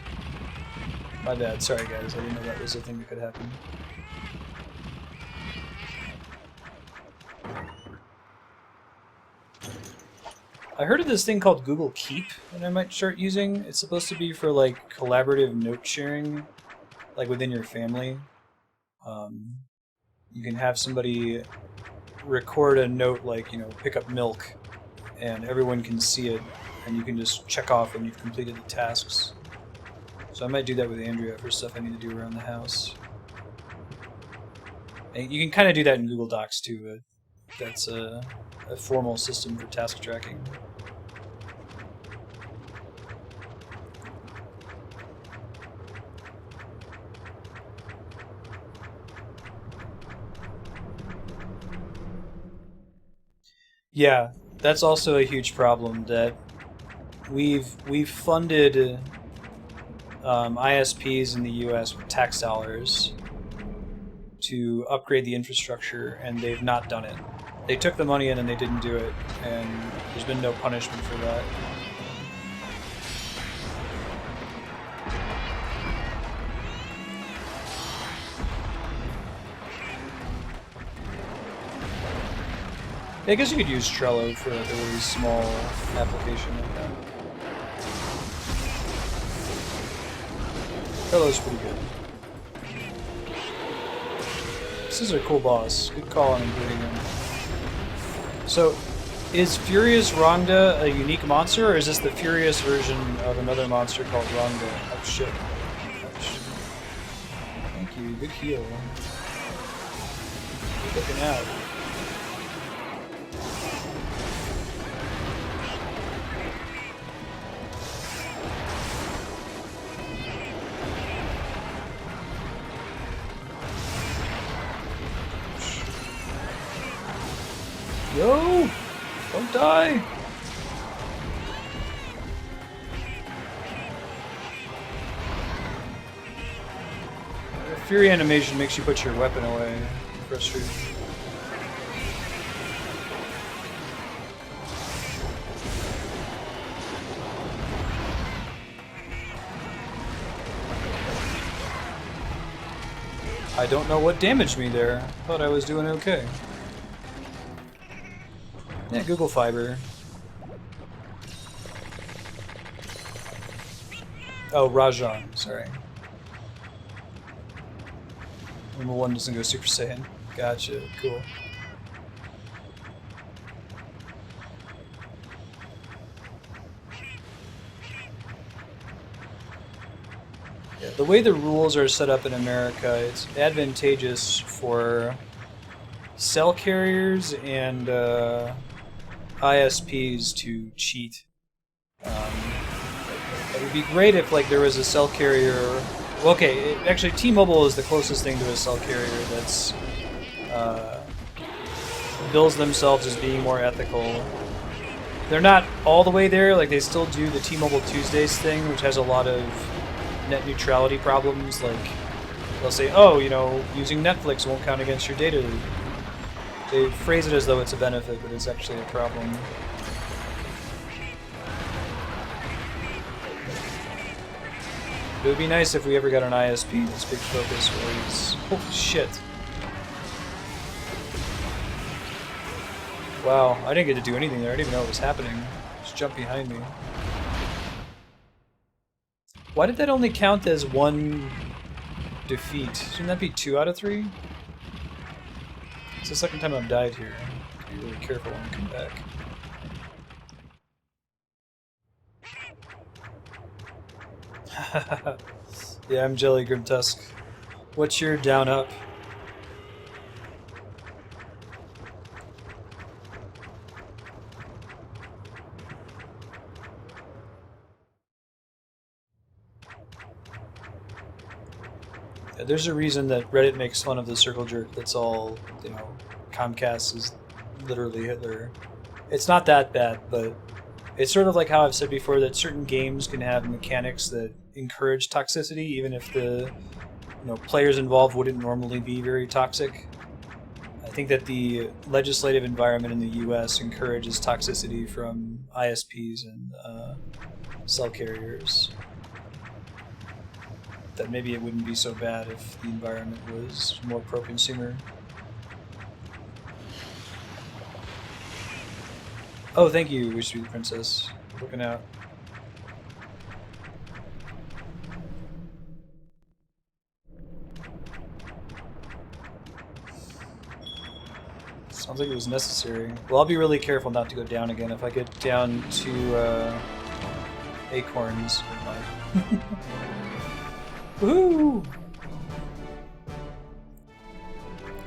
Speaker 1: My bad. Sorry, guys. I didn't know that was a thing that could happen. I heard of this thing called Google Keep that I might start using. It's supposed to be for, like, collaborative note sharing, like within your family. You can have somebody record a note like, pick up milk, and everyone can see it, and you can just check off when you've completed the tasks. So I might do that with Andrea for stuff I need to do around the house. And you can kind of do that in Google Docs too, but that's a formal system for task tracking. Yeah, that's also a huge problem that we've funded ISPs in the U.S. with tax dollars to upgrade the infrastructure, and they've not done it. They took the money in and they didn't do it, and there's been no punishment for that. I guess you could use Trello for like a really small application like that. Trello's pretty good. This is a cool boss. Good call on including him. So, is Furious Rongda a unique monster, or is this the Furious version of another monster called Rongda? Oh shit. Ouch. Thank you, good heal. Good looking out. Yo! Don't die! The Fury animation makes you put your weapon away. Frustrating. I don't know what damaged me there. Thought I was doing okay. Yeah, Google Fiber. Oh, Rajan, sorry. Number 1 doesn't go Super Saiyan. Gotcha, cool. Yeah, the way the rules are set up in America, it's advantageous for cell carriers and ISPs to cheat. It would be great if like there was a cell carrier. Well, okay, actually, T-Mobile is the closest thing to a cell carrier that's bills themselves as being more ethical. They're not all the way there. Like they still do the T-Mobile Tuesdays thing, which has a lot of net neutrality problems. Like they'll say, "Oh, you know, using Netflix won't count against your data." They phrase it as though it's a benefit, but it's actually a problem. It would be nice if we ever got an ISP that's big focus was... Holy shit. Wow, I didn't get to do anything there. I didn't even know what was happening. Just jumped behind me. Why did that only count as 1 defeat? Shouldn't that be 2 out of 3? It's the second time I've died here. Be really careful when I come back. Yeah, I'm Jelly Grimtusk. What's your down up? Yeah, there's a reason that Reddit makes fun of the circle jerk. That's all, you know, Comcast is literally Hitler. It's not that bad, but it's sort of like how I've said before that certain games can have mechanics that encourage toxicity, even if the players involved wouldn't normally be very toxic. I think that the legislative environment in the U.S. encourages toxicity from ISPs and cell carriers. That maybe it wouldn't be so bad if the environment was more pro-consumer. Oh, thank you, Wish Sweet Princess. Looking out. Sounds like it was necessary. Well, I'll be really careful not to go down again. If I get down to acorns, woohoo!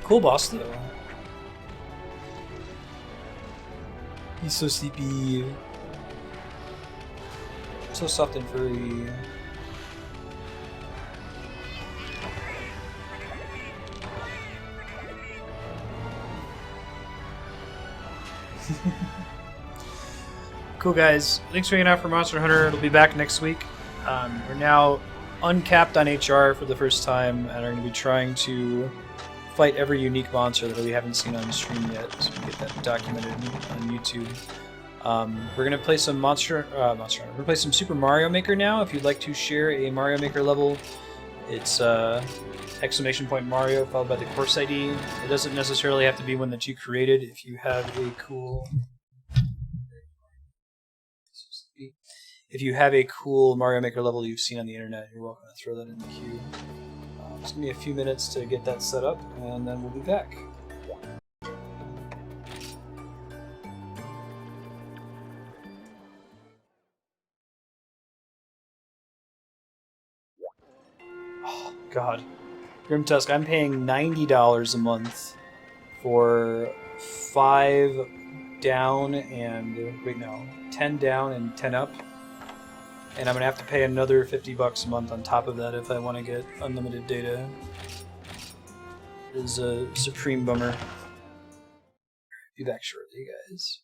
Speaker 1: Cool boss though. He's so sleepy. So soft and furry. Cool, guys. Thanks for hanging out for Monster Hunter. It'll be back next week. We're now uncapped on HR for the first time, and are going to be trying to fight every unique monster that we haven't seen on stream yet, so we can get that documented on YouTube. We're going to play some Monster Hunter. We're going to play some Super Mario Maker now. If you'd like to share a Mario Maker level, it's !Mario followed by the course ID. It doesn't necessarily have to be one that you created. If you have a cool Mario Maker level you've seen on the internet, you're welcome to throw that in the queue. Just give me a few minutes to get that set up, and then we'll be back. Oh, God. Grimtusk, I'm paying $90 a month for 5 down and... wait, no. 10 down and 10 up. And I'm going to have to pay another $50 a month on top of that if I want to get unlimited data. It is a supreme bummer. Be back shortly, guys.